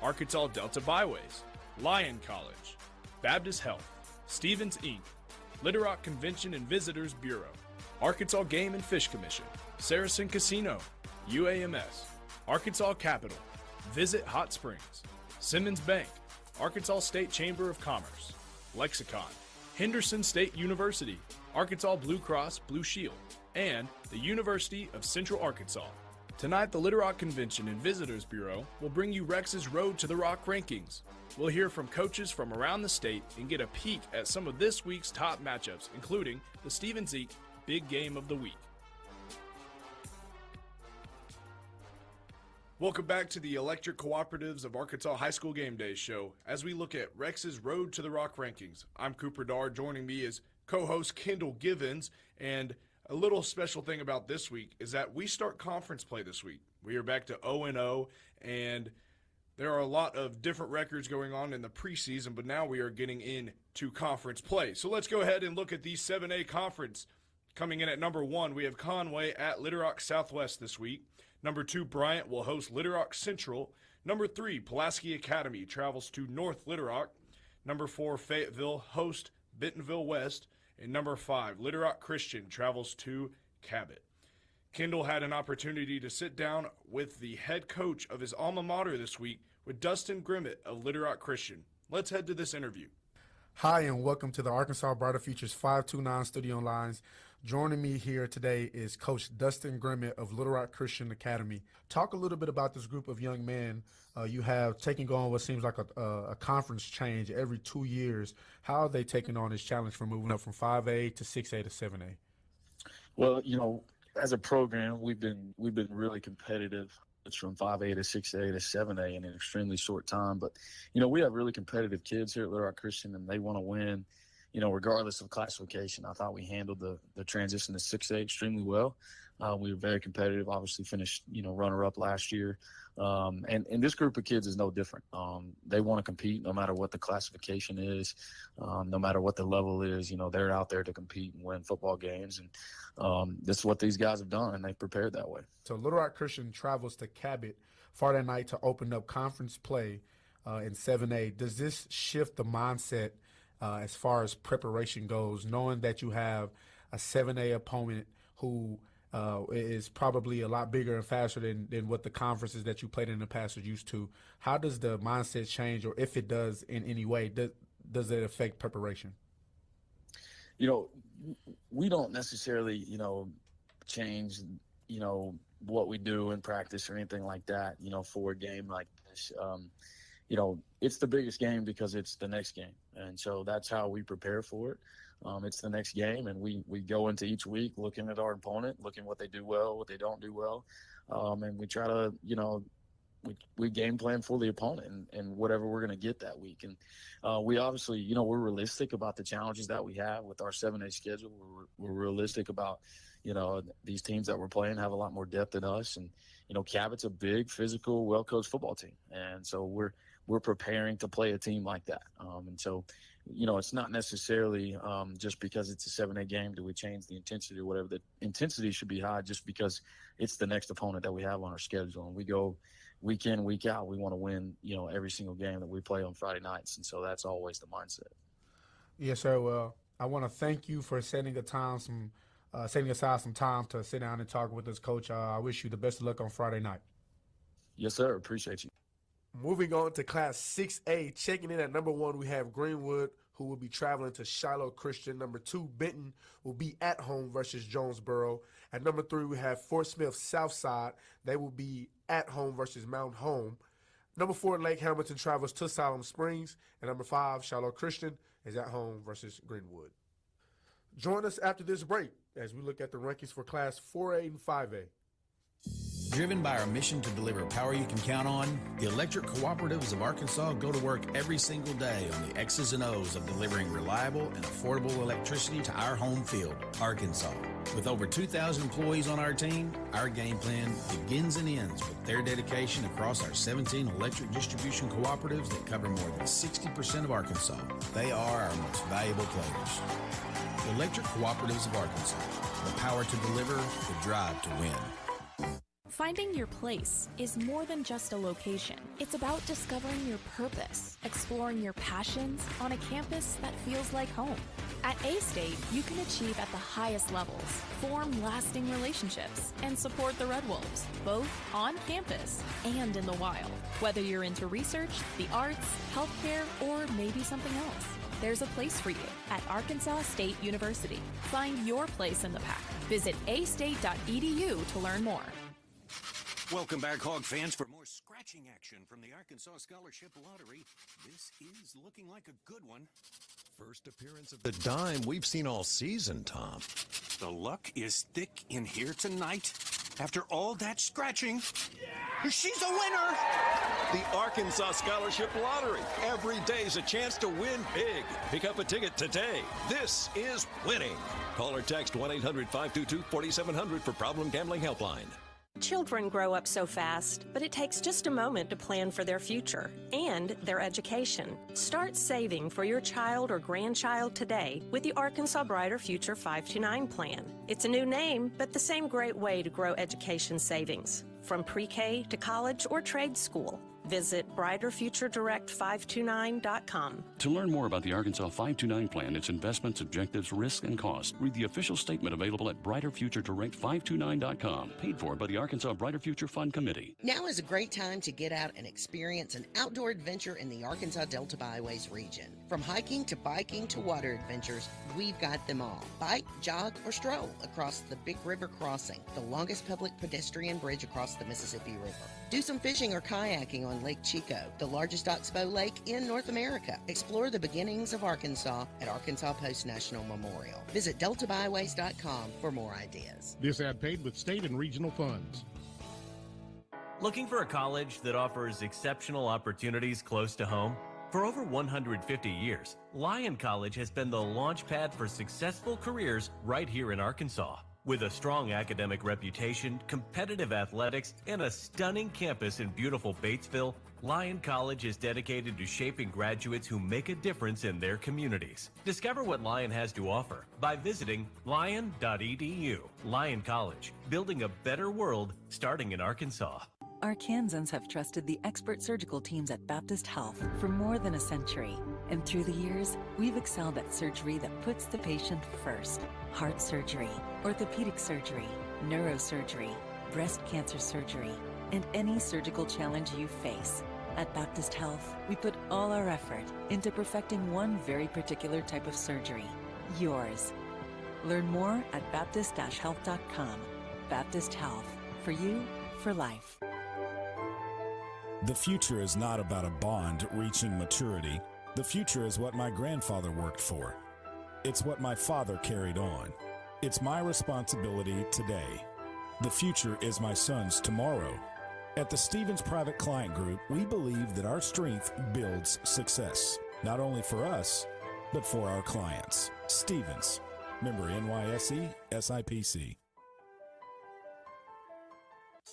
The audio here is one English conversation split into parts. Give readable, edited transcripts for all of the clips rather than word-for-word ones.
Arkansas Delta Byways, Lyon College, Baptist Health, Stevens Inc., Little Rock Convention and Visitors Bureau, Arkansas Game and Fish Commission, Saracen Casino, UAMS, Arkansas Capitol, Visit Hot Springs, Simmons Bank, Arkansas State Chamber of Commerce, Lexicon, Henderson State University, Arkansas Blue Cross Blue Shield, and the University of Central Arkansas. Tonight, the Little Rock Convention and Visitors Bureau will bring you Rex's Road to the Rock rankings. We'll hear from coaches from around the state and get a peek at some of this week's top matchups, including the Stevens Inc. Big Game of the Week. Welcome back to the Electric Cooperatives of Arkansas High School Game Day show as we look at Rex's Road to the Rock rankings. I'm Cooper Darr. Joining me is co-host Kendall Givens, and a little special thing about this week is that we start conference play this week. We are back to 0-0, and there are a lot of different records going on in the preseason, but now we are getting into conference play. So let's go ahead and look at the 7A conference. Coming in at number 1, we have Conway at Little Rock Southwest this week. Number 2, Bryant will host Little Rock Central. Number 3, Pulaski Academy travels to North Little Rock. Number 4, Fayetteville hosts Bentonville West. And number 5, Little Rock Christian travels to Cabot. Kendall had an opportunity to sit down with the head coach of his alma mater this week with Dustin Grimit of Little Rock Christian. Let's head to this interview. Hi, and welcome to the Arkansas Brighter Futures 529 studio lines. Joining me here today is Coach Dustin Grimit of Little Rock Christian Academy. Talk a little bit about this group of young men you have taking on what seems like a conference change every 2 years. How are they taking on this challenge from moving up from 5A to 6A to 7A? Well, as a program, we've been really competitive. It's from 5A to 6A to 7A in an extremely short time. But, we have really competitive kids here at Little Rock Christian, and they want to win, regardless of classification. I thought we handled the transition to 6A extremely well. We were very competitive, obviously finished, runner-up last year. And this group of kids is no different. They want to compete no matter what the classification is, no matter what the level is. They're out there to compete and win football games. And this is what these guys have done, and they've prepared that way. So Little Rock Christian travels to Cabot Friday night to open up conference play in 7A. Does this shift the mindset as far as preparation goes, knowing that you have a 7A opponent who is probably a lot bigger and faster than what the conferences that you played in the past are used to? How does the mindset change, or if it does in any way, does it affect preparation? We don't necessarily, change, what we do in practice or anything like that, for a game like this. It's the biggest game because it's the next game. And so that's how we prepare for it. It's the next game, and we go into each week looking at our opponent, looking what they do well, what they don't do well. And we try to, we game plan for the opponent and whatever we're going to get that week. And we obviously, we're realistic about the challenges that we have with our 7A schedule. We're realistic about, these teams that we're playing have a lot more depth than us. And, Cabot's a big, physical, well-coached football team. And so we're preparing to play a team like that. And so, it's not necessarily just because it's a 7A game do we change the intensity or whatever. The intensity should be high just because it's the next opponent that we have on our schedule. And we go week in, week out. We want to win, every single game that we play on Friday nights. And so that's always the mindset. Yes, sir. Well, I want to thank you for setting aside some time to sit down and talk with us, Coach. I wish you the best of luck on Friday night. Yes, sir. Appreciate you. Moving on to Class 6A, checking in at number 1, we have Greenwood, who will be traveling to Shiloh Christian. Number 2, Benton will be at home versus Jonesboro. At number 3, we have Fort Smith Southside. They will be at home versus Mount Home. Number 4, Lake Hamilton travels to Siloam Springs. And number 5, Shiloh Christian is at home versus Greenwood. Join us after this break as we look at the rankings for Class 4A and 5A. Driven by our mission to deliver power you can count on, the Electric Cooperatives of Arkansas go to work every single day on the X's and O's of delivering reliable and affordable electricity to our home field, Arkansas. With over 2,000 employees on our team, our game plan begins and ends with their dedication across our 17 electric distribution cooperatives that cover more than 60% of Arkansas. They are our most valuable players. The Electric Cooperatives of Arkansas, the power to deliver, the drive to win. Finding your place is more than just a location. It's about discovering your purpose, exploring your passions on a campus that feels like home. At A-State, you can achieve at the highest levels, form lasting relationships, and support the Red Wolves, both on campus and in the wild. Whether you're into research, the arts, healthcare, or maybe something else, there's a place for you at Arkansas State University. Find your place in the pack. Visit astate.edu to learn more. Welcome back, Hog fans, for more scratching action from the Arkansas Scholarship Lottery. This is looking like a good one. First appearance of the dime we've seen all season, Tom. The luck is thick in here tonight. After all that scratching, she's a winner! The Arkansas Scholarship Lottery. Every day's a chance to win big. Pick up a ticket today. This is winning. Call or text 1-800-522-4700 for Problem Gambling Helpline. Children grow up so fast, but it takes just a moment to plan for their future and their education. Start saving for your child or grandchild today with the Arkansas Brighter Future 529 plan. It's a new name, but the same great way to grow education savings, from pre-K to college or trade school. Visit brighterfuturedirect529.com. To learn more about the Arkansas 529 plan, its investments, objectives, risk, and cost, read the official statement available at brighterfuturedirect529.com. Paid for by the Arkansas Brighter Future Fund Committee. Now is a great time to get out and experience an outdoor adventure in the Arkansas Delta Byways region. From hiking to biking to water adventures, we've got them all. Bike, jog, or stroll across the Big River Crossing, the longest public pedestrian bridge across the Mississippi River. Do some fishing or kayaking on Lake Chico, the largest oxbow lake in North America. Explore the beginnings of Arkansas at Arkansas Post National Memorial. Visit deltabyways.com for more ideas. This ad paid with state and regional funds. Looking for a college that offers exceptional opportunities close to home? For over 150 years, Lyon College has been the launch pad for successful careers right here in Arkansas. With a strong academic reputation, competitive athletics, and a stunning campus in beautiful Batesville, Lyon College is dedicated to shaping graduates who make a difference in their communities. Discover what Lyon has to offer by visiting lyon.edu. Lyon College, building a better world starting in Arkansas. Arkansans have trusted the expert surgical teams at Baptist Health for more than a century. And through the years, we've excelled at surgery that puts the patient first. Heart surgery, orthopedic surgery, neurosurgery, breast cancer surgery, and any surgical challenge you face. At Baptist Health, we put all our effort into perfecting one very particular type of surgery, yours. Learn more at baptist-health.com. Baptist Health, for you, for life. The future is not about a bond reaching maturity. The future is what my grandfather worked for. It's what my father carried on. It's my responsibility today. The future is my son's tomorrow. At the Stevens Private Client Group, we believe that our strength builds success, not only for us, but for our clients. Stevens, member NYSE, SIPC.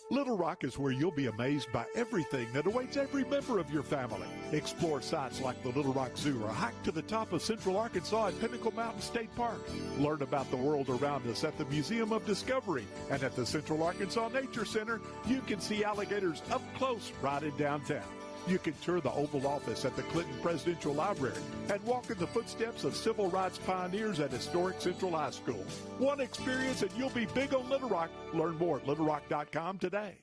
Little Rock is where you'll be amazed by everything that awaits every member of your family. Explore sites like the Little Rock Zoo or hike to the top of Central Arkansas at Pinnacle Mountain State Park. Learn about the world around us at the Museum of Discovery. And at the Central Arkansas Nature Center, you can see alligators up close right in downtown. You can tour the Oval Office at the Clinton Presidential Library and walk in the footsteps of civil rights pioneers at historic Central High School. One experience and you'll be big on Little Rock. Learn more at littlerock.com today.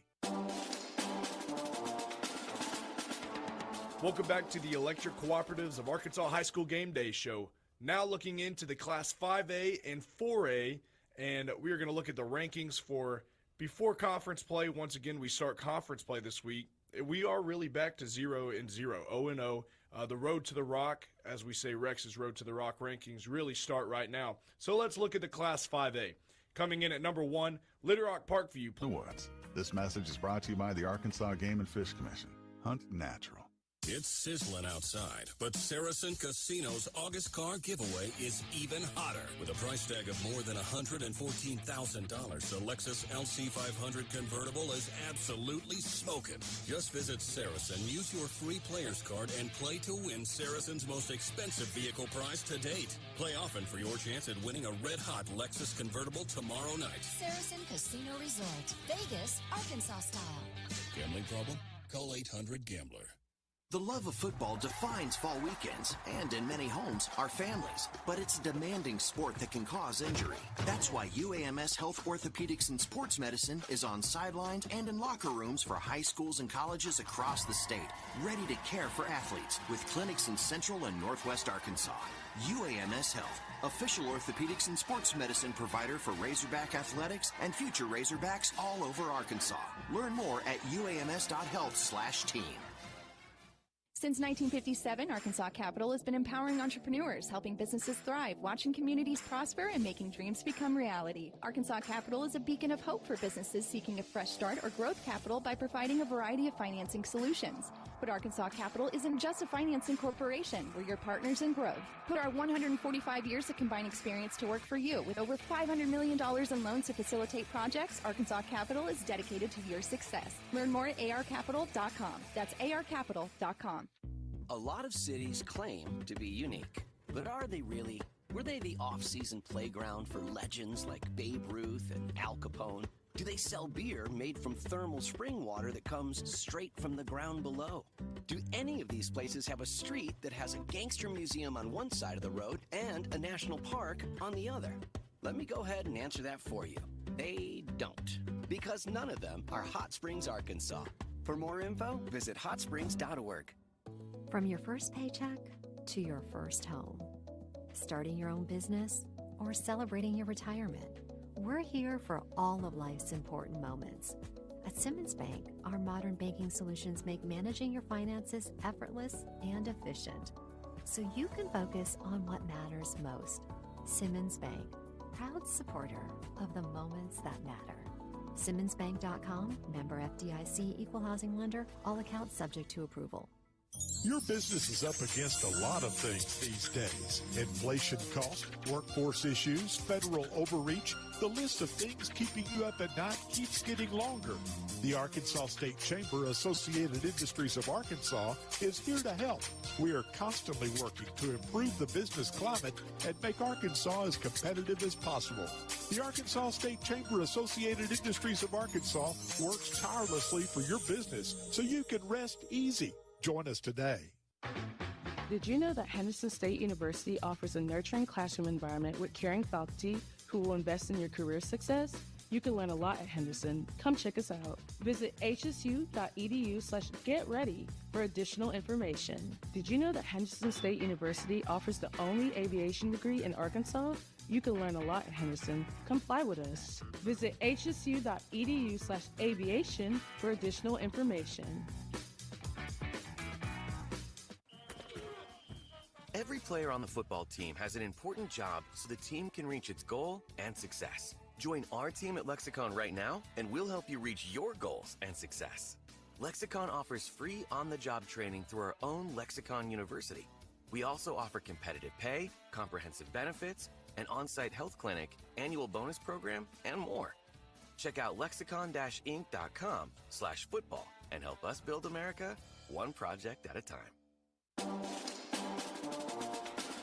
Welcome back to the Electric Cooperatives of Arkansas High School Game Day show. Now looking into the Class 5A and 4A, and we're going to look at the rankings for before conference play. Once again, we start conference play this week. We are really back to 0-0, 0-0. The road to the rock, as we say, Rex's road to the rock rankings really start right now. So let's look at the Class 5A. Coming in at number 1, Little Rock Parkview. This message is brought to you by the Arkansas Game and Fish Commission. Hunt natural. It's sizzling outside, but Saracen Casino's August car giveaway is even hotter. With a price tag of more than $114,000, the Lexus LC500 convertible is absolutely smoking. Just visit Saracen, use your free player's card, and play to win Saracen's most expensive vehicle prize to date. Play often for your chance at winning a red-hot Lexus convertible tomorrow night. Saracen Casino Resort, Vegas, Arkansas style. Gambling problem? Call 800-GAMBLER. The love of football defines fall weekends, and in many homes, our families. But it's a demanding sport that can cause injury. That's why UAMS Health Orthopedics and Sports Medicine is on sidelines and in locker rooms for high schools and colleges across the state, ready to care for athletes with clinics in Central and Northwest Arkansas. UAMS Health, official orthopedics and sports medicine provider for Razorback Athletics and future Razorbacks all over Arkansas. Learn more at uams.health/team. Since 1957, Arkansas Capital has been empowering entrepreneurs, helping businesses thrive, watching communities prosper, and making dreams become reality. Arkansas Capital is a beacon of hope for businesses seeking a fresh start or growth capital by providing a variety of financing solutions. But Arkansas Capital isn't just a financing corporation. We're your partners in growth. Put our 145 years of combined experience to work for you. With over $500 million in loans to facilitate projects, Arkansas Capital is dedicated to your success. Learn more at arcapital.com. That's arcapital.com. A lot of cities claim to be unique, but are they really? Were they the off-season playground for legends like Babe Ruth and Al Capone? Do they sell beer made from thermal spring water that comes straight from the ground below? Do any of these places have a street that has a gangster museum on one side of the road and a national park on the other? Let me go ahead and answer that for you. They don't, because none of them are Hot Springs, Arkansas. For more info, visit hotsprings.org. From your first paycheck to your first home, starting your own business or celebrating your retirement, we're here for all of life's important moments. At Simmons Bank, our modern banking solutions make managing your finances effortless and efficient, so you can focus on what matters most. Simmons Bank, proud supporter of the moments that matter. SimmonsBank.com, member FDIC, equal housing lender, all accounts subject to approval. Your business is up against a lot of things these days. Inflation cost, workforce issues, federal overreach. The list of things keeping you up at night keeps getting longer. The Arkansas State Chamber Associated Industries of Arkansas is here to help. We are constantly working to improve the business climate and make Arkansas as competitive as possible. The Arkansas State Chamber Associated Industries of Arkansas works tirelessly for your business so you can rest easy. Join us today. Did you know that Henderson State University offers a nurturing classroom environment with caring faculty who will invest in your career success? You can learn a lot at Henderson. Come check us out. Visit hsu.edu/getready for additional information. Did you know that Henderson State University offers the only aviation degree in Arkansas? You can learn a lot at Henderson. Come fly with us. Visit hsu.edu/aviation for additional information. Every player on the football team has an important job so the team can reach its goal and success. Join our team at Lexicon right now, and we'll help you reach your goals and success. Lexicon offers free on-the-job training through our own Lexicon University. We also offer competitive pay, comprehensive benefits, an on-site health clinic, annual bonus program, and more. Check out lexicon-inc.com/football and help us build America one project at a time.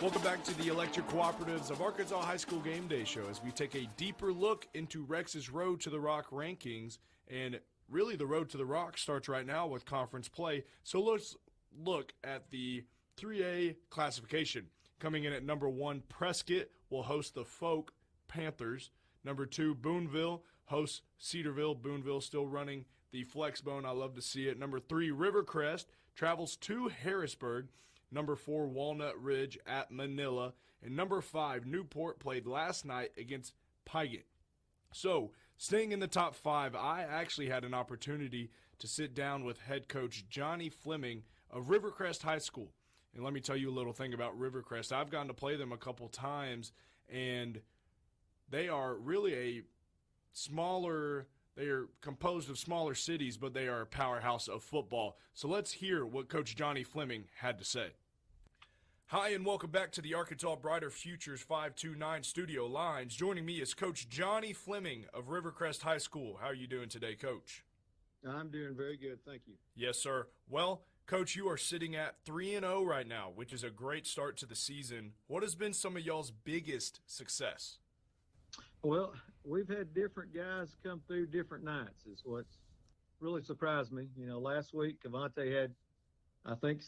Welcome back to the Electric Cooperatives of Arkansas High School Game Day Show as we take a deeper look into Rex's Road to the Rock rankings. And really the Road to the Rock starts right now with conference play. So let's look at the 3A classification. Coming in at number 1, Prescott will host the Folk Panthers. Number 2, Boonville hosts Cedarville. Boonville still running the Flexbone. I love to see it. Number 3, Rivercrest travels to Harrisburg. Number 4, Walnut Ridge at Manila. And number 5, Newport played last night against Pygott. So, staying in the top 5, I actually had an opportunity to sit down with head coach Johnny Fleming of Rivercrest High School. And let me tell you a little thing about Rivercrest. I've gotten to play them a couple times, and they are really a smaller They are composed of smaller cities, but they are a powerhouse of football. So let's hear what Coach Johnny Fleming had to say. Hi, and welcome back to the Arkansas Brighter Futures 529 studio lines. Joining me is Coach Johnny Fleming of Rivercrest High School. How are you doing today, Coach? I'm doing very good, thank you. Yes, sir. Well, Coach, you are sitting at 3-0 right now, which is a great start to the season. What has been some of y'all's biggest success? Well, we've had different guys come through different nights is what's really surprised me. You know, last week, Cavante had, I think,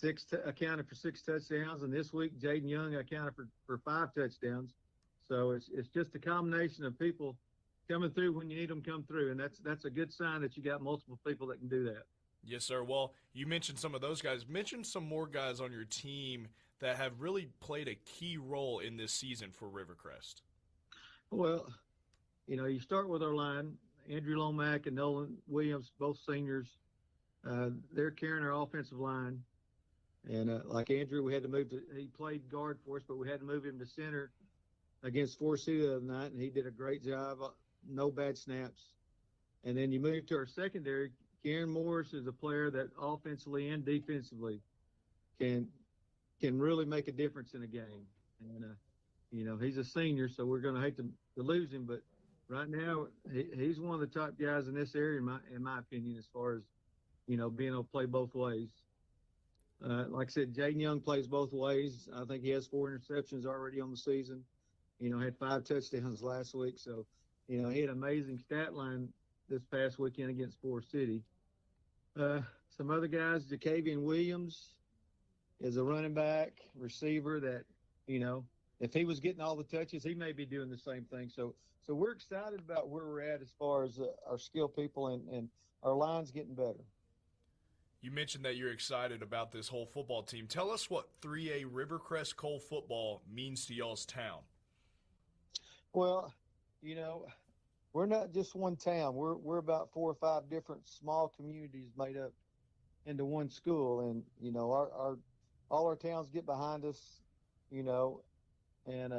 accounted for 6 touchdowns, and this week, Jaden Young accounted for 5 touchdowns. So it's just a combination of people coming through when you need them to come through, and that's a good sign that you got multiple people that can do that. Yes, sir. Well, you mentioned some of those guys. Mention some more guys on your team that have really played a key role in this season for Rivercrest. Well, you know, you start with our line. Andrew Lomack and Nolan Williams, both seniors. They're carrying our offensive line. And like Andrew, we had to he played guard for us, but we had to move him to center against Forest City the other night, and he did a great job. No bad snaps. And then you move to our secondary. Kieran Morris is a player that offensively and defensively can really make a difference in a game. And, you know, he's a senior, so we're going to hate to lose him, but right now he's one of the top guys in this area, in my opinion, as far as, you know, being able to play both ways. Like I said, Jaden Young plays both ways. I think he has 4 interceptions already on the season. You know, had 5 touchdowns last week. So, you know, he had an amazing stat line this past weekend against Forest City. Some other guys, Jacavian Williams is a running back, receiver that, you know, if he was getting all the touches, he may be doing the same thing. So we're excited about where we're at as far as our skill people and our line's getting better. You mentioned that you're excited about this whole football team. Tell us what 3A Rivercrest Cole football means to y'all's town. Well, you know, we're not just one town. We're about 4 or 5 different small communities made up into one school, and you know, all our towns get behind us, you know, and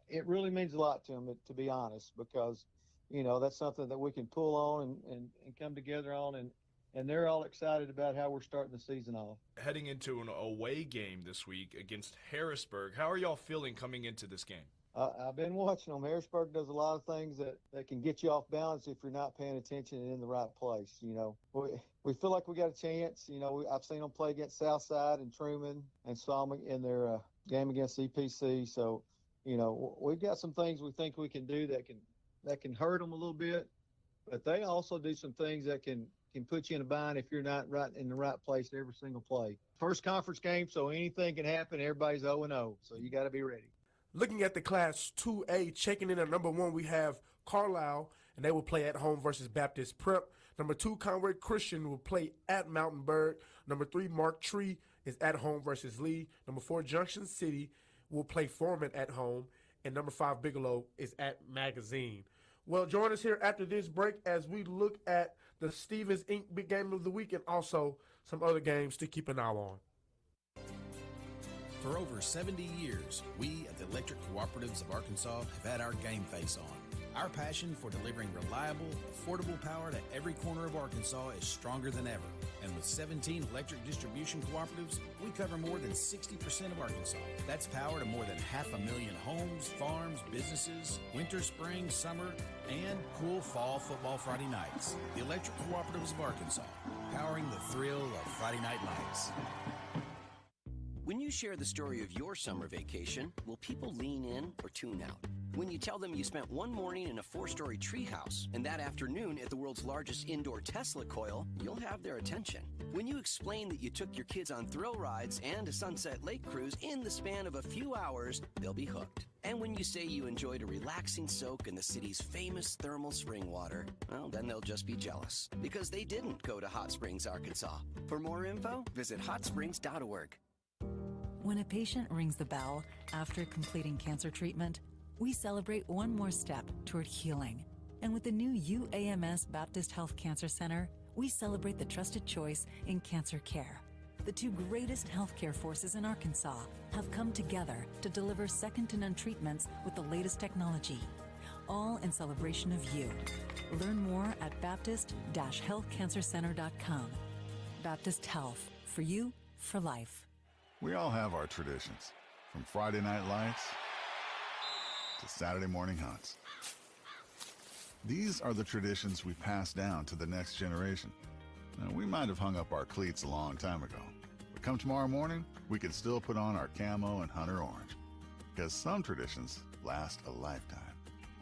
it really means a lot to them, to be honest, because you know that's something that we can pull on and come together on, and they're all excited about how we're starting the season off. Heading into an away game this week against Harrisburg, how are y'all feeling coming into this game? I've been watching them. Harrisburg does a lot of things that can get you off balance if you're not paying attention and in the right place. You know, we feel like we got a chance. You know, I've seen them play against Southside and Truman, and saw them in their game against EPC. So, you know, we've got some things we think we can do that can hurt them a little bit, but they also do some things that can put you in a bind if you're not right in the right place every single play. First conference game, so anything can happen. Everybody's 0-0, so you got to be ready. Looking at the Class 2A, checking in at number 1, we have Carlisle, and they will play at home versus Baptist Prep. Number 2, Conway Christian will play at Mountainburg. Number 3, Mark Tree is at home versus Lee. Number 4, Junction City will play Foreman at home. And number 5, Bigelow is at Magazine. Well, join us here after this break as we look at the Stevens Inc. Big Game of the Week and also some other games to keep an eye on. For over 70 years, we at the Electric Cooperatives of Arkansas have had our game face on. Our passion for delivering reliable, affordable power to every corner of Arkansas is stronger than ever. And with 17 electric distribution cooperatives, we cover more than 60% of Arkansas. That's power to more than 500,000 homes, farms, businesses, winter, spring, summer, and cool fall football Friday nights. The Electric Cooperatives of Arkansas, powering the thrill of Friday night lights. When you share the story of your summer vacation, will people lean in or tune out? When you tell them you spent one morning in a 4-story treehouse and that afternoon at the world's largest indoor Tesla coil, you'll have their attention. When you explain that you took your kids on thrill rides and a Sunset Lake cruise in the span of a few hours, they'll be hooked. And when you say you enjoyed a relaxing soak in the city's famous thermal spring water, well, then they'll just be jealous because they didn't go to Hot Springs, Arkansas. For more info, visit hotsprings.org. When a patient rings the bell after completing cancer treatment, we celebrate one more step toward healing. And with the new UAMS Baptist Health Cancer Center, we celebrate the trusted choice in cancer care. The 2 greatest healthcare forces in Arkansas have come together to deliver second-to-none treatments with the latest technology. all in celebration of you. Learn more at Baptist-HealthCancerCenter.com. Baptist Health, for you, for life. We all have our traditions, from Friday night lights to Saturday morning hunts. These are the traditions we pass down to the next generation. Now, we might have hung up our cleats a long time ago, but come tomorrow morning, we can still put on our camo and hunter orange, because some traditions last a lifetime.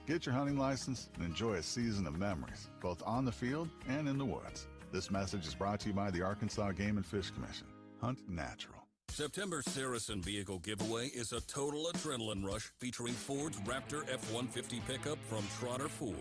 Get your hunting license and enjoy a season of memories, both on the field and in the woods. This message is brought to you by the Arkansas Game and Fish Commission. Hunt natural. September's Saracen Vehicle Giveaway is a total adrenaline rush featuring Ford's Raptor F-150 pickup from Trotter Ford.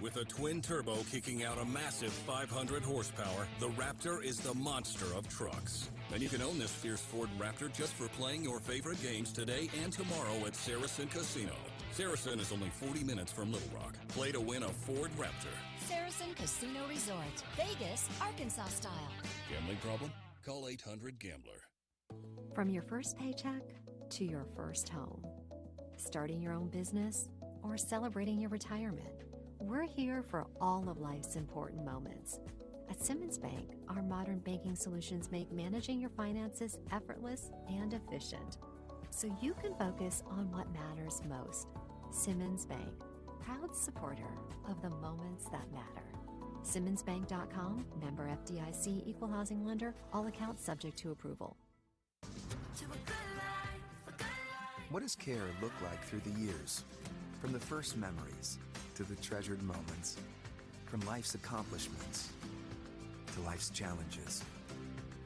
With a twin turbo kicking out a massive 500 horsepower, the Raptor is the monster of trucks. And you can own this fierce Ford Raptor just for playing your favorite games today and tomorrow at Saracen Casino. Saracen is only 40 minutes from Little Rock. Play to win a Ford Raptor. Saracen Casino Resort, Vegas, Arkansas style. Gambling problem? Call 800-GAMBLER. From your first paycheck to your first home, starting your own business or celebrating your retirement, we're here for all of life's important moments. At Simmons Bank, our modern banking solutions make managing your finances effortless and efficient, so you can focus on what matters most. Simmons Bank, proud supporter of the moments that matter. SimmonsBank.com, member FDIC, equal housing lender, all accounts subject to approval. What does care look like through the years? From the first memories to the treasured moments, from life's accomplishments to life's challenges.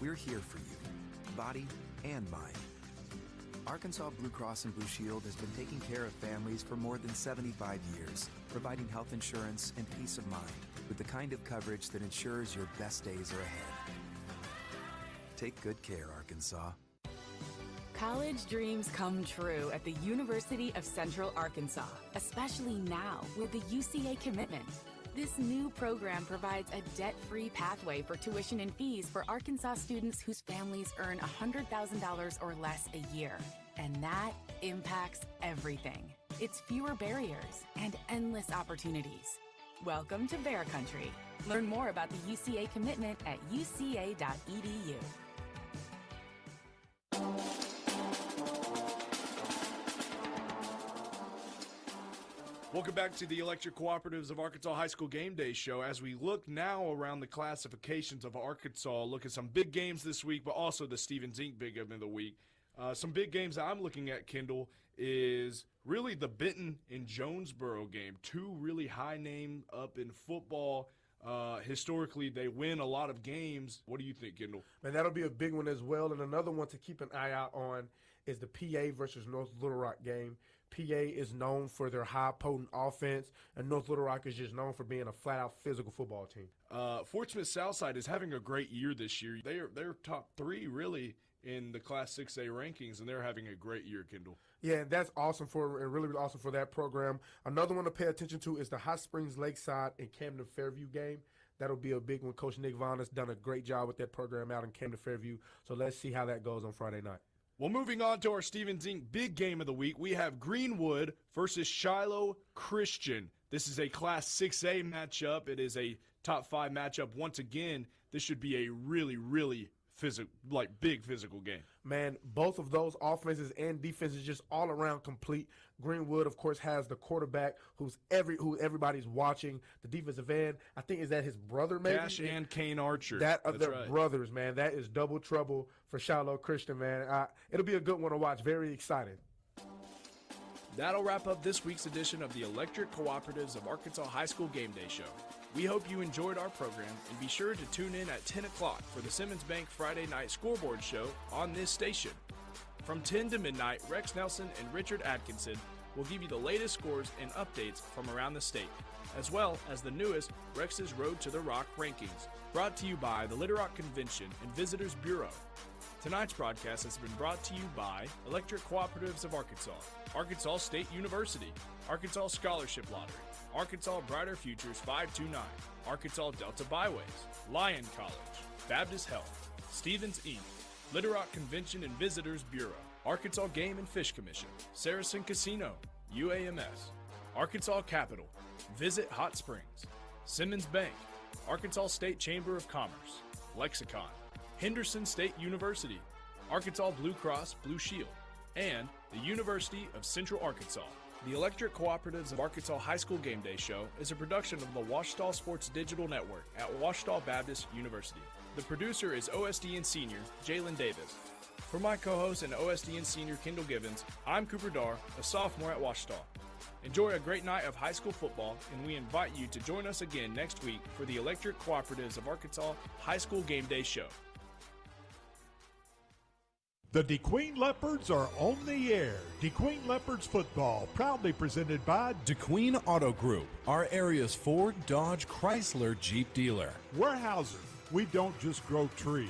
We're here for you, body and mind. Arkansas Blue Cross and Blue Shield has been taking care of families for more than 75 years, providing health insurance and peace of mind with the kind of coverage that ensures your best days are ahead. Take good care, Arkansas. College dreams come true at the University of Central Arkansas, especially now with the UCA commitment. This new program provides a debt-free pathway for tuition and fees for Arkansas students whose families earn $100,000 or less a year. And that impacts everything. It's fewer barriers and endless opportunities. Welcome to Bear Country. Learn more about the UCA commitment at uca.edu. Welcome back to the Electric Cooperatives of Arkansas High School Game Day show. As we look now around the classifications of Arkansas, look at some big games this week, but also the Stevens Inc. Big Game of the Week. Some big games that I'm looking at, Kendall, is really the Benton and Jonesboro game. Two really high name up in football. Historically, they win a lot of games. What do you think, Kendall? Man, that'll be a big one as well. And another one to keep an eye out on is the PA versus North Little Rock game. PA is known for their high potent offense, and North Little Rock is just known for being a flat-out physical football team. Fort Smith Southside is having a great year this year. They're top three, really, in the Class 6A rankings, and they're having a great year, Kendall. Yeah, and that's awesome and really awesome for that program. Another one to pay attention to is the Hot Springs Lakeside and Camden Fairview game. That'll be a big one. Coach Nick Vaughn has done a great job with that program out in Camden Fairview, so let's see how that goes on Friday night. Well, moving on to our Stevens Inc. big game of the week, we have Greenwood versus Shiloh Christian. This is a Class 6A matchup. It is a top 5 matchup. Once again, this should be a really, really big physical game. Man, both of those offenses and defenses just all around complete. Greenwood, of course, has the quarterback who everybody's watching. The defensive end, I think, is that his brother, maybe? Cash and Kane Archer. That's their right. Brothers, man. That is double trouble for Shiloh Christian, man. It'll be a good one to watch. Very excited. That'll wrap up this week's edition of the Electric Cooperatives of Arkansas High School Game Day show. We hope you enjoyed our program, and be sure to tune in at 10 o'clock for the Simmons Bank Friday Night Scoreboard Show on this station. From 10 to midnight, Rex Nelson and Richard Atkinson will give you the latest scores and updates from around the state, as well as the newest Rex's Road to the Rock rankings, brought to you by the Little Rock Convention and Visitors Bureau. Tonight's broadcast has been brought to you by Electric Cooperatives of Arkansas, Arkansas State University, Arkansas Scholarship Lottery, Arkansas Brighter Futures 529, Arkansas Delta Byways, Lyon College, Baptist Health, Stevens Inc., Little Rock Convention and Visitors Bureau, Arkansas Game and Fish Commission, Saracen Casino, UAMS, Arkansas Capital, Visit Hot Springs, Simmons Bank, Arkansas State Chamber of Commerce, Lexicon, Henderson State University, Arkansas Blue Cross Blue Shield, and the University of Central Arkansas. The Electric Cooperatives of Arkansas High School Game Day Show is a production of the Ouachita Sports Digital Network at Ouachita Baptist University. The producer is OSDN Senior Jalen Davis. For my co-host and OSDN Senior Kendall Givens, I'm Cooper Dar, a sophomore at Ouachita. Enjoy a great night of high school football, and we invite you to join us again next week for the Electric Cooperatives of Arkansas High School Game Day Show. The DeQueen Leopards are on the air. DeQueen Leopards football, proudly presented by DeQueen Auto Group, our area's Ford, Dodge, Chrysler, Jeep dealer. Weyerhaeuser, we don't just grow trees.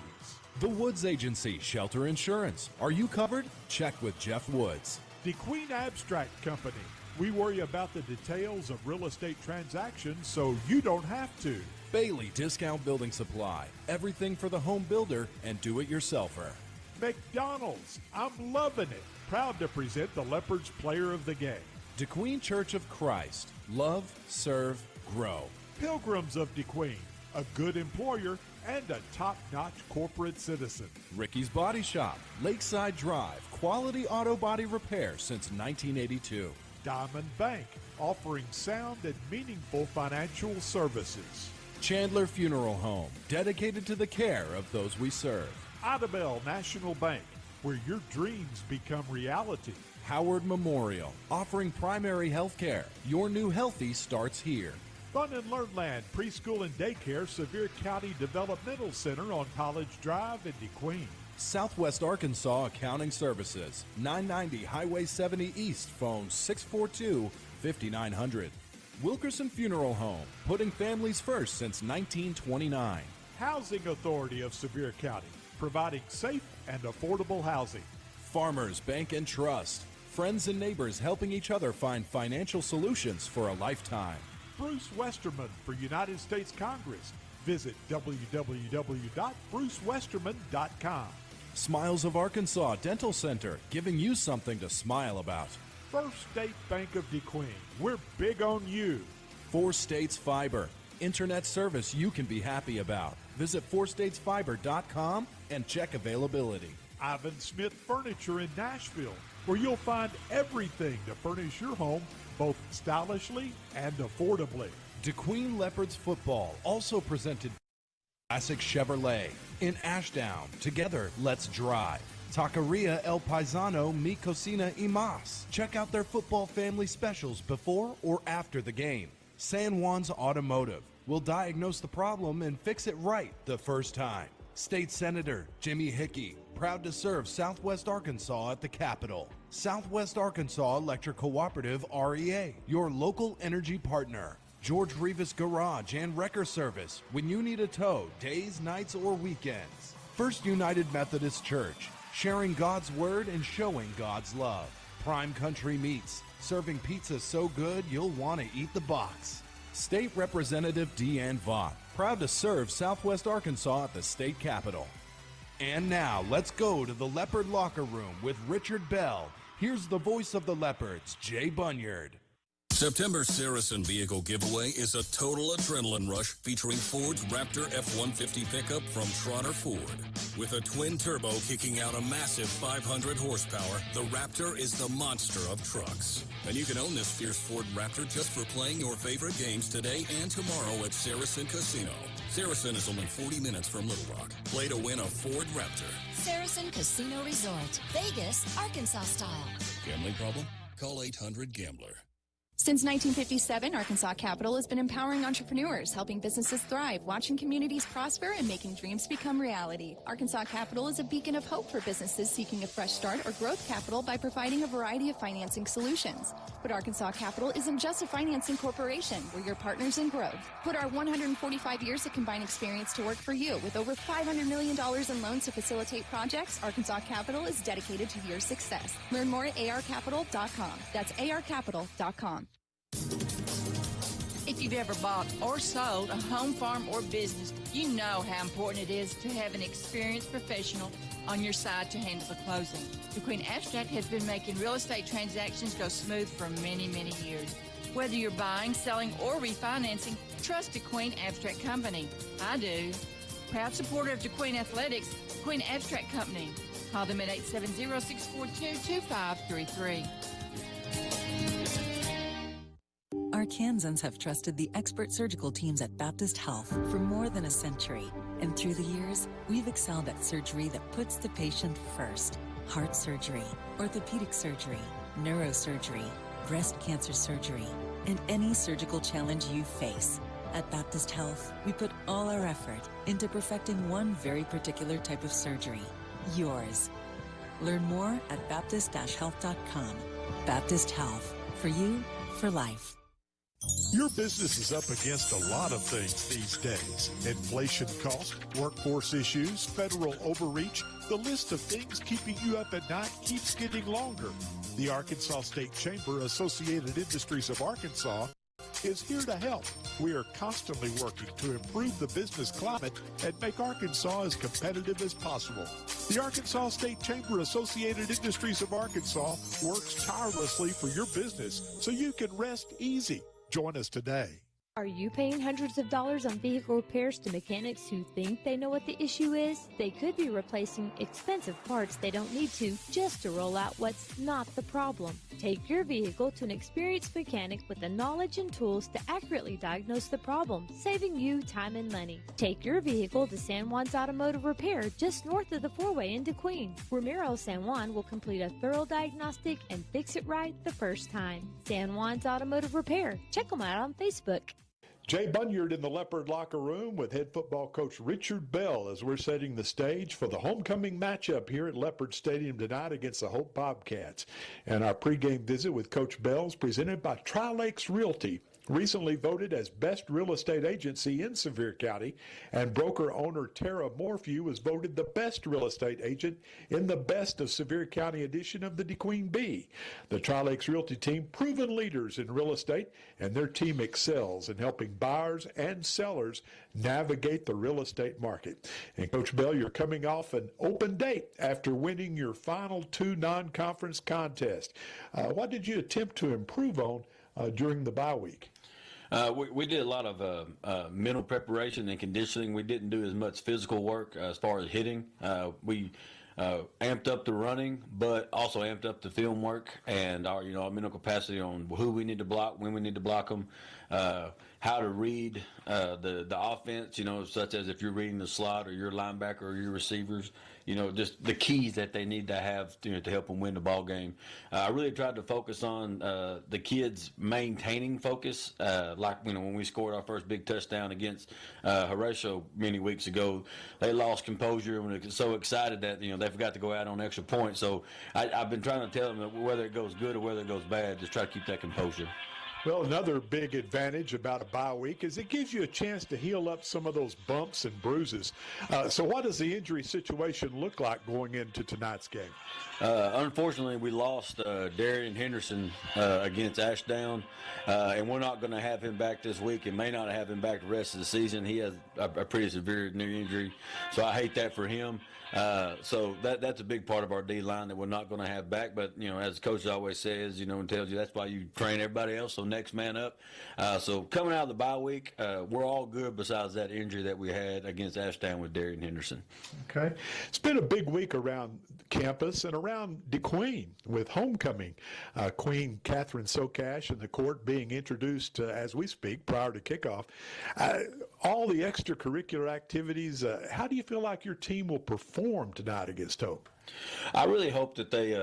The Woods Agency, Shelter Insurance. Are you covered? Check with Jeff Woods. DeQueen Abstract Company, we worry about the details of real estate transactions so you don't have to. Bailey Discount Building Supply, everything for the home builder and do-it-yourselfer. McDonald's, I'm loving it. Proud to present the Leopards Player of the Game. DeQueen Church of Christ, love, serve, grow. Pilgrims of DeQueen, a good employer and a top-notch corporate citizen. Ricky's Body Shop, Lakeside Drive, quality auto body repair since 1982. Diamond Bank, offering sound and meaningful financial services. Chandler Funeral Home, dedicated to the care of those we serve. Idabel National Bank, where your dreams become reality. Howard Memorial, offering primary health care. Your new healthy starts here. Fun and Learn Land Preschool and Daycare Sevier County Developmental Center on College Drive in DeQueen. Southwest Arkansas Accounting Services, 990 Highway 70 East, phone 642-5900. Wilkerson Funeral Home, putting families first since 1929. Housing Authority of Sevier County, providing safe and affordable housing. Farmers Bank and Trust, friends and neighbors helping each other find financial solutions for a lifetime. Bruce Westerman for United States Congress. Visit www.brucewesterman.com. Smiles of Arkansas Dental Center, giving you something to smile about. First State Bank of DeQueen, we're big on you. 4 States Fiber, internet service you can be happy about. Visit 4statesfiber.com and check availability. Ivan Smith Furniture in Nashville, where you'll find everything to furnish your home both stylishly and affordably. DeQueen Leopards football, also presented by Classic Chevrolet. In Ashdown, together, let's drive. Taqueria El Paisano Mi Cocina y Mas. Check out their football family specials before or after the game. San Juan's Automotive will diagnose the problem and fix it right the first time. State Senator Jimmy Hickey, proud to serve Southwest Arkansas at the Capitol. Southwest Arkansas Electric Cooperative REA, your local energy partner. George Rivas Garage and Wrecker Service, when you need a tow, days, nights, or weekends. First United Methodist Church, sharing God's word and showing God's love. Prime Country Meats, serving pizza so good you'll want to eat the box. State Representative Deanne Vaught, proud to serve Southwest Arkansas at the state capitol. And now, let's go to the Leopard locker room with Richard Bell. Here's the voice of the Leopards, Jay Bunyard. September's Saracen Vehicle Giveaway is a total adrenaline rush featuring Ford's Raptor F-150 pickup from Trotter Ford. With a twin turbo kicking out a massive 500 horsepower, the Raptor is the monster of trucks. And you can own this fierce Ford Raptor just for playing your favorite games today and tomorrow at Saracen Casino. Saracen is only 40 minutes from Little Rock. Play to win a Ford Raptor. Saracen Casino Resort, Vegas, Arkansas style. Gambling problem? Call 800-GAMBLER. Since 1957, Arkansas Capital has been empowering entrepreneurs, helping businesses thrive, watching communities prosper, and making dreams become reality. Arkansas Capital is a beacon of hope for businesses seeking a fresh start or growth capital by providing a variety of financing solutions. But Arkansas Capital isn't just a financing corporation. We're your partners in growth. Put our 145 years of combined experience to work for you. With over $500 million in loans to facilitate projects, Arkansas Capital is dedicated to your success. Learn more at arcapital.com. That's arcapital.com. If you've ever bought or sold a home, farm, or business, you know how important it is to have an experienced professional on your side to handle the closing. DeQueen Abstract has been making real estate transactions go smooth for many, many years. Whether you're buying, selling, or refinancing, trust DeQueen Abstract Company. I do. Proud supporter of DeQueen Athletics, DeQueen Abstract Company. Call them at 870-642-2533. Arkansans have trusted the expert surgical teams at Baptist Health for more than a century. And through the years, we've excelled at surgery that puts the patient first. Heart surgery, orthopedic surgery, neurosurgery, breast cancer surgery, and any surgical challenge you face. At Baptist Health, we put all our effort into perfecting one very particular type of surgery, yours. Learn more at baptist-health.com. Baptist Health, for you, for life. Your business is up against a lot of things these days. Inflation costs, workforce issues, federal overreach. The list of things keeping you up at night keeps getting longer. The Arkansas State Chamber Associated Industries of Arkansas is here to help. We are constantly working to improve the business climate and make Arkansas as competitive as possible. The Arkansas State Chamber Associated Industries of Arkansas works tirelessly for your business so you can rest easy. Join us today. Are you paying hundreds of dollars on vehicle repairs to mechanics who think they know what the issue is? They could be replacing expensive parts they don't need to just to roll out what's not the problem. Take your vehicle to an experienced mechanic with the knowledge and tools to accurately diagnose the problem, saving you time and money. Take your vehicle to San Juan's Automotive Repair just north of the four-way into Queen. Ramiro San Juan will complete a thorough diagnostic and fix it right the first time. San Juan's Automotive Repair. Check them out on Facebook. Jay Bunyard in the Leopard locker room with head football coach Richard Bell as we're setting the stage for the homecoming matchup here at Leopard Stadium tonight against the Hope Bobcats. And our pregame visit with Coach Bell is presented by Tri-Lakes Realty, recently voted as best real estate agency in Sevier County, and broker owner Tara Morphew was voted the best real estate agent in the Best of Sevier County edition of the DeQueen Bee. The Tri-Lakes Realty team, proven leaders in real estate, and their team excels in helping buyers and sellers navigate the real estate market. And Coach Bell, you're coming off an open date after winning your final two non-conference contests. What did you attempt to improve on during the bye week? We did a lot of mental preparation and conditioning. We didn't do as much physical work as far as hitting. We amped up the running, but also amped up the film work and our mental capacity on who we need to block, when we need to block them, how to read the offense, such as if you're reading the slot or your linebacker or your receivers, just the keys that they need to have to help them win the ball game. I really tried to focus on the kids maintaining focus, when we scored our first big touchdown against Horatio many weeks ago. They lost composure and were so excited that they forgot to go out on extra points. So I've been trying to tell them that whether it goes good or whether it goes bad, just try to keep that composure. Well, another big advantage about a bye week is it gives you a chance to heal up some of those bumps and bruises. So what does the injury situation look like going into tonight's game? Unfortunately, we lost Darian Henderson against Ashdown, and we're not going to have him back this week and may not have him back the rest of the season. He has a pretty severe knee injury, so I hate that for him. So that's a big part of our D-line that we're not going to have back. But, as the coach always says, and tells you, that's why you train everybody else, so next man up. So coming out of the bye week, we're all good besides that injury that we had against Ashdown with Darian Henderson. Okay. It's been a big week around campus and around DeQueen with homecoming. Queen Catherine Socash and the court being introduced as we speak prior to kickoff. All the extracurricular activities, how do you feel like your team will perform tonight against Hope? I really hope that they,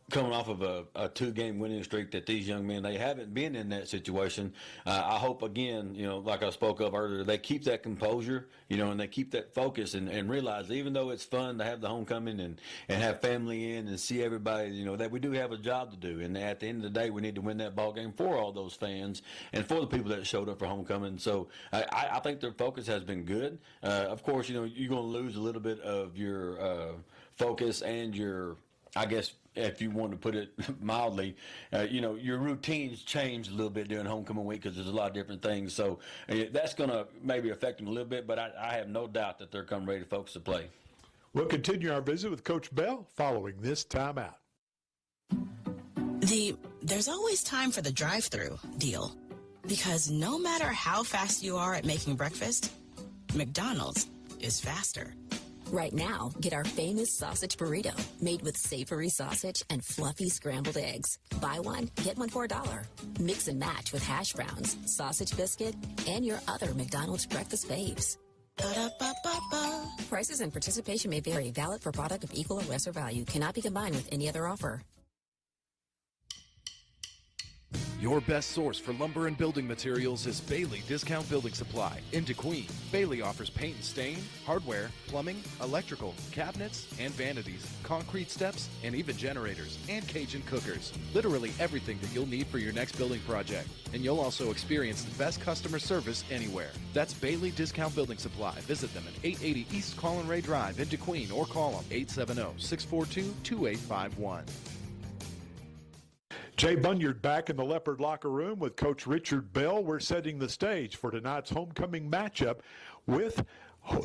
coming off of a two-game winning streak, that these young men, they haven't been in that situation. I hope, again, like I spoke of earlier, they keep that composure, and they keep that focus and realize even though it's fun to have the homecoming and have family in and see everybody, that we do have a job to do. And at the end of the day, we need to win that ball game for all those fans and for the people that showed up for homecoming. So I think their focus has been good. Of course, you're going to lose a little bit of your focus and your, I guess, if you want to put it mildly, your routines change a little bit during homecoming week because there's a lot of different things. So that's going to maybe affect them a little bit, but I have no doubt that they're coming ready to focus to play. We'll continue our visit with Coach Bell following this timeout. There's always time for the drive-thru deal. Because no matter how fast you are at making breakfast, McDonald's is faster. Right now, get our famous sausage burrito made with savory sausage and fluffy scrambled eggs. Buy one, get one for $1. Mix and match with hash browns, sausage biscuit, and your other McDonald's breakfast faves. Ba-da-ba-ba-ba. Prices and participation may vary. Valid for product of equal or lesser value. Cannot be combined with any other offer. Your best source for lumber and building materials is Bailey Discount Building Supply in DeQueen. Bailey offers paint and stain, hardware, plumbing, electrical, cabinets, and vanities, concrete steps, and even generators, and Cajun cookers. Literally everything that you'll need for your next building project. And you'll also experience the best customer service anywhere. That's Bailey Discount Building Supply. Visit them at 880 East Colin Ray Drive in DeQueen or call them 870-642-2851. Jay Bunyard back in the Leopard locker room with Coach Richard Bell. We're setting the stage for tonight's homecoming matchup with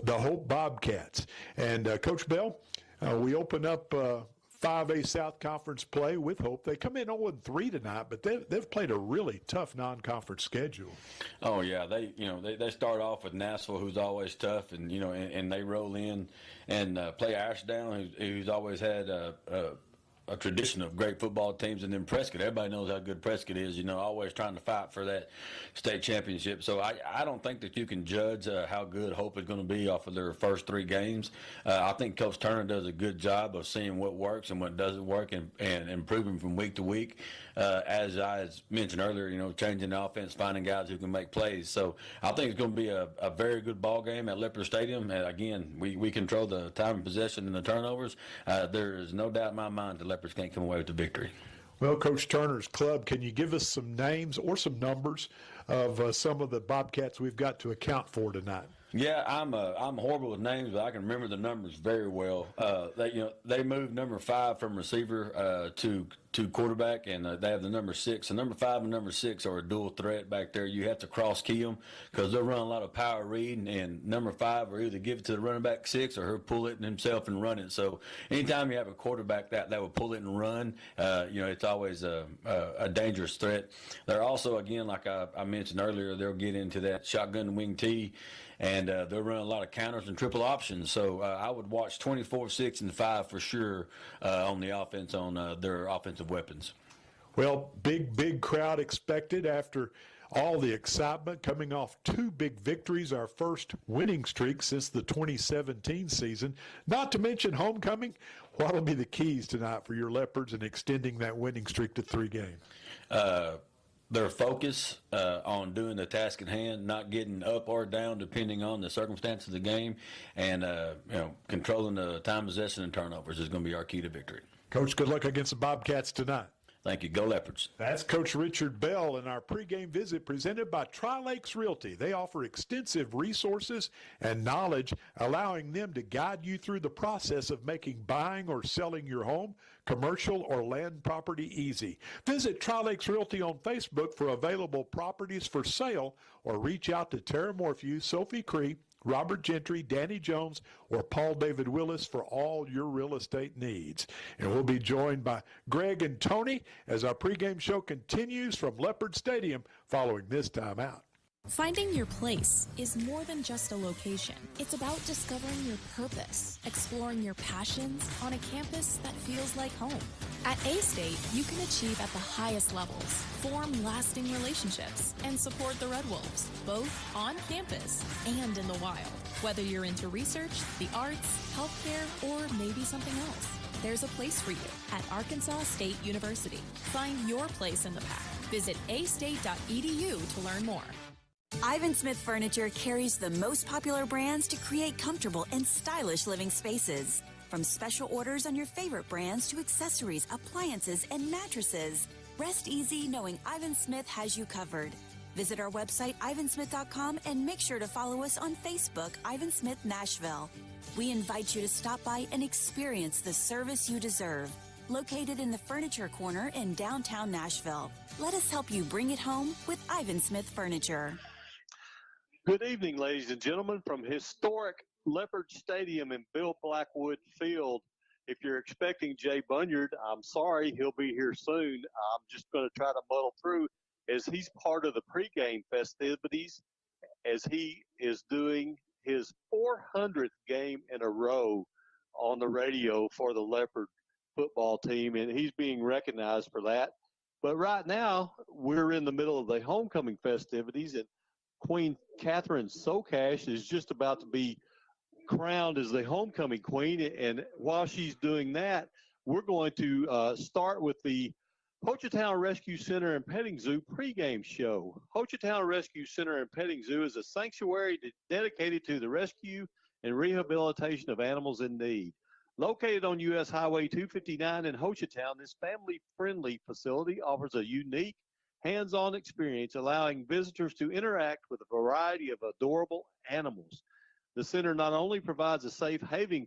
the Hope Bobcats. And Coach Bell, we open up 5A South Conference play with Hope. They come in 0-3 tonight, but they've played a really tough non-conference schedule. Oh yeah, they start off with Nashville, who's always tough, and and they roll in and play Ashdown, who's always had a tradition of great football teams, and then Prescott. Everybody knows how good Prescott is, always trying to fight for that state championship. So I don't think that you can judge how good Hope is going to be off of their first 3 games. I think Coach Turner does a good job of seeing what works and what doesn't work and improving from week to week. As I mentioned earlier, changing the offense, finding guys who can make plays. So I think it's going to be a very good ball game at Leopard Stadium. And again, we control the time of possession and the turnovers. There is no doubt in my mind the Leopards can't come away with the victory. Well, Coach Turner's club, can you give us some names or some numbers of some of the Bobcats we've got to account for tonight? Yeah, I'm horrible with names, but I can remember the numbers very well. They moved number 5 from receiver to quarterback, and they have the number 6. So number 5 and number 6 are a dual threat back there. You have to cross key them because they'll run a lot of power read, and number 5 will either give it to the running back 6 or he'll pull it himself and run it. So anytime you have a quarterback that will pull it and run, it's always a dangerous threat. They're also, again, like I mentioned earlier, they'll get into that shotgun wing T, and they'll run a lot of counters and triple options. So I would watch 24, 6, and 5 for sure on the offense, on their offensive weapons. Well, big crowd expected after all the excitement, coming off 2 big victories, our first winning streak since the 2017 season. Not to mention homecoming. What will be the keys tonight for your Leopards in extending that winning streak to 3 games? Their focus on doing the task at hand, not getting up or down depending on the circumstances of the game, and controlling the time possession and turnovers is going to be our key to victory. Coach, good luck against the Bobcats tonight. Thank you. Go Leopards. That's Coach Richard Bell in our pregame visit presented by Tri-Lakes Realty. They offer extensive resources and knowledge, allowing them to guide you through the process of making buying or selling your home, commercial, or land property easy. Visit Tri-Lakes Realty on Facebook for available properties for sale, or reach out to Tara Morphew, Sophie Cree, Robert Gentry, Danny Jones, or Paul David Willis for all your real estate needs. And we'll be joined by Greg and Tony as our pregame show continues from Leopard Stadium following this timeout. Finding your place is more than just a location. It's about discovering your purpose, exploring your passions on a campus that feels like home. At A-State, you can achieve at the highest levels, form lasting relationships, and support the Red Wolves, both on campus and in the wild. Whether you're into research, the arts, healthcare, or maybe something else, there's a place for you at Arkansas State University. Find your place in the pack. Visit astate.edu to learn more. Ivan Smith Furniture carries the most popular brands to create comfortable and stylish living spaces. From special orders on your favorite brands to accessories, appliances, and mattresses. Rest easy knowing Ivan Smith has you covered. Visit our website, ivansmith.com, and make sure to follow us on Facebook, Ivan Smith Nashville. We invite you to stop by and experience the service you deserve. Located in the Furniture Corner in downtown Nashville. Let us help you bring it home with Ivan Smith Furniture. Good evening, ladies and gentlemen, from historic Leopard Stadium in Bill Blackwood Field. If you're expecting Jay Bunyard, I'm sorry, he'll be here soon. I'm just going to try to muddle through. as he's part of the pregame festivities, as he is doing his 400th game in a row on the radio for the Leopard football team, and he's being recognized for that. But right now, we're in the middle of the homecoming festivities, and Queen Catherine Socash is just about to be crowned as the homecoming queen. And while she's doing that, we're going to start with the Hochatown Rescue Center and Petting Zoo pregame show. Hochatown Rescue Center and Petting Zoo is a sanctuary dedicated to the rescue and rehabilitation of animals in need. Located on U.S. Highway 259 in Hochatown, this family-friendly facility offers a unique, hands-on experience, allowing visitors to interact with a variety of adorable animals. The center not only provides a safe haven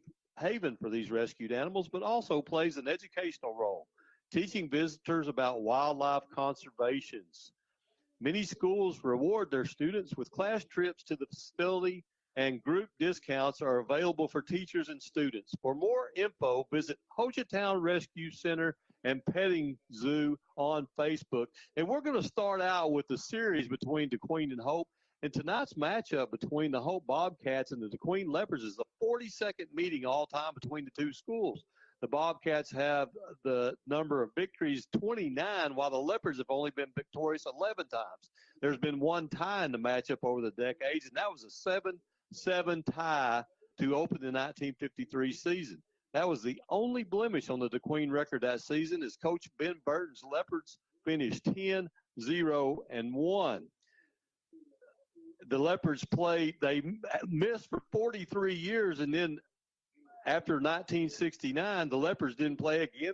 for these rescued animals, but also plays an educational role, teaching visitors about wildlife conservation. Many schools reward their students with class trips to the facility, and group discounts are available for teachers and students. For more info, visit Hochatown Rescue Center and Petting Zoo on Facebook. And we're going to start out with the series between DeQueen and Hope. And tonight's matchup between the Hope Bobcats and the DeQueen Leopards is the 42nd meeting all time between the two schools. The Bobcats have the number of victories 29, while the Leopards have only been victorious 11 times. There's been one tie in the matchup over the decades, and that was a 7-7 tie to open the 1953 season. That was the only blemish on the DeQueen record that season, as Coach Ben Burton's Leopards finished 10-0-1. The Leopards they missed for 43 years, and then after 1969, the Leopards didn't play again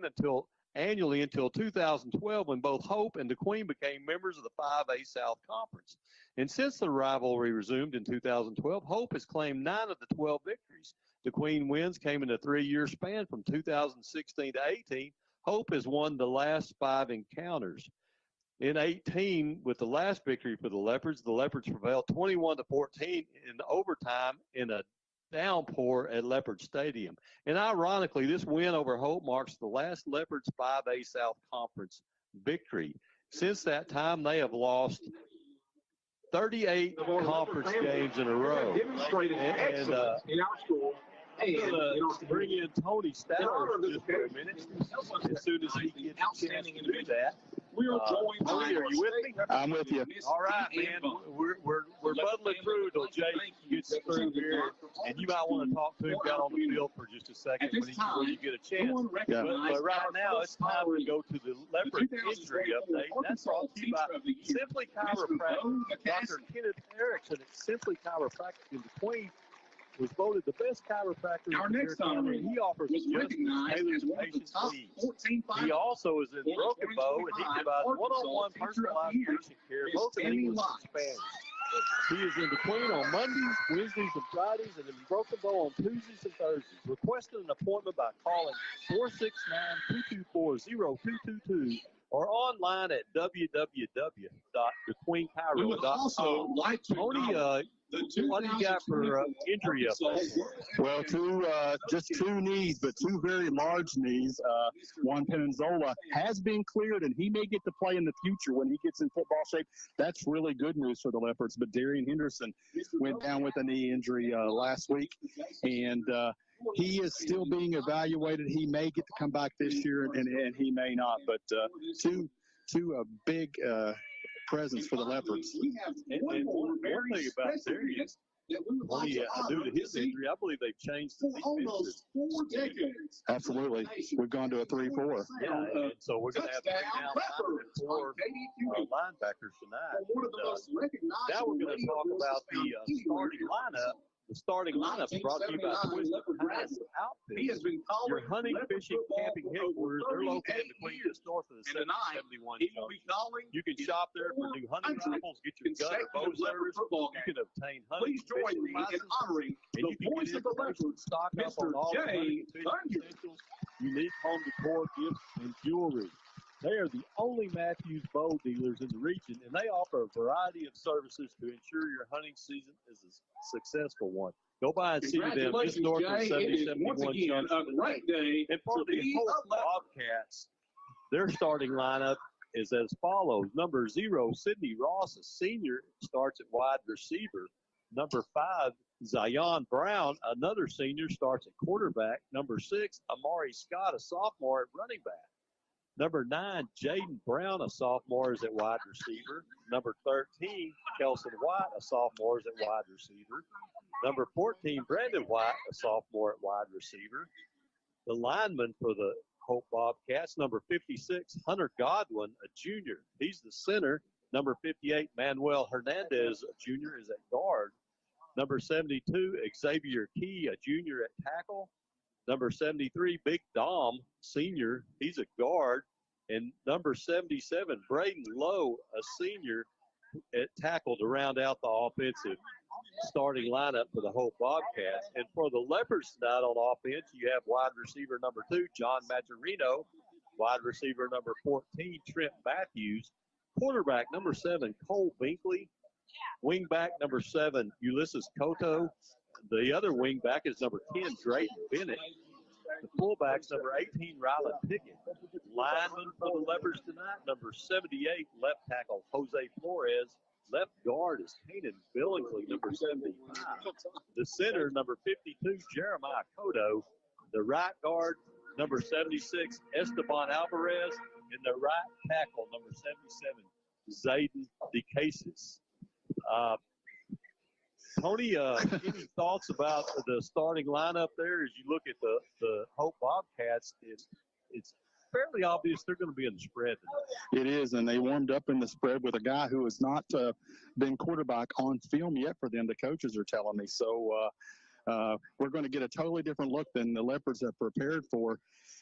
annually until 2012, when both Hope and DeQueen became members of the 5A South Conference. And since the rivalry resumed in 2012, Hope has claimed 9 of the 12 victories. DeQueen wins came in a 3-year span from 2016 to 18. Hope has won the last 5 encounters. In 18, with the last victory for the Leopards prevailed 21-14 in overtime in a downpour at Leopard Stadium. And ironically, this win over Hope marks the last Leopards 5A South Conference victory. Since that time, they have lost 38 conference games in a row. And in our school. Bring in Tony Stowers just for a minute, as soon as he gets a chance to do that. We are joined by. Are you with me? I'm with you. All right, man. We're muddling through till Jake gets through here, and you might want to talk to him down on the field for just a second when you get a chance. But right now, it's time to go to the Leopard injury update. That's brought to you by Simply Chiropractic. Dr. Kenneth Erickson at Simply Chiropractic in DeQueen was voted the best chiropractor in the county. He offers just tailored patient needs. He also is in Broken Bow, and he provides one-on-one personalized patient care, both in English and Spanish. He is in DeQueen on Mondays, Wednesdays, and Fridays, and in Broken Bow on Tuesdays and Thursdays. Request an appointment by calling 469-224-0222 or online at www.thequeenchiro.com. Tony, what do you got for injury update? Well, just 2 knees, but 2 very large knees. Juan Pennzola has been cleared, and he may get to play in the future when he gets in football shape. That's really good news for the Leopards. But Darian Henderson went down with a knee injury last week, and he is still being evaluated. He may get to come back this year, and he may not. But two big presence for the Leopards. And one thing about Darian, due to his injury, I believe they've changed the defense. Absolutely. We've gone to a 3-4. Yeah, and so we're going to have 3 down and 4 linebackers tonight. Now we're going to talk about the starting lineup. The starting lineup is brought to you by Twisted Ties Outfits. Your hunting, fishing, camping headquarters. They're located in DeQueen, just north of the 771 junction. You can shop there for new hunting rifles, get your gun or bow service. You can obtain hunting, fishing licenses, and you can get information, stock up on all the hunting and fishing essentials, unique home decor, gifts, and jewelry. They are the only Matthews bow dealers in the region, and they offer a variety of services to ensure your hunting season is a successful one. Go by and see them just north of 7071 Junction. And for the Hope Bobcats, their starting lineup is as follows. Number 0, Sidney Ross, a senior, starts at wide receiver. Number 5, Zion Brown, another senior, starts at quarterback. Number 6, Amari Scott, a sophomore, at running back. Number 9, Jaden Brown, a sophomore, is at wide receiver. Number 13, Kelson White, a sophomore, is at wide receiver. Number 14, Brandon White, a sophomore, at wide receiver. The lineman for the Hope Bobcats, number 56, Hunter Godwin, a junior. He's the center. Number 58, Manuel Hernandez, a junior, is at guard. Number 72, Xavier Key, a junior, at tackle. Number 73, Big Dom, senior, he's a guard. And number 77, Braden Lowe, a senior, at tackle to round out the offensive starting lineup for the Hope Bobcats. And for the Leopards tonight on offense, you have wide receiver number 2, John Maturino, wide receiver number 14, Trent Matthews, quarterback number 7, Cole Binkley, wingback number 7, Ulysses Cotto. The other wingback is number 10, Drayton Bennett. The fullback's number 18, Rylan Pickett. Lineman for the Leopards tonight, number 78, left tackle Jose Flores. Left guard is Kanan Billingsley, number 75. The center, number 52, Jeremiah Cotto. The right guard, number 76, Esteban Alvarez. And the right tackle, number 77, Zayden DeCasis. Tony, any thoughts about the starting lineup there as you look at the Hope Bobcats? It's fairly obvious they're going to be in the spread tonight. It is, and they warmed up in the spread with a guy who has not been quarterback on film yet for them, the coaches are telling me. So we're going to get a totally different look than the Leopards have prepared for.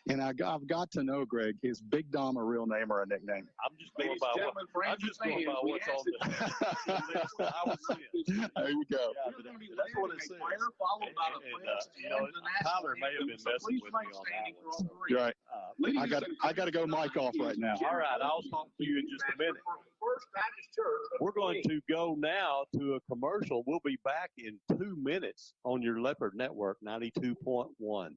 And I've got to know, Greg, is Big Dom a real name or a nickname? I'm just going by what's on the list that I was seeing. There you go. Yeah, that's what it says. Tyler may have been messing with me on that one. You're right. I got to go mic off right now. All right, I'll talk to you in just a minute. We're going to go now to a commercial. We'll be back in 2 minutes on your Leopard Network 92.1.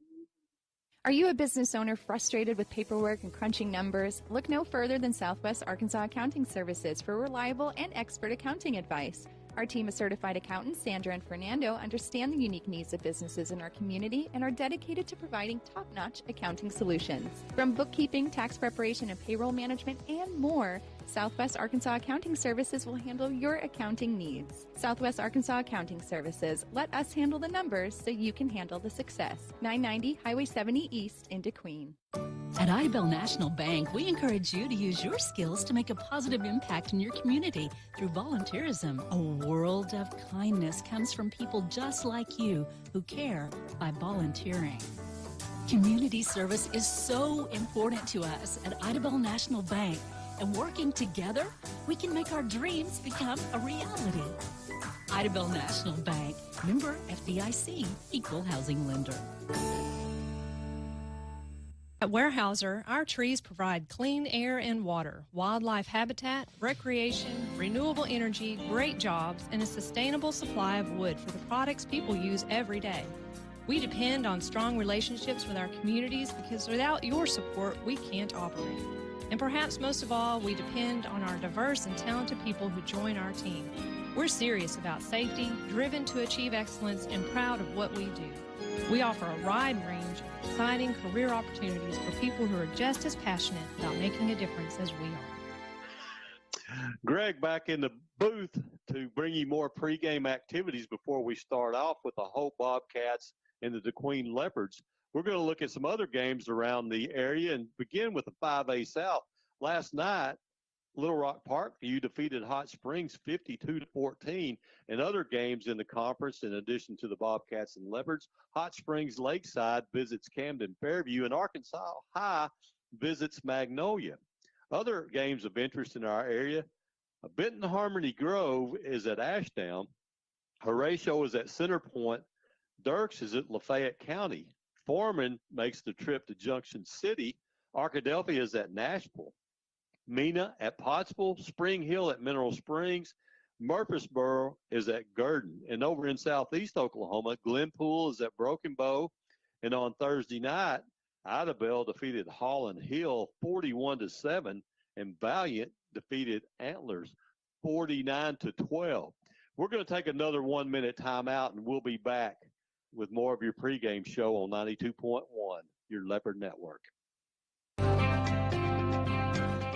Are you a business owner frustrated with paperwork and crunching numbers? Look no further than Southwest Arkansas Accounting Services for reliable and expert accounting advice. Our team of certified accountants, Sandra and Fernando, understand the unique needs of businesses in our community and are dedicated to providing top-notch accounting solutions. From bookkeeping, tax preparation, and payroll management, and more, Southwest Arkansas Accounting Services will handle your accounting needs. Southwest Arkansas Accounting Services. Let us handle the numbers so you can handle the success. 990 Highway 70 East in DeQueen. At Idabel National Bank, we encourage you to use your skills to make a positive impact in your community through volunteerism. A world of kindness comes from people just like you who care by volunteering. Community service is so important to us at Idabel National Bank, and working together, we can make our dreams become a reality. Idabel National Bank, member FDIC, equal housing lender. At Weyerhaeuser, our trees provide clean air and water, wildlife habitat, recreation, renewable energy, great jobs, and a sustainable supply of wood for the products people use every day. We depend on strong relationships with our communities because without your support, we can't operate. And perhaps most of all, we depend on our diverse and talented people who join our team. We're serious about safety, driven to achieve excellence, and proud of what we do. We offer a wide range of exciting career opportunities for people who are just as passionate about making a difference as we are. Greg back in the booth to bring you more pregame activities before we start off with the Hope Bobcats and the DeQueen Leopards. We're going to look at some other games around the area and begin with the 5A South. Last night, Little Rock Parkview defeated Hot Springs 52-14. In other games in the conference, in addition to the Bobcats and Leopards, Hot Springs Lakeside visits Camden Fairview, and Arkansas High visits Magnolia. Other games of interest in our area, Benton Harmony Grove is at Ashdown. Horatio is at Center Point. Dirks is at Lafayette County. Foreman makes the trip to Junction City. Arkadelphia is at Nashville. Mena at Pottsville. Spring Hill at Mineral Springs. Murfreesboro is at Gurdon. And over in southeast Oklahoma, Glenpool is at Broken Bow. And on Thursday night, Idabel defeated Holland Hill 41-7. and Valiant defeated Antlers 49-12. We're going to take another 1-minute timeout, and we'll be back with more of your pregame show on 92.1, your Leopard Network.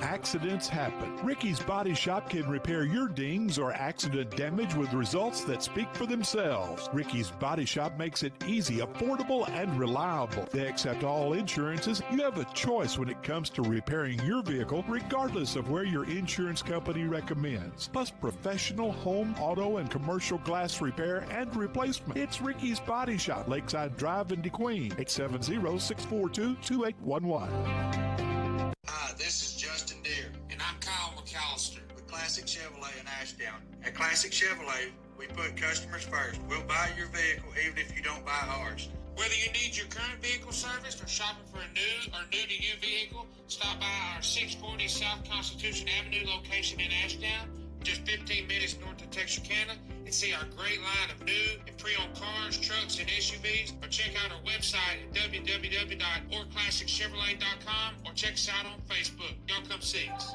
Accidents happen. Ricky's Body Shop can repair your dings or accident damage with results that speak for themselves. Ricky's Body Shop makes it easy, affordable, and reliable. They accept all insurances. You have a choice when it comes to repairing your vehicle, regardless of where your insurance company recommends. Plus professional home, auto, and commercial glass repair and replacement. It's Ricky's Body Shop, Lakeside Drive in DeQueen, 870-642-2811. Hi, this is Justin Deere, and I'm Kyle McAllister with Classic Chevrolet in Ashdown. At Classic Chevrolet, we put customers first. We'll buy your vehicle even if you don't buy ours. Whether you need your current vehicle serviced or shopping for a new or new-to-you vehicle, stop by our 640 South Constitution Avenue location in Ashdown, just 15 minutes north of Texarkana, and see our great line of new and pre-owned cars, trucks, and SUVs, or check out our website at www.orclassicchevrolet.com or check us out on Facebook. Y'all come see us.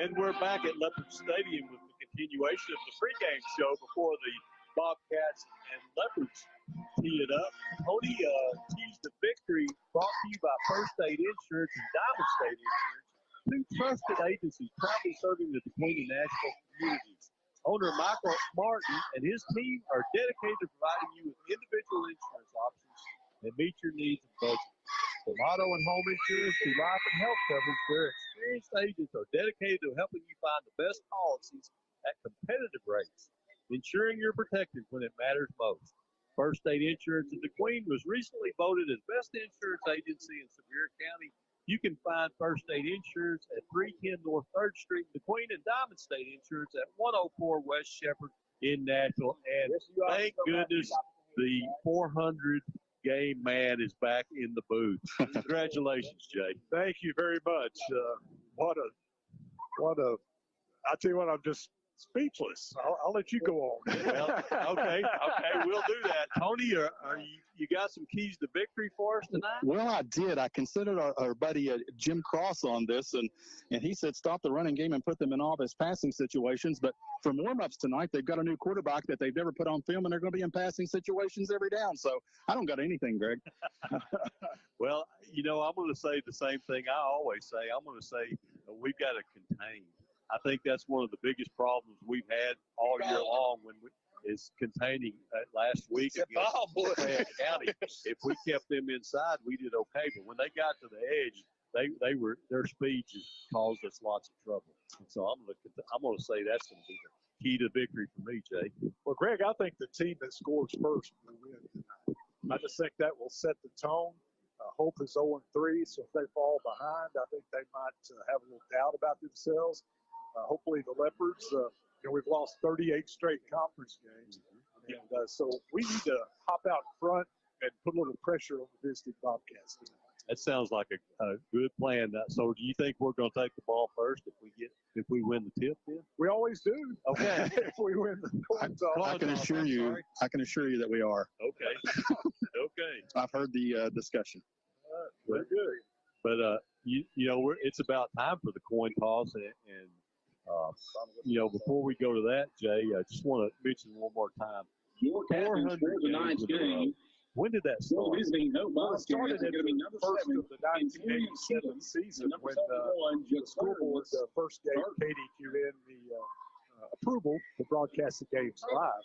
And we're back at Leopard Stadium with the continuation of the pregame show before the Bobcats and Leopards tee it up. Tony teased the victory brought to you by First State Insurance and Diamond State Insurance, two trusted agencies proudly serving the DeQueen and Nashville communities. Owner Michael Martin and his team are dedicated to providing you with individual insurance options that meet your needs and budget. From auto and home insurance to life and health coverage, their experienced agents are dedicated to helping you find the best policies at competitive rates, ensuring you're protected when it matters most. First State Insurance in DeQueen was recently voted as best insurance agency in Sevier County. You can find First State Insurance at 310 North 3rd Street in DeQueen and Diamond State Insurance at 104 West Shepherd in Nashville. And thank goodness the 400 game man is back in the booth. Congratulations, Jay. Thank you very much. What a, I tell you what, I'm just speechless. I'll let you go on. Well, okay, we'll do that. Tony, you got some keys to victory for us tonight? Well, I did. I considered our buddy Jim Cross on this, and he said stop the running game and put them in all his passing situations. But for warm-ups tonight, they've got a new quarterback that they've never put on film, and they're going to be in passing situations every down. So I don't got anything, Greg. Well, I'm going to say the same thing I always say. I'm going to say we've got to contain. I think that's one of the biggest problems we've had all year long is containing last week against Fayette County. If we kept them inside, we did okay. But when they got to the edge, their speed just caused us lots of trouble. So I'm going to say that's going to be the key to victory for me, Jay. Well, Greg, I think the team that scores first will win tonight. I just think that will set the tone. Hope is 0-3, so if they fall behind, I think they might have a little doubt about themselves. Hopefully the Leopards, we've lost 38 straight conference games. And so we need to hop out front and put a little pressure on the visiting Bobcats. That sounds like a good plan. So do you think we're going to take the ball first if we win the tip then? We always do. Okay. If we win the coin toss. I can assure you that we are. Okay. Okay. I've heard the discussion. Very good. But it's about time for the coin toss, and before we go to that, Jay, I just want to mention one more time. 400 tonight's game. When did that start? It started at the first of the 1987 season when the school board first gave KDQN the approval to broadcast the games live.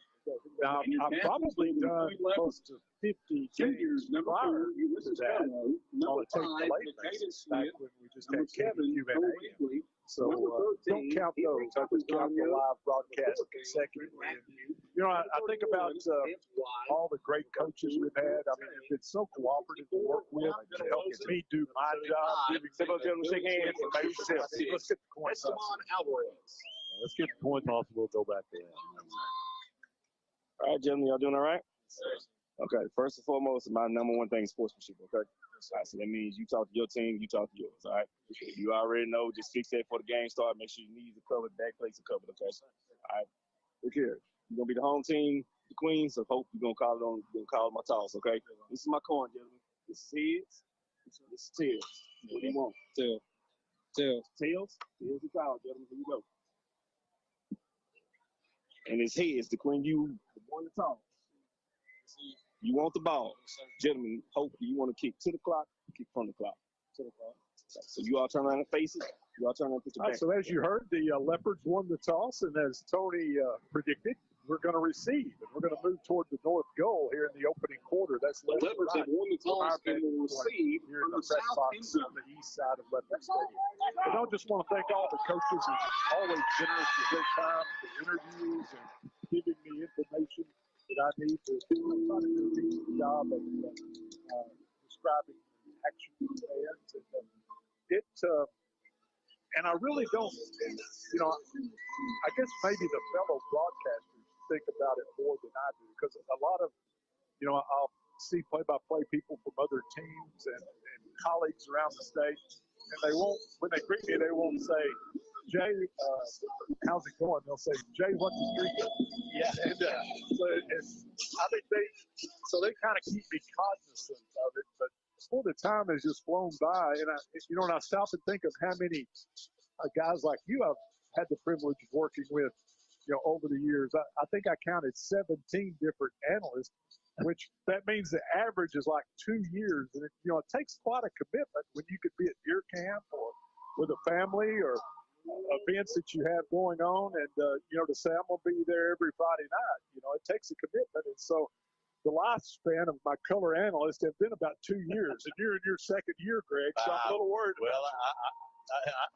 Now, I've probably done close to 50 games prior to that on a tape-delayed basis back when we just had KDQN. So don't count those. I just count the live broadcast consecutively. I think about all the great coaches we've had. I mean, it's been so cooperative to work with to help me do my job. Let's get the coin toss. Let's get the coin toss and we'll go back there. All right, gentlemen, y'all doing all right? Okay, first and foremost, my number one thing is sportsmanship, okay? All right, so that means you talk to your team, you talk to yours, all right? You already know, just fix that for the game start. Make sure your knees are covered, back plates are covered, okay? All right, look here. You're going to be the home team, the Queen, so hope you're going to call it my toss, okay? This is my coin, gentlemen. This is heads. This is tails. What do you want? Tail. Tails. Tails? Here's the foul, gentlemen. Here you go. And his heads to when you won the toss. You want the ball. Gentlemen, hopefully you want to kick to the clock, kick from the clock. To the clock. So you all turn around and face it. You all turn around and put your back. So as you heard, the Leopards won the toss, and as Tony predicted, we're going to receive, and we're going to move toward the north goal here in the opening quarter. That's the Leopards have won the toss and will receive here in the press box on the east side of Leopard Stadium. And I just want to thank all the coaches who are always generous with their time, the interviews, and giving me information that I need to try to do a decent job of describing the action of the fans. And I really don't, I guess maybe the fellow broadcasters think about it more than I do, because a lot of, I'll see play-by-play people from other teams and colleagues around the state, and they won't, when they greet me, they won't say, Jay, how's it going? They'll say, Jay, what's the streak? Yeah. And I think they kind of keep me cognizant of it, but before the time has just flown by, and I stop and think of how many guys like you I've had the privilege of working with, over the years. I think I counted 17 different analysts, which that means the average is like 2 years, and it takes quite a commitment when you could be at deer camp or with a family or events that you have going on, and to say I'm going to be there every Friday night, it takes a commitment, and so. The lifespan of my color analyst have been about 2 years, and you're in your second year, Greg, so I'm a little worried. Well,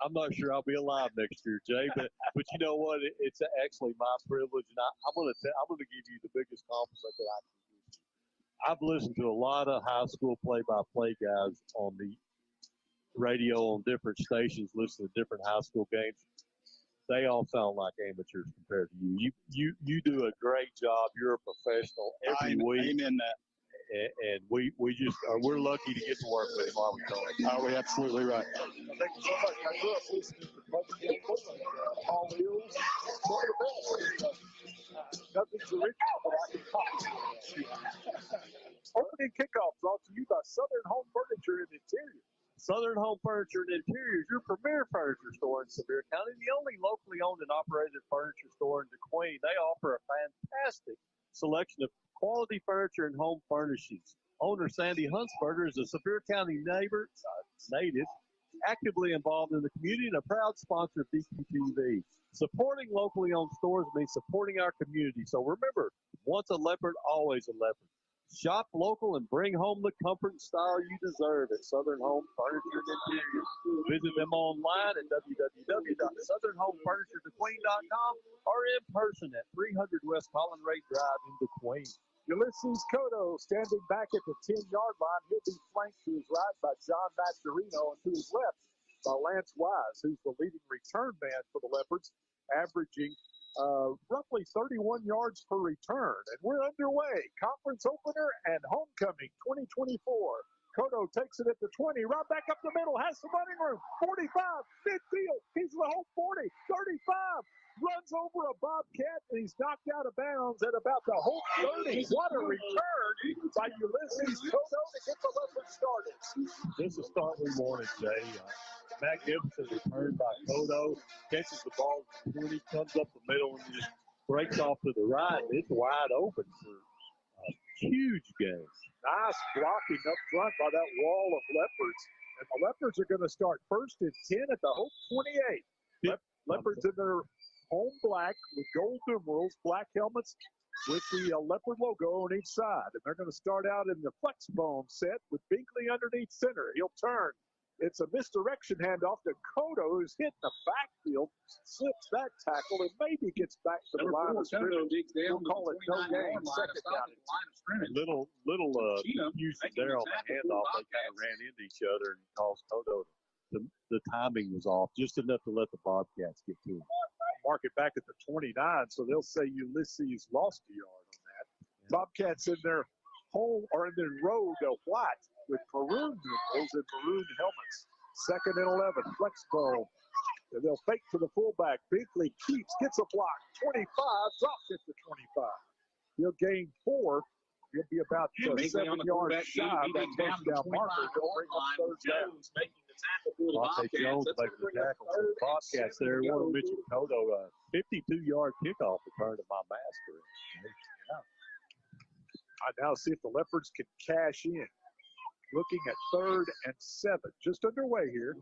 I'm not sure I'll be alive next year, Jay, but you know what? It's actually my privilege, and I'm going to give you the biggest compliment that I can give you. I've listened to a lot of high school play-by-play guys on the radio on different stations, listen to different high school games. They all sound like amateurs compared to you. You do a great job. You're a professional every week. Amen that. And we're lucky to get to work with him, aren't we, Tony? Are we absolutely right? Thank you so much. I grew up listening to Postgame, Paul Hills, one of the best. Nothing's original, but I can copy. Opening kickoff brought to you by Southern Home Furniture and Interior. Southern Home Furniture and Interiors, your premier furniture store in Sevier County, the only locally owned and operated furniture store in DeQueen. They offer a fantastic selection of quality furniture and home furnishings. Owner Sandy Huntsberger is a Sevier County native, actively involved in the community and a proud sponsor of DQTV. Supporting locally owned stores means supporting our community. So remember, once a Leopard, always a Leopard. Shop local and bring home the comfort and style you deserve at Southern Home Furniture and Interiors. Visit them online at www.southernhomefurnituredequeen.com or in person at 300 West Collin Ray Drive in DeQueen. Ulysses Cotto standing back at the 10-yard line. He'll be flanked to his right by John Mascherino and to his left by Lance Wise, who's the leading return man for the Leopards, averaging roughly 31 yards per return. And we're underway. Conference opener and homecoming 2024. Cotto takes it at the 20, right back up the middle, has some running room. 45, midfield, he's the whole 40, 35, runs over a Bobcat, and he's knocked out of bounds at about the whole 30. What a return by Ulysses Cotto to get the Leopard started. This is start we wanted, Jay. Magnificent return by Cotto, catches the ball at the 20, comes up the middle, and just breaks off to the right. It's wide open for a huge game. Nice blocking up front by that wall of Leopards. And the Leopards are going to start first and 10 at the Hope 28. Leopards in their home black with gold numerals, black helmets with the Leopard logo on each side. And they're going to start out in the flex bone set with Binkley underneath center. He'll turn. It's a misdirection handoff to Cotto, who's hitting the backfield, slips that tackle, and maybe gets back to the line of scrimmage. We'll call it no gain, second down. Little confusion there on the handoff. They kind of ran into each other and caused Cotto. The timing was off, just enough to let the Bobcats get to him. Mark it back at the 29, so they'll say Ulysses lost a yard on that. Yeah. Bobcats in their home or in their road of white with maroon numerals and maroon helmets. Second and 11, flex ball. And they'll fake to the fullback. Binkley keeps, gets a block. 25, drops it to 25. He'll gain 4. He'll be about 7 yards shy of that touchdown marker. They'll bring up third down. Making the Monte Jones makes the tackle for the Bobcats there. I want to mention Kodo, a 52-yard kickoff return to my master. I now see if the Leopards can cash in. Looking at 3rd and 7, just underway here.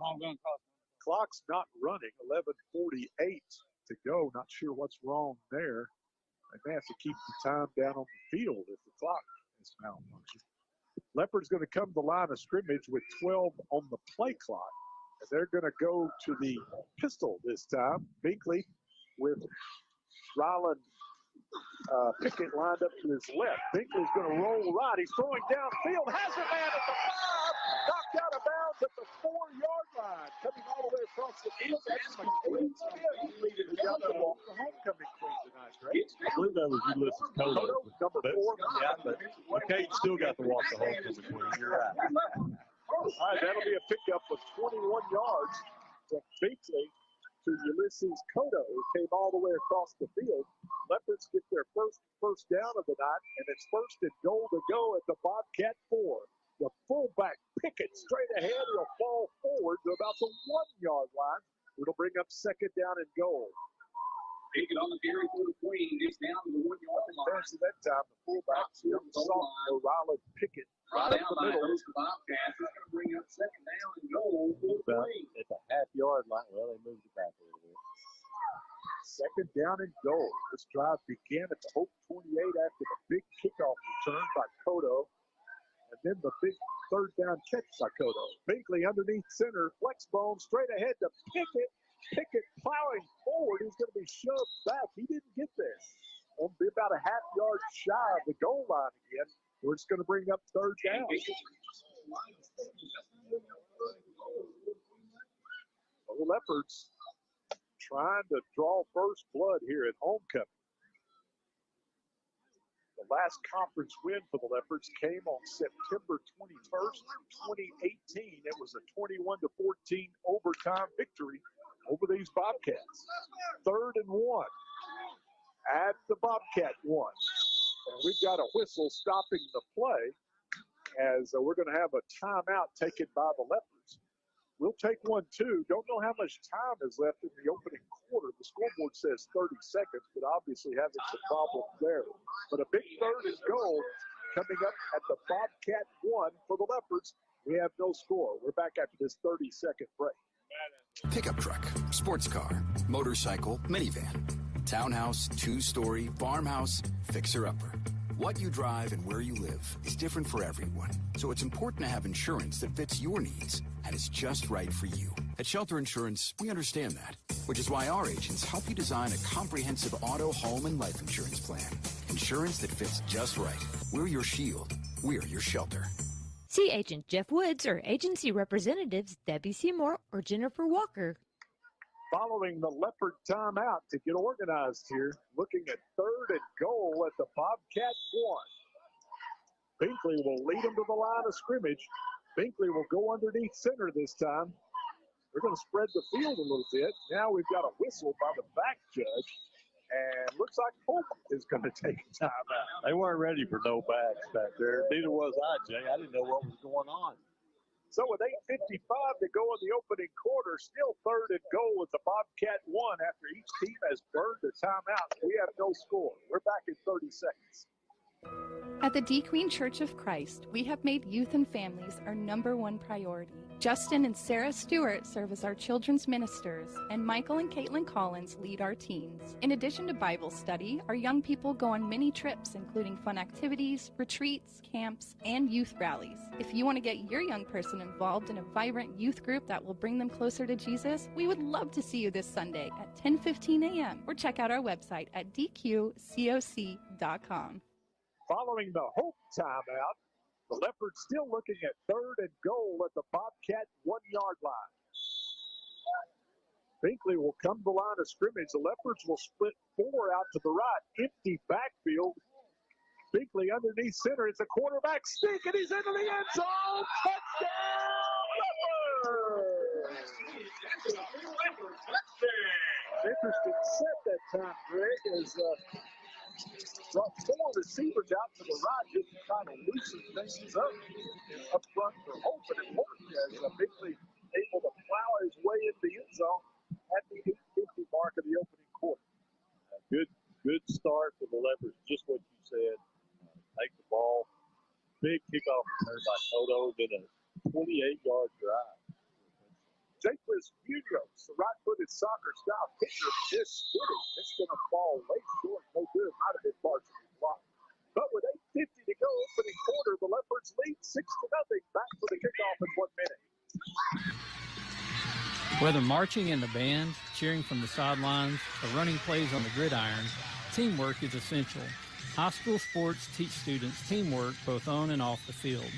Clock's not running, 11:48 to go. Not sure what's wrong there. They may have to keep the time down on the field if the clock is malfunctioning. Leopard's going to come to the line of scrimmage with 12 on the play clock. And they're going to go to the pistol this time. Binkley with Ryland Pickett lined up to his left. Binkley's going to roll right. He's throwing downfield. Has a man at the 5. Knocked out of bounds at the 4-yard line. Coming all the way across the field. That's McCain Smith. He got the ball for homecoming queen tonight, right? I believe that was Ulysses Kodo. Number 4. Yeah, but McCain still got the walk to homecoming queen. You're right. All right, that'll be a pickup of 21 yards from Binkley to Ulysses Kodo, who came all the way across the field. Leopards get their first down of the night, and it's 1st and goal to go at the Bobcat 4. The fullback Pickett straight ahead. He'll fall forward to about the 1-yard line. It'll bring up 2nd down and goal. Pickett on the carry for the Queen. He's down to the 1-yard line. First that time, the fullback, sophomore Ryland Pickett. Right down by the Bobcats. It's going to bring up 2nd down and goal for the Queen. At the half-yard line. Well, they moved it back a little bit. 2nd down and goal. This drive began at the Hope 28 after the big kickoff return by Kodo. And then the big 3rd down catch by Kodo. Binkley underneath center. Flex bone straight ahead to Pickett. Pickett plowing forward. He's going to be shoved back. He didn't get there. It'll be about a half-yard shy of the goal line again. We're just going to bring up 3rd down. The Leopards trying to draw first blood here at homecoming. The last conference win for the Leopards came on September 21st, 2018. It was a 21-14 overtime victory over these Bobcats. 3rd and 1 at the Bobcat 1. And we've got a whistle stopping the play as we're going to have a timeout taken by the Leopards. We'll take 1, too. Don't know how much time is left in the opening quarter. The scoreboard says 30 seconds, but obviously having some problems there. But a big 3rd and goal coming up at the Bobcat 1 for the Leopards. We have no score. We're back after this 30-second break. Pickup truck, sports car, motorcycle, minivan, townhouse, 2-story, farmhouse, fixer-upper. What you drive and where you live is different for everyone, so it's important to have insurance that fits your needs and is just right for you. At Shelter Insurance, we understand that, which is why our agents help you design a comprehensive auto, home, and life insurance plan. Insurance that fits just right. We're your shield. We're your shelter. See Agent Jeff Woods or agency representatives Debbie Seymour or Jennifer Walker. Following the Leopard timeout to get organized here, looking at 3rd and goal at the Bobcat 1. Binkley will lead them to the line of scrimmage. Binkley will go underneath center this time. They're going to spread the field a little bit. Now we've got a whistle by the back judge. And looks like Hope is going to take a timeout. They weren't ready for no backs back there. Neither was I, Jay. I didn't know what was going on. So with 8:55 to go in the opening quarter, still 3rd and goal at the Bobcat 1 after each team has burned a timeout. We have no score. We're back in 30 seconds. At the D Queen Church of Christ, we have made youth and families our #1 priority. Justin and Sarah Stewart serve as our children's ministers, and Michael and Caitlin Collins lead our teens. In addition to Bible study, our young people go on many trips, including fun activities, retreats, camps, and youth rallies. If you want to get your young person involved in a vibrant youth group that will bring them closer to Jesus, we would love to see you this Sunday at 10:15 a.m. or check out our website at dqcoc.com. Following the Hope timeout, the Leopards still looking at 3rd and goal at the Bobcat 1-yard line. Binkley will come to the line of scrimmage. The Leopards will split 4 out to the right. Empty backfield. Binkley underneath center. It's a quarterback sneak, and he's into the end zone. Touchdown, Leopards! Interesting set that time, Greg, as brought 4 receivers out to the right just to try to loosen things up front for Hope, and it worked as Binkley able Arkansas at the 8:50 mark of the opening quarter. Good start for the Leopards, just what you said. Take the ball. Big kickoff return by Toto, then a 28-yard drive. Jacquez Munoz, the right-footed soccer-style pitcher, just hit it. It's going to fall way short. No good. Might have been partially blocked. But with 8:50 to go, opening quarter, the Leopards lead 6-0. Back for the kickoff in 1 minute. Whether marching in the band, cheering from the sidelines, or running plays on the gridiron, teamwork is essential. High school sports teach students teamwork both on and off the field.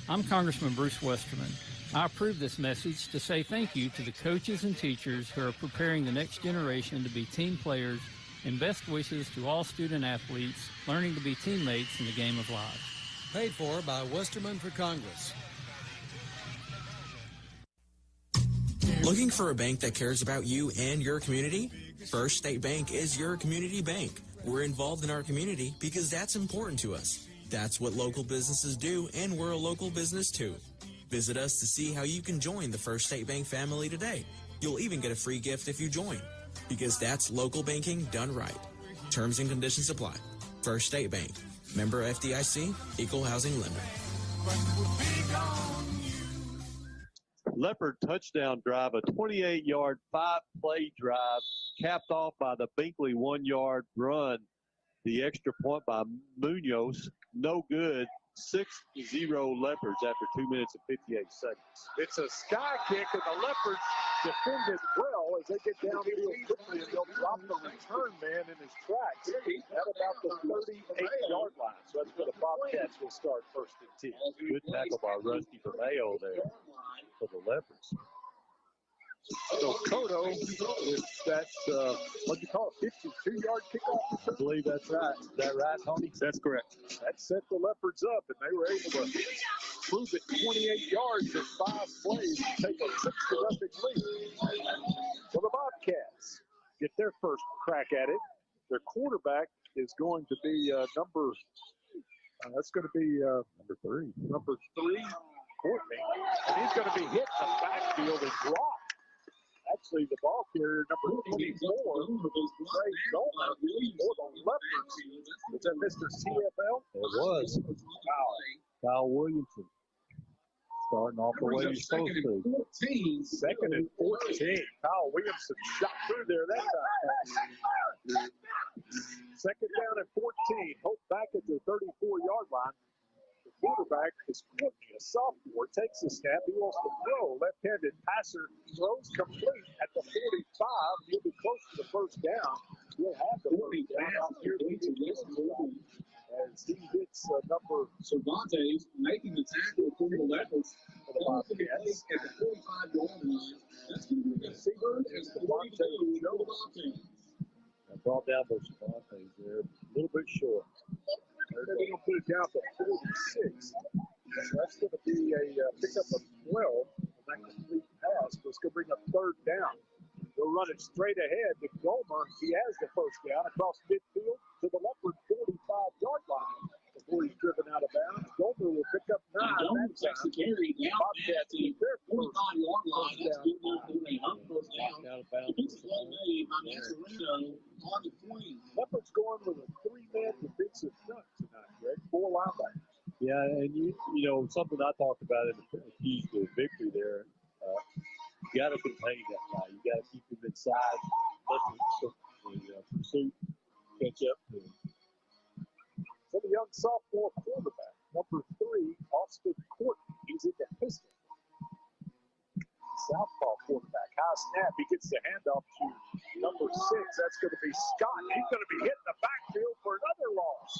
I'm Congressman Bruce Westerman. I approve this message to say thank you to the coaches and teachers who are preparing the next generation to be team players, and best wishes to all student athletes learning to be teammates in the game of life. Paid for by Westerman for Congress. Looking for a bank that cares about you and your community? First State Bank is your community bank. We're involved in our community because that's important to us. That's what local businesses do, and we're a local business too. Visit us to see how you can join the First State Bank family today. You'll even get a free gift if you join, because that's local banking done right. Terms and conditions apply. First State Bank. Member FDIC, Equal Housing Lender. Leopard touchdown drive, a 28-yard, 5-play drive, capped off by the Binkley 1-yard run. The extra point by Munoz, no good. 6-0 Leopards after 2 minutes and 58 seconds. It's a sky kick, and the Leopards defended well as they get downfield quickly, and they'll drop the return man in his tracks at about the 38-yard line. So that's where the Bobcats will start first and 10. Good tackle by Rusty Vermeo there for the Leopards. So Cotto with that, what do you call it, 52-yard kickoff? I believe that's right. Is that right, Tony? That's correct. That set the Leopards up, and they were able to prove it 28 yards in 5 plays to take a 6-0 lead. So the Bobcats get their first crack at it. Their quarterback is going to be number three, Courtney. And he's going to be hit in the backfield and dropped. Actually, the ball carrier, number 24, Trey Goldman, for the Leopards. Was that Mr. CFL? It was. Kyle Williamson. Starting off the way he's supposed to. Second and 14. Kyle Williamson shot through there that time. Second down and 14. Hope back at the 34-yard line. The quarterback is Courtney, a sophomore, takes the snap. He wants to throw. Left-handed passer throws complete at the 45. He'll be close to the first down. He'll have the first down here as he hits number Cervantes making the tackle for the Leopards for the Bobcats. At the 45-yard line. That's going to be the receiver as the Bobcats. Brought down those Cervantes there, a little bit short. They're going to put it down to 46. So that's going to be a pickup of 12 on that complete pass. But it's going to bring up third down. They'll run it straight ahead to Gomer. He has the first down across midfield to the Leopard 45-yard line before he's driven out of bounds. Gomer will pick up 9. Gomer takes the carry down Bobcats at the 45-yard line. That's good enough for a first down. Out of bounds. The play made by Mazzarino on the 20. Leopard's going with a 3-man defensive front tonight, Greg. 4 linebackers. Yeah, and you know, something I talked about in the keys to victory there. You got to contain that guy. You got to keep him inside. Let the pursuit catch up to him. So the young sophomore quarterback, number 3, Austin Courtney. He's in the pistol. Southpaw quarterback. High snap. He gets the handoff to number 6. That's going to be Scott. He's going to be hit in the backfield for another loss.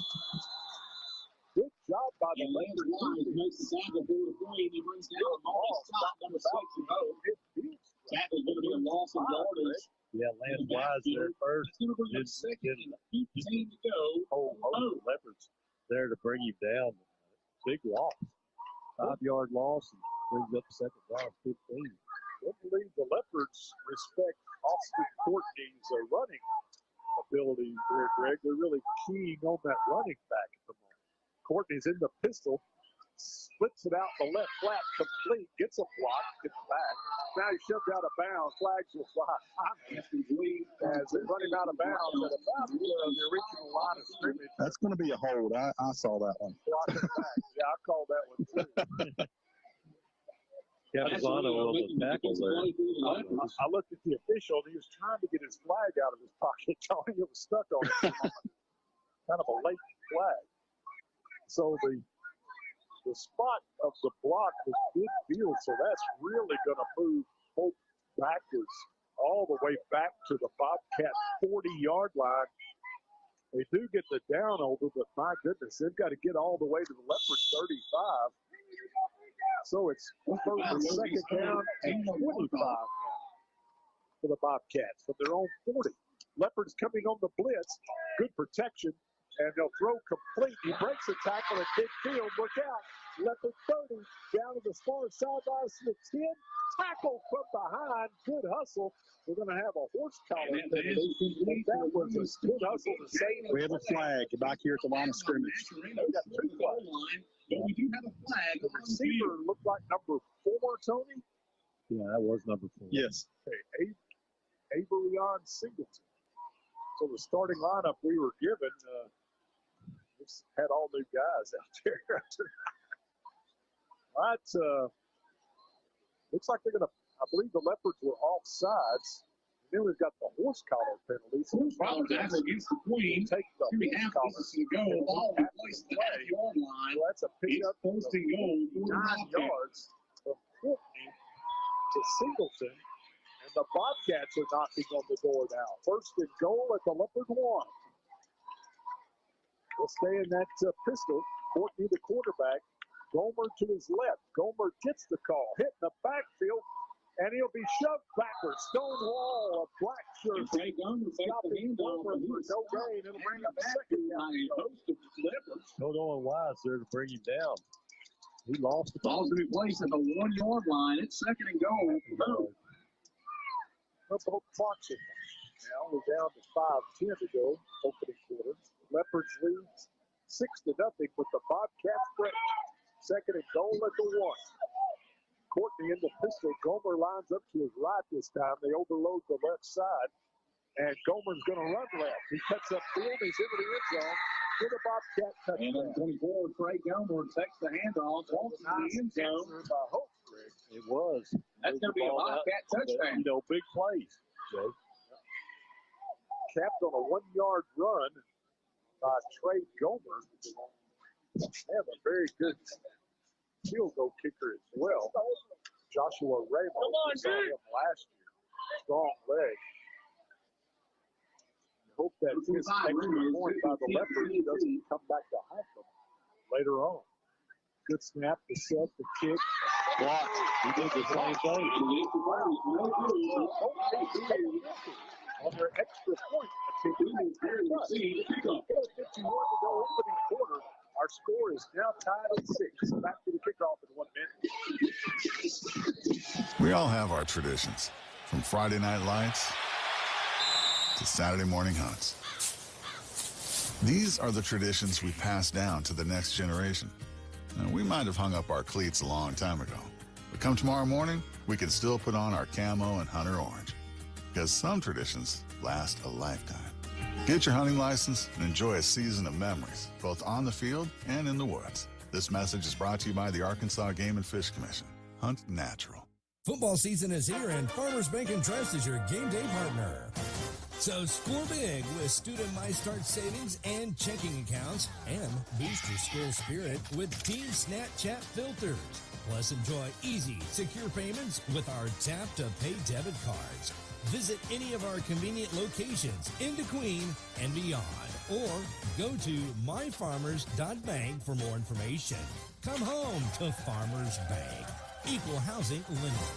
Good job by the Leopard. Makes the tackle for the point. He brings down Scott, number 6. Tackle is going to be a loss of yardage. Yeah, Lance Wise there first. It's going to bring up second and 15 to go. Leopards there to bring him down. Big loss. 5-yard loss and brings up the second down, 15. I believe the Leopards respect Austin Courtney's running ability there, Greg. They're really keying on that running back at the moment. Courtney's in the pistol, flips it out the left flat, complete, gets a block, gets back. Now he shoved out of bounds. Flags will fly. As they run him out of bounds at about the original line of scrimmage. That's going to be a hold. I saw that one. Yeah, I called that one too. Capizano was a tackle there. I looked at the official, and he was trying to get his flag out of his pocket, telling it was stuck on him. Kind of a late flag. So the spot of the block was midfield, so that's really going to move Hope backwards all the way back to the Bobcat 40-yard line. They do get the down over, but my goodness, they've got to get all the way to the Leopard 35. So it's second down and 25 now for the Bobcats from their own 40. Leopards coming on the blitz. Good protection, and they'll throw complete. He breaks a tackle at midfield. Look out. Leopard 30 down to the far sideline to the 10. Tackle from behind. Good hustle. We're going to have a horse collar penalty. That was a good hustle to save. We have a flag back here at the line of scrimmage. We've got 2 flags. But we do have a flag. The receiver looked like number 4, Tony. Yeah, that was number 4. Yes. Okay, Averion Singleton. So the starting lineup we were given had all new guys out there. Looks like they're going to, I believe the Leopards were offsides. Then we've got the horse collar penalty. So against the Queen. Take the horse collar. Go. Ball replaced the half-yard line. So that's a pickup. First and goal. 9 yards from Courtney to Singleton. And the Bobcats are knocking on the door now. First and goal at the Leopard 1. We'll stay in that pistol. Courtney, the quarterback. Gomer to his left. Gomer gets the call. Hit in the backfield. And he'll be shoved backwards. Stone wall of black shirt. Stopping Gomer for no gain. It'll bring up second down. No going wise there to bring him down. He lost the ball to be placed at the 1-yard line. It's second and goal. Both clocks it. Now we're down to 5:10 to go. Opening quarter. Leopards leads 6-0 with the Bobcats break. Second and goal at the 1. Courtney in the pistol. Gomer lines up to his right this time. They overload the left side. And Gomer's going to run left. He cuts up field. He's into the end zone for the Bobcat touchdown. And 24, Trey Gomer takes the handoff. Walks to the end zone. By Hope. It was. That's going to be a Bobcat touchdown. You know, big plays, Jay. Capped on a 1-yard run by Trey Gomer. They have a very good field goal kicker as well. Joshua Ramos. We saw him last year. Strong leg. Hope that this extra point by the Leopards doesn't come back to haunt them later on. Good snap, the set, the kick. Blocked. He did the same thing. On their extra point. 51 to go opening quarter. Our score is now tied at 6. Back to the kickoff in 1 minute. We all have our traditions, from Friday night lights to Saturday morning hunts. These are the traditions we pass down to the next generation. Now, we might have hung up our cleats a long time ago, but come tomorrow morning, we can still put on our camo and hunter orange, because some traditions last a lifetime. Get your hunting license and enjoy a season of memories, both on the field and in the woods. This message is brought to you by the Arkansas Game and Fish Commission. Hunt natural. Football season is here, and Farmers Bank & Trust is your game day partner. So score big with Student My Start savings and checking accounts, and boost your school spirit with Team Snapchat filters. Plus, enjoy easy, secure payments with our Tap to Pay debit cards. Visit any of our convenient locations in DeQueen and beyond, or go to myfarmers.bank for more information. Come home to Farmers Bank. Equal housing lender.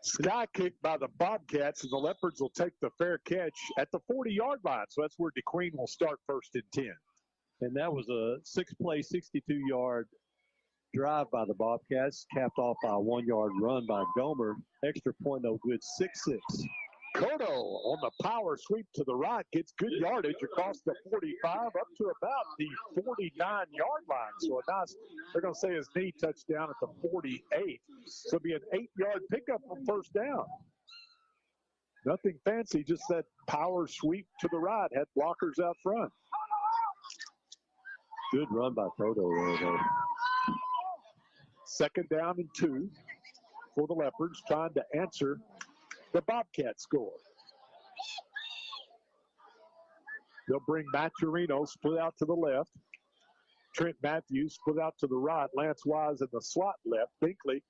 Sky kick by the Bobcats, and the Leopards will take the fair catch at the 40-yard line. So that's where DeQueen will start first and 10. And that was a 6-play, 62-yard drive by the Bobcats, capped off by a 1-yard run by Gomer. Extra point, no good, 6-6. Cotto on the power sweep to the right gets good yardage across the 45 up to about the 49-yard line. So a nice, they're going to say his knee touched down at the 48. So it'll be an 8-yard pickup on first down. Nothing fancy, just that power sweep to the right. Had blockers out front. Good run by Toto there, though. Second down and 2 for the Leopards, trying to answer the Bobcat score. They'll bring Maturino split out to the left. Trent Matthews split out to the right. Lance Wise in the slot left. Binkley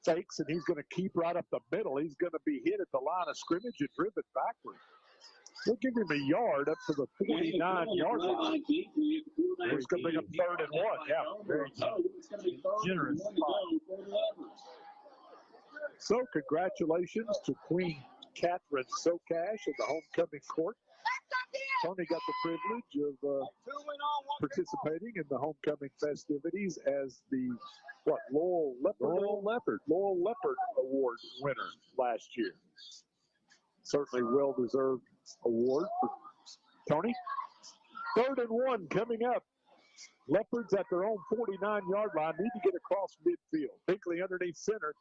fakes, and he's going to keep right up the middle. He's going to be hit at the line of scrimmage and driven backward. We'll give him a yard up to the 49-yard line. He's going to bring up 3rd and 1. Yeah, very generous. So congratulations to Queen Catherine Socash in the homecoming court. Tony got the privilege of participating in the homecoming festivities as the Laurel Leopard Award winner last year. Certainly well-deserved award for Tony. 3rd and 1 coming up. Leopards at their own 49-yard line need to get across midfield. Binkley underneath center.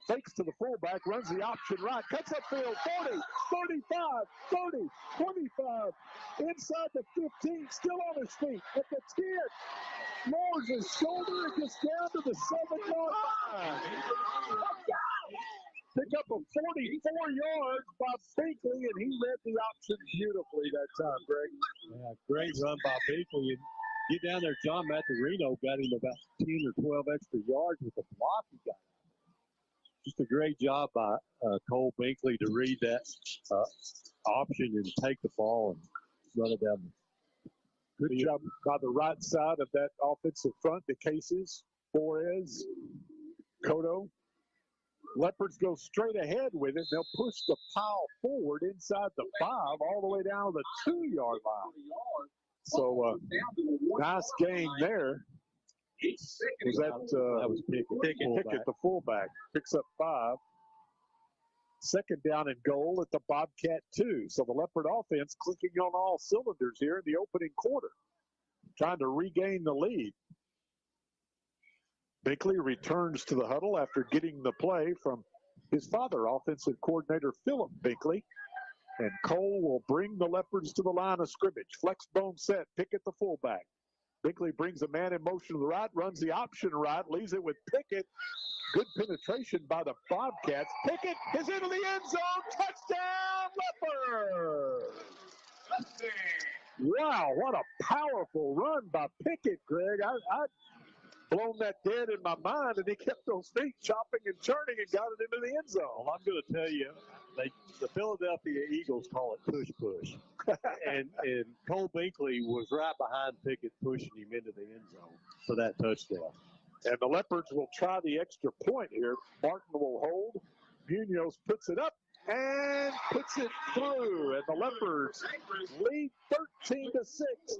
Fakes to the fullback, runs the option right, cuts upfield, 40, 35, 30, 25, inside the 15, still on his feet, at the 10, lowers his shoulder and gets down to the 7-yard line. Pick up a 44 yards by Binkley, and he read the option beautifully that time, Greg. Yeah, great run by Binkley. And get down there, John Matarino got him about 10 or 12 extra yards with the block he got. Just a great job by Cole Binkley to read that option and take the ball and run it down. Good job by the right side of that offensive front. The Cases, Flores, Cotto. Leopards go straight ahead with it. They'll push the pile forward inside the 5 all the way down to the 2-yard line. So nice gain there. That was Pickett, the fullback. Picks up 5. Second down and goal at the Bobcat 2. So the Leopard offense clicking on all cylinders here in the opening quarter, trying to regain the lead. Binkley returns to the huddle after getting the play from his father, offensive coordinator Philip Binkley. And Cole will bring the Leopards to the line of scrimmage. Flex bone set, Pickett the fullback. Binkley brings a man in motion to the right, runs the option right, leaves it with Pickett. Good penetration by the Bobcats. Pickett is into the end zone. Touchdown, Leopard! Wow, what a powerful run by Pickett, Greg. I'd blown that dead in my mind, and he kept those feet chopping and churning and got it into the end zone. Well, I'm going to tell you, the Philadelphia Eagles call it push-push. and Cole Binkley was right behind Pickett pushing him into the end zone for that touchdown. And the Leopards will try the extra point here. Martin will hold. Munoz puts it up and puts it through. And the Leopards lead 13-6.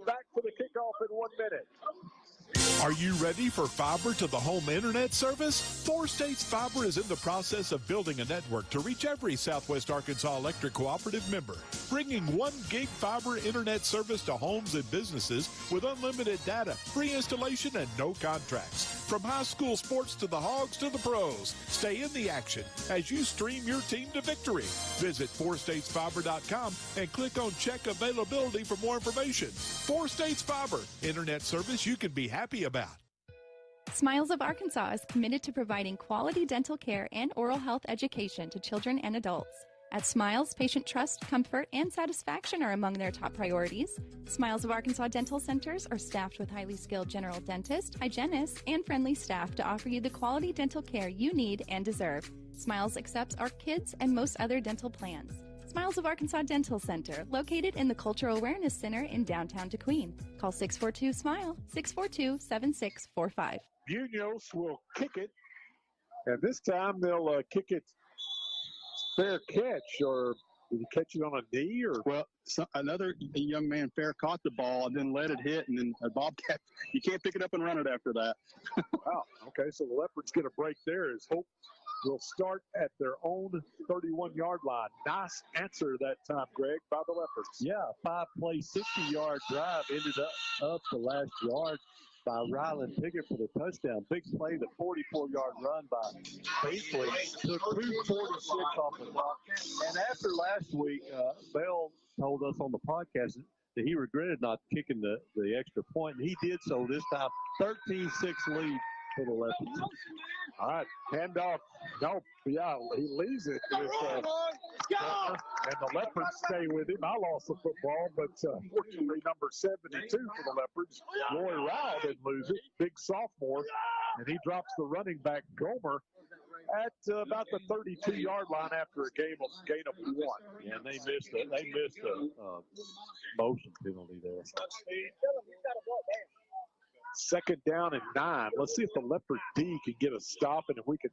Back for the kickoff in 1 minute. Are you ready for fiber to the home internet service? Four States Fiber is in the process of building a network to reach every Southwest Arkansas Electric Cooperative member, bringing 1 gig fiber internet service to homes and businesses with unlimited data, free installation, and no contracts. From high school sports to the Hogs to the pros, stay in the action as you stream your team to victory. Visit 4statesfiber.com and click on check availability for more information. 4 States Fiber, internet service you can be happy about. Smiles of Arkansas is committed to providing quality dental care and oral health education to children and adults. At Smiles, patient trust, comfort, and satisfaction are among their top priorities. Smiles of Arkansas dental centers are staffed with highly skilled general dentists, hygienists, and friendly staff to offer you the quality dental care you need and deserve. Smiles accepts our kids and most other dental plans. Smiles of Arkansas Dental Center, located in the Cultural Awareness Center in downtown Tequeen. Call 642-SMILE, 642-7645. Munoz will kick it, and this time they'll kick it fair catch, or did he catch it on a knee? Or well, another young man fair caught the ball and then let it hit, and then a Bobcat, you can't pick it up and run it after that. Wow, okay, so the Leopards get a break there as Hope will start at their own 31-yard line. Nice answer that time, Greg, by the Leopards. Yeah, 5-play, 60-yard drive ended up the last yard by Ryland Pickett for the touchdown. Big play, the 44-yard run by Binkley. Took 2:46 off the clock. And after last week, Bell told us on the podcast that he regretted not kicking the extra point, and he did so this time. 13-6 lead for the Leopards. All right, handoff. No, yeah, he leaves it. And the Leopards stay with him. I lost the football, but fortunately, number 72 for the Leopards, Roy Rowell didn't lose it. Big sophomore, and he drops the running back, Gomer, at about the 32-yard line after a gain of 1. Yeah, and they missed a motion penalty there. Second down and 9. Let's see if the Leopard D can get a stop and if we can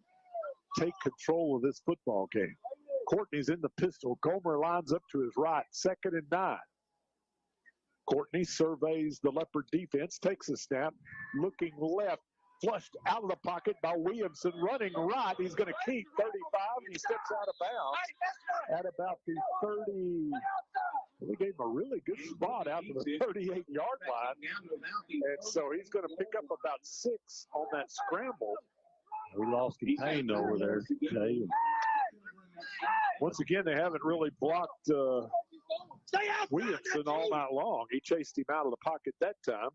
take control of this football game. Courtney's in the pistol. Gomer lines up to his right. 2nd and 9. Courtney surveys the Leopard defense, takes a snap, looking left, flushed out of the pocket by Williamson, running right. He's going to keep 35. He steps out of bounds at about the 30. We gave him a really good spot out to the 38-yard line. And so he's going to pick up about 6 on that scramble. We lost contained over there, Jay. Once again, they haven't really blocked Williamson all night long. He chased him out of the pocket that time.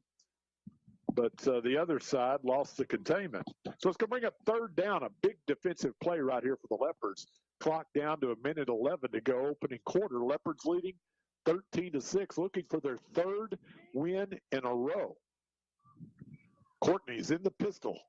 But the other side lost the containment. So it's going to bring up 3rd down, a big defensive play right here for the Leopards. Clock down to 1:11 to go, opening quarter. Leopards leading 13-6, looking for their 3rd win in a row. Courtney's in the pistol.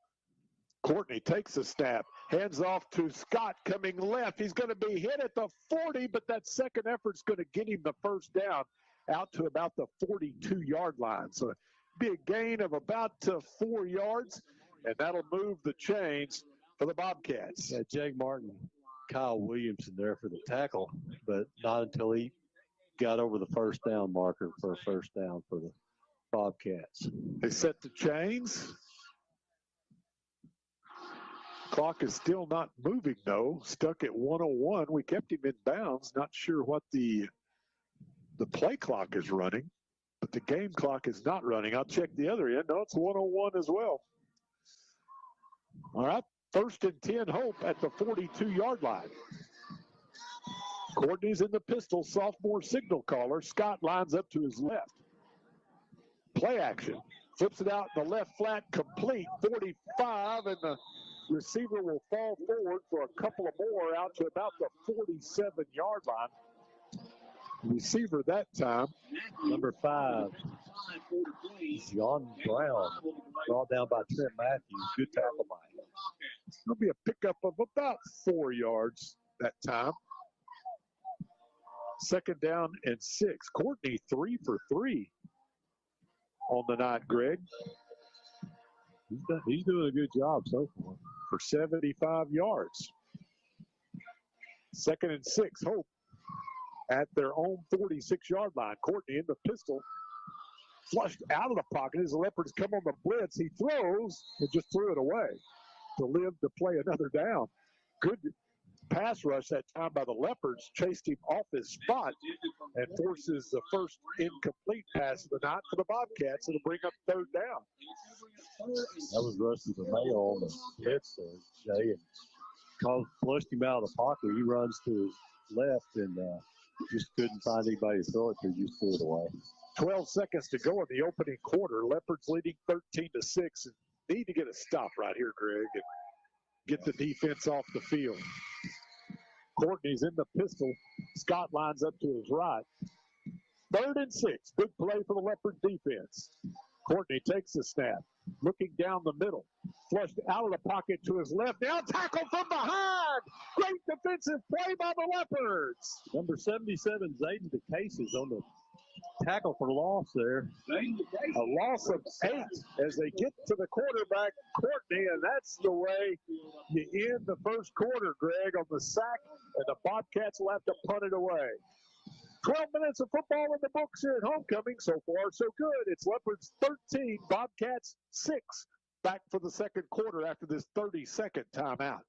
Courtney takes a snap, hands off to Scott coming left. He's going to be hit at the 40, but that second effort's going to get him the first down out to about the 42-yard line. So it'll be a gain of about 4 yards, and that'll move the chains for the Bobcats. Yeah, Jake Martin, Kyle Williamson there for the tackle, but not until he got over the first down marker for a first down for the Bobcats. They set the chains. Clock is still not moving, though. Stuck at 101. We kept him in bounds. Not sure what the play clock is running, but the game clock is not running. I'll check the other end. No, it's 101 as well. All right, 1st and 10, Hope at the 42-yard line. Courtney's in the pistol, sophomore signal caller. Scott lines up to his left. Play action. Flips it out in the left flat, complete. 45, and the receiver will fall forward for a couple of more out to about the 47-yard line. Receiver that time, number 5, John Brown, brought down by Trent Matthews. Good tackle by him. It'll be a pickup of about 4 yards that time. 2nd down and 6. Courtney 3 for 3 on the night, Greg. He's doing a good job so far. For 75 yards. 2nd and 6, Hope at their own 46-yard line. Courtney in the pistol, flushed out of the pocket as the Leopards come on the blitz. He throws and just threw it away to live to play another down. Good pass rush that time by the Leopards, chased him off his spot and forces the first incomplete pass of the night for the Bobcats. It'll bring up 3rd down. That was Rusty DeMayo on the blitz there, Jay, and flushed him out of the pocket. He runs to his left and just couldn't find anybody to throw it to. Just threw it away. 12 seconds to go in the opening quarter. Leopards leading 13-6. And need to get a stop right here, Greg, and get the defense off the field. Courtney's in the pistol. Scott lines up to his right. 3rd and 6. Big play for the Leopard defense. Courtney takes the snap. Looking down the middle. Flushed out of the pocket to his left. Now tackle from behind. Great defensive play by the Leopards. Number 77, Zayden DeCases on the tackle for loss there. A loss of 8 as they get to the quarterback, Courtney, and that's the way you end the first quarter, Greg, on the sack, and the Bobcats will have to punt it away. 12 minutes of football in the books here at homecoming. So far, so good. It's Leopards 13, Bobcats 6. Back for the second quarter after this 30-second timeout.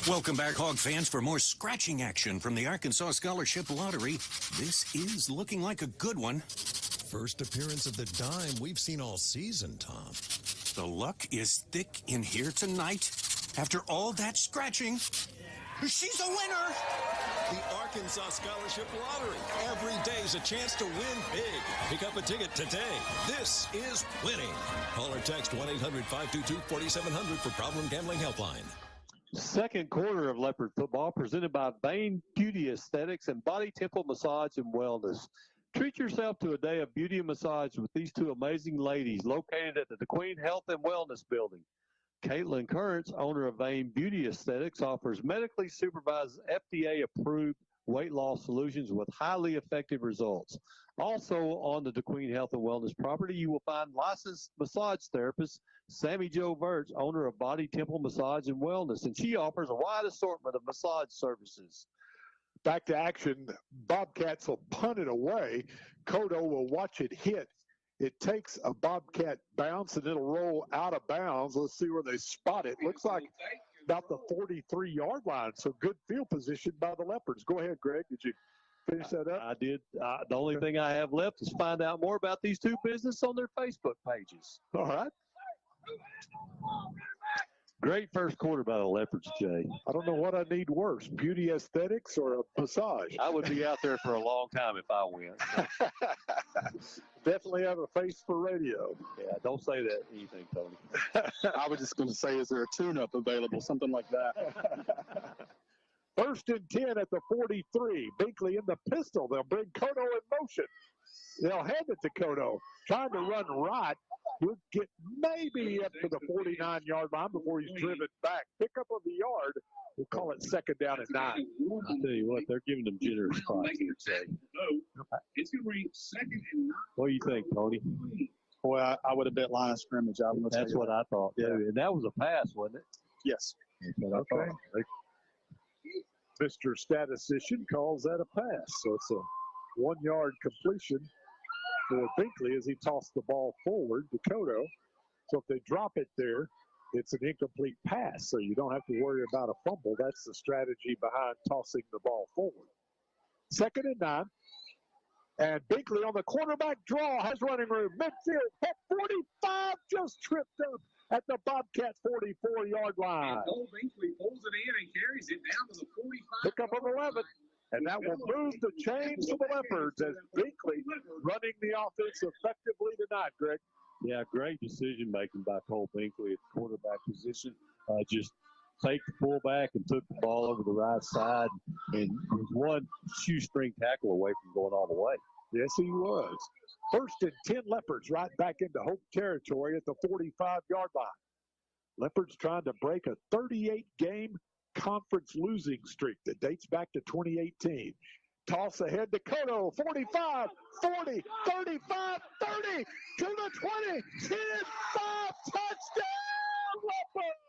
Welcome back, Hog fans, for more scratching action from the Arkansas Scholarship Lottery. This is looking like a good one. First appearance of the dime we've seen all season, Tom. The luck is thick in here tonight. After all that scratching, she's a winner! The Arkansas Scholarship Lottery. Every day's a chance to win big. Pick up a ticket today. This is winning. Call or text 1-800-522-4700 for Problem Gambling Helpline. Second quarter of Leopard football presented by Bain Beauty Aesthetics and Body Temple Massage and Wellness. Treat yourself to a day of beauty and massage with these two amazing ladies located at the DeQueen Health and Wellness Building. Caitlin Currents, owner of Bain Beauty Aesthetics, offers medically supervised, FDA-approved weight loss solutions with highly effective results. Also on the DeQueen Health and Wellness property, you will find licensed massage therapist Sammy Jo Verts, owner of Body Temple Massage and Wellness, and she offers a wide assortment of massage services. Back to action. Bobcats will punt it away. Kodo will watch it hit. It takes a Bobcat bounce, and it'll roll out of bounds. Let's see where they spot it. Looks like about the 43-yard line, so good field position by the Leopards. Go ahead, Greg. Did you finish that up? I did. The only thing I have left is find out more about these two businesses on their Facebook pages. All right. Great first quarter by the Leopards, Jay. I don't know what I need worse, beauty aesthetics or a massage. I would be out there for a long time if I went. Definitely have a face for radio. Yeah, don't say that anything, Tony. I was just going to say, is there a tune-up available, something like that? First and 10 at the 43. Binkley in the pistol. They'll bring Kodo in motion. They'll hand it to Kodo. Trying to run right. He'll get maybe up to the 49-yard line before he's driven back. Pickup of the yard. We'll call it second down at 9. I'll tell you what, they're giving them generous spots. It's going to bring second and 9. What do you think, Tony? Boy, I would have bet line of scrimmage. That's what I thought, too. And that was a pass, wasn't it? Yes. That's what I thought. Mr. Statistician calls that a pass. So it's a 1-yard completion for Binkley as he tossed the ball forward to Kodo. So if they drop it there, it's an incomplete pass. So you don't have to worry about a fumble. That's the strategy behind tossing the ball forward. Second and 9. And Binkley on the quarterback draw has running room. Midfield at 45, just tripped up at the Bobcat 44-yard line. Cole Binkley pulls it in and carries it down to the 45. Pickup of 11. And that will move the chains for the Leopards as Binkley running the offense effectively tonight, Greg. Yeah, great decision-making by Cole Binkley at the quarterback position. Just take the fullback and took the ball over the right side and was one shoestring tackle away from going all the way. Yes, he was. First and 10 Leopards right back into Hope territory at the 45-yard line. Leopards trying to break a 38-game conference losing streak that dates back to 2018. Toss ahead to Kodo, 45, 40, 35, 30, to the 20, 10, 5, touchdown, Leopards!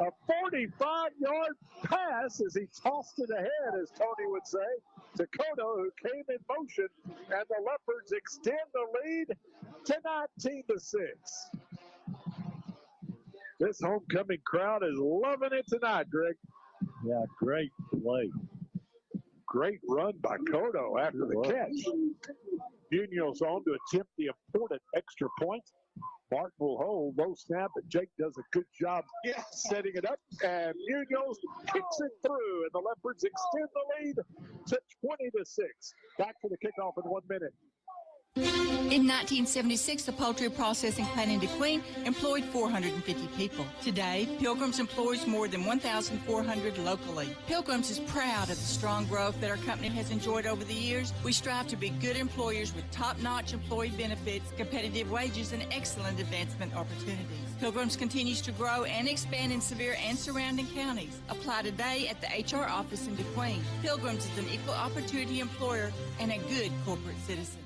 A 45-yard pass as he tossed it ahead, as Tony would say, to Kodo, who came in motion, and the Leopards extend the lead to 19-6. This homecoming crowd is loving it tonight, Greg. Yeah, great play. Great run by Kodo after the catch. Munoz on to attempt the important extra point. Martin will hold low snap, but Jake does a good job setting it up. And Munoz kicks it through, and the Leopards extend the lead to 20-6. Back for the kickoff in 1 minute. In 1976, the poultry processing plant in DeQueen employed 450 people. Today, Pilgrim's employs more than 1,400 locally. Pilgrim's is proud of the strong growth that our company has enjoyed over the years. We strive to be good employers with top-notch employee benefits, competitive wages, and excellent advancement opportunities. Pilgrim's continues to grow and expand in Sevier and surrounding counties. Apply today at the HR office in DeQueen. Pilgrim's is an equal opportunity employer and a good corporate citizen.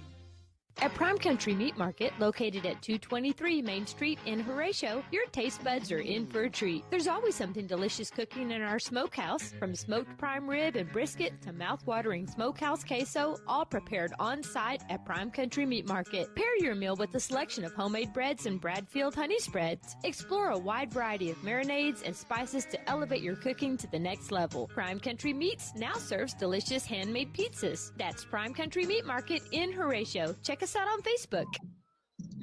At Prime Country Meat Market, located at 223 Main Street in Horatio, your taste buds are in for a treat. There's always something delicious cooking in our smokehouse, from smoked prime rib and brisket to mouth-watering smokehouse queso, all prepared on-site at Prime Country Meat Market. Pair your meal with a selection of homemade breads and Bradfield honey spreads. Explore a wide variety of marinades and spices to elevate your cooking to the next level. Prime Country Meats now serves delicious handmade pizzas. That's Prime Country Meat Market in Horatio. Check us out on Facebook.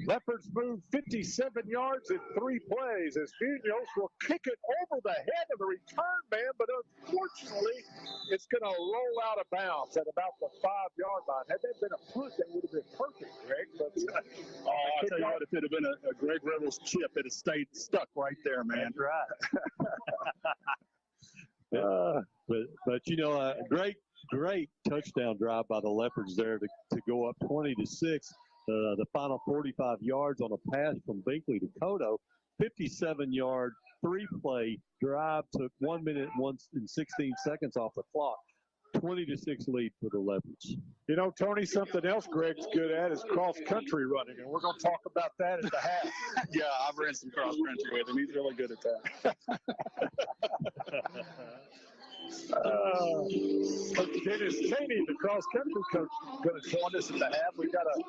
Leopards move 57 yards in 3 plays as Munoz will kick it over the head of the return man, but unfortunately, it's going to roll out of bounds at about the 5-yard line. Had that been a punt, that would have been perfect, Greg. But I'll tell you what, if it had been a Greg Rebels chip, it had stayed stuck right there, man. That's right. But you know, a great touchdown drive by the Leopards there to go up 20-6. The final 45 yards on a pass from Binkley to Cotto. 57-yard, 3-play drive, took 1 minute and 16 seconds off the clock. 20-6 lead for the Leopards. You know, Tony, something else Greg's good at is cross-country running, and we're going to talk about that at the half. Yeah, I've ran some cross-country with him. He's really good at that. Dennis Cheney, the cross-country coach, is going to join us at the half. We've got a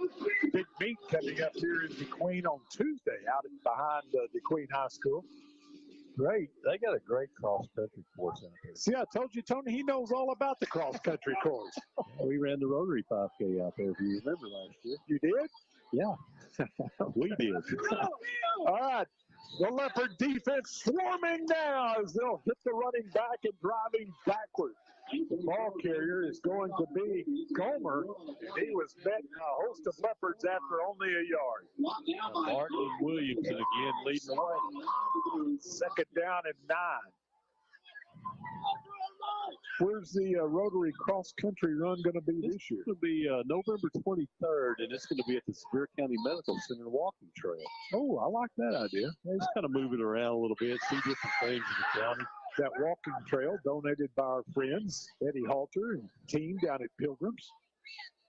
big meet coming up here in DeQueen on Tuesday out behind DeQueen High School. Great. They got a great cross-country course out there. See, I told you, Tony, he knows all about the cross-country course. We ran the Rotary 5K out there, if you remember last year. You did? Yeah, we did. All right. The Leopard defense swarming now as they'll hit the running back and driving backward. The ball carrier is going to be Gomer, and he was met a host of Leopards after only a yard. Martin Williamson again leading the way. 2nd down and 9. Where's the Rotary cross-country run going to be this year? It's going to be November 23rd, and it's going to be at the Sevier County Medical Center walking trail. Oh, I like that idea. Yeah, just kind of move it around a little bit, see different things in the county. That walking trail donated by our friends, Eddie Halter and team down at Pilgrims.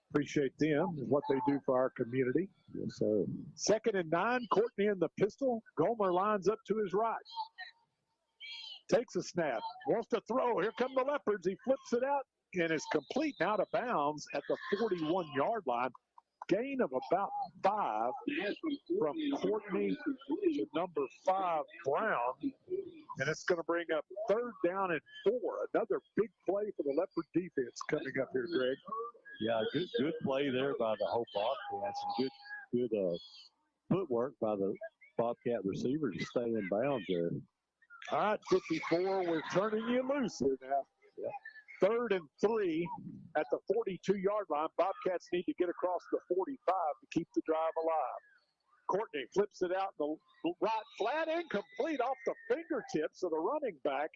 Appreciate them and what they do for our community. Yes, sir. 2nd and 9, Courtney in the pistol. Gomer lines up to his right. Takes a snap, wants to throw. Here come the Leopards. He flips it out and is complete and out of bounds at the 41-yard line. Gain of about 5 from Courtney to number 5, Brown. And it's going to bring up 3rd down and 4. Another big play for the Leopard defense coming up here, Greg. Yeah, good play there by the whole Bobcats and good footwork by the Bobcat receivers to stay in bounds there. All right, 54, we're turning you loose here now. Yeah. 3rd and 3 at the 42-yard line. Bobcats need to get across the 45 to keep the drive alive. Courtney flips it out the right flat, incomplete off the fingertips of the running back.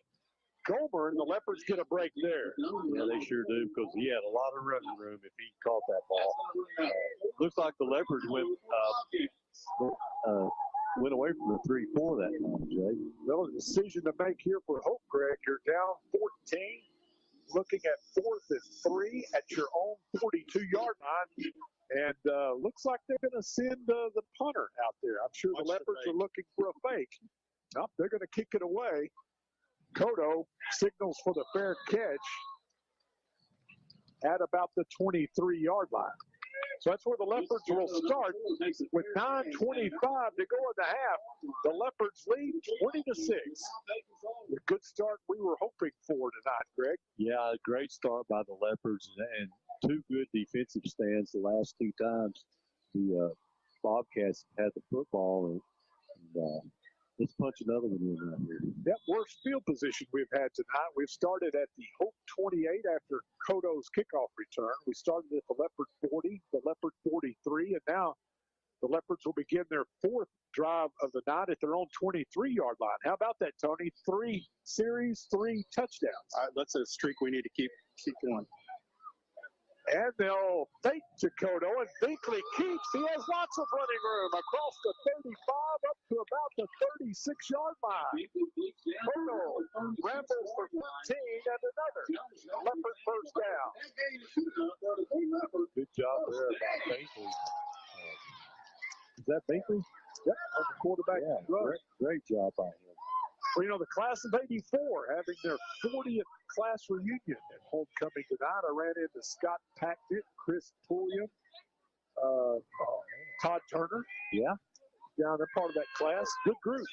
Gomer, and the Leopards get a break there. Yeah, they sure do, because he had a lot of running room if he caught that ball. Looks like the Leopards went away from the 3-4 that time, Jay. Well, a decision to make here for Hope, Greg. You're down 14, looking at 4th and 3 at your own 42-yard line. And looks like they're going to send the punter out there. I'm sure the Leopards are looking for a fake. Nope, they're going to kick it away. Cotto signals for the fair catch at about the 23-yard line. So that's where the Leopards will start with 9:25 to go in the half. The Leopards lead 20-6. A good start we were hoping for tonight, Greg. Yeah, a great start by the Leopards and 2 good defensive stands the last 2 times the Bobcats had the football. And let's punch another one in right here. Yep, worst field position we've had tonight. We've started at the Hope 28 after Cotto's kickoff return. We started at the Leopard 40, the Leopard 43, and now the Leopards will begin their 4th drive of the night at their own 23-yard line. How about that, Tony? 3 series, 3 touchdowns. That's a streak we need to keep going. And they'll fake to Kodo, and Binkley keeps. He has lots of running room across the 35 up to about the 36-yard line. Kodo rambles for 15 and another Leopard first down. Good job there by Binkley. Is that Binkley? Yep, on the quarterback. Yeah, great job by him. Well, you know, the class of 84 having their 40th class reunion at homecoming tonight. I ran into Scott Packnett, Chris Pulliam, Todd Turner. Yeah. Down there, part of that class. Good group.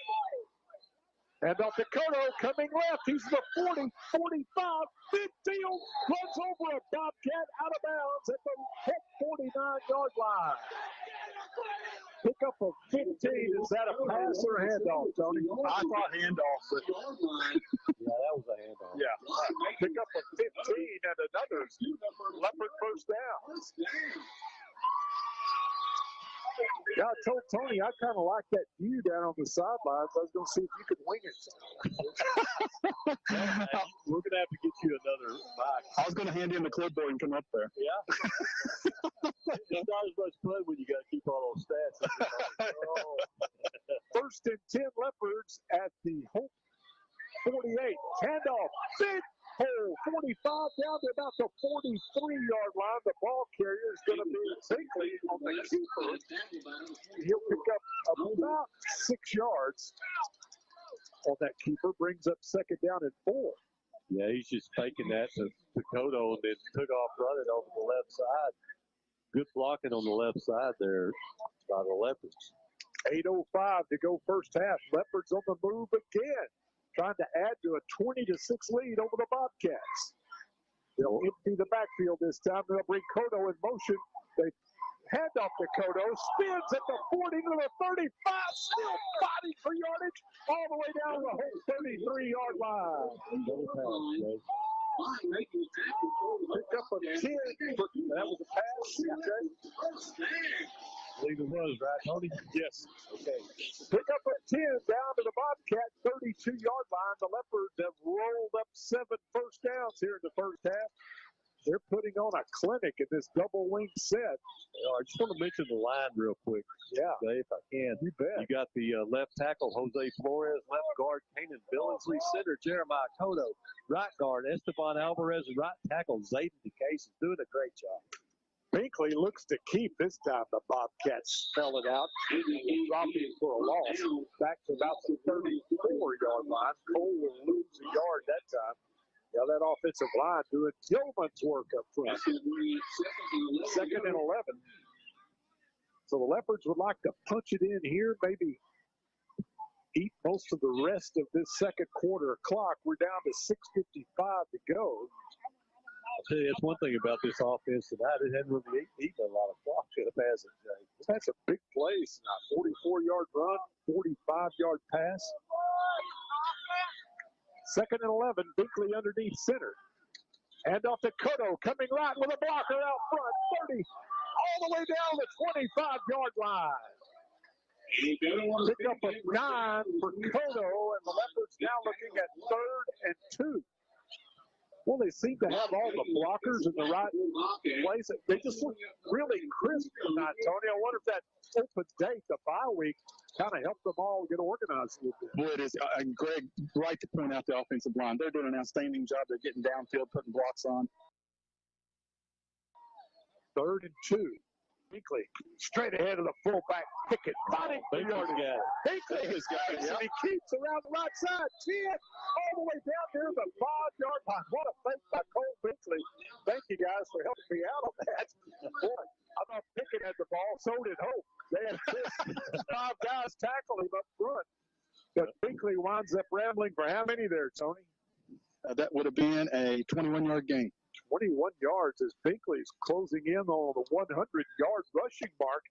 And off to Kodo, coming left. He's the 40, 45, midfield, runs over a Bobcat out of bounds at the 49-yard line. Pick up a 15. Is that a pass or a handoff, Tony? I thought handoff, but yeah, that was a handoff. Yeah. Pick up a 15 and another Leopard first down. Yeah, I told Tony I kind of like that view down on the sidelines. I was going to see if you could wing it. We're going to have to get you another mic. I was going to hand him the clipboard and come up there. Yeah. It's not as much fun when you got to keep all those stats. First and 10 Leopards at the Hope 48. Handoff. Big hole. 45 down to about the 43-yard line. The ball carrier is going to be Binkley on the keeper. He'll pick up about 6 yards on that keeper. Brings up second down and 4. Yeah, he's just faking that to Kodo and then took off running over the left side. Good blocking on the left side there by the Leopards. 8:05 to go first half. Leopards on the move again, trying to add to a 20-6 lead over the Bobcats. They'll empty the backfield this time. They'll bring Kodo in motion. They hand off to Kodo, spins at the 40 to the 35, still fighting for yardage all the way down the whole 33-yard line. Pick up a 10. That was a pass. Okay. I believe it was, right, Tony? Yes. Okay. Pick up a 10 down to the Bobcat 32-yard line. The Leopards have rolled up 7 first downs here in the first half. They're putting on a clinic in this double wing set. I just want to mention the line real quick. Yeah. Dave, if I can. You bet. You got the left tackle, Jose Flores, left guard, Kanan Billingsley, center, Jeremiah Kodo, right guard, Esteban Alvarez, and right tackle, Zayden DeCase is doing a great job. Binkley looks to keep this time. The Bobcats spell it out. Dropping for a loss. Back to about the 34-yard line. Cole will lose a yard that time. Yeah, that offensive line doing yeoman's work up front. Second and 11. So the Leopards would like to punch it in here, maybe eat most of the rest of this second quarter clock. We're down to 6:55 to go. I'll tell you, that's one thing about this offense tonight. It hasn't really eaten a lot of clock yet, has it, Jay? That's a big play tonight. 44-yard run, 45-yard pass. Second and 11, Binkley underneath center. Hand off to Kodo, coming right with a blocker out front. 30, all the way down the 25-yard line. Pick up a 9 for Kodo, and the Leopards now looking at 3rd and 2. Well, they seem to have all the blockers in the right place. They just look really crisp tonight, Tony. I wonder if that open date, the bye week, kind of helped them all get organized a little bit. Boy, it is. Greg, right to point out the offensive line. They're doing an outstanding job. They're getting downfield, putting blocks on. 3rd and 2. Binkley straight ahead of the fullback, Pickett, fighting for yardage. Binkley has got it, and he keeps around the right side, 10, all the way down near the 5-yard line. What a fake by Cole Binkley. Thank you guys for helping me out on that. Boy, I thought Pickett had the ball, so did Hope. They had 5 guys tackle him up front. But Binkley winds up rambling for how many there, Tony? That would have been a 21-yard gain. 21 yards as Binkley is closing in on the 100-yard rushing mark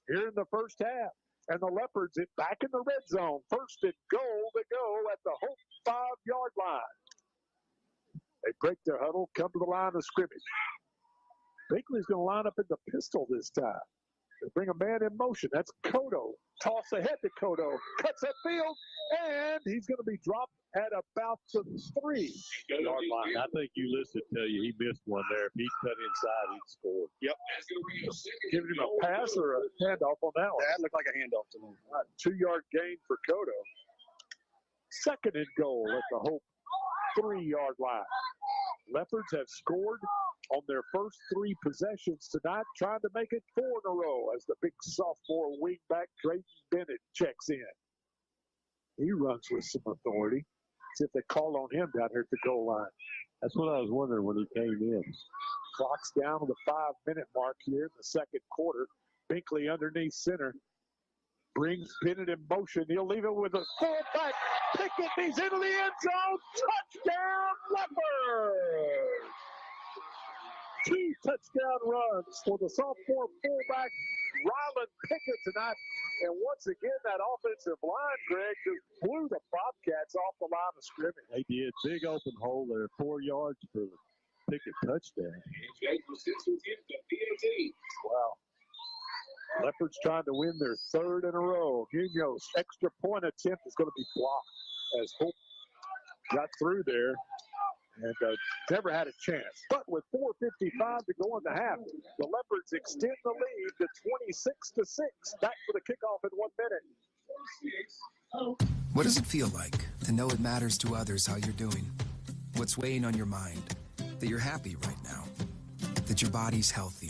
here in the first half. And the Leopards back in the red zone. 1st and goal to go at the Hope 5-yard line. They break their huddle, come to the line of scrimmage. Binkley's going to line up in the pistol this time. They bring a man in motion. That's Cotto. Toss ahead to Cotto. Cuts upfield, and he's going to be dropped at about the 3-yard line. I think Ulysses tell you he missed one there. If he cut inside, he'd score. Yep. Giving him a pass or a handoff on that one? That looked like a handoff to me. 2-yard gain for Cotto. Second and goal at the Hope 3-yard line. Leopards have scored on their first 3 possessions tonight, trying to make it 4 in a row as the big sophomore wingback Drayton Bennett checks in. He runs with some authority. See if they call on him down here at the goal line. That's what I was wondering when he came in. Clock's down to the 5-minute mark here in the second quarter. Binkley underneath center. Brings Bennett in motion. He'll leave it with a fullback. Pickett, he's into the end zone. Touchdown, Leopard! 2 touchdown runs for the sophomore fullback, Ryland Pickett tonight. And once again, that offensive line, Greg, just blew the Bobcats off the line of scrimmage. They did. Big open hole there. 4 yards for the Pickett touchdown. Wow. Leopards trying to win their 3rd in a row. Munoz, extra point attempt is going to be blocked as Hope got through there and never had a chance. But with 4:55 to go in the half, the Leopards extend the lead to 26-6. Back for the kickoff in 1 minute. What does it feel like to know it matters to others how you're doing? What's weighing on your mind? That you're happy right now. That your body's healthy.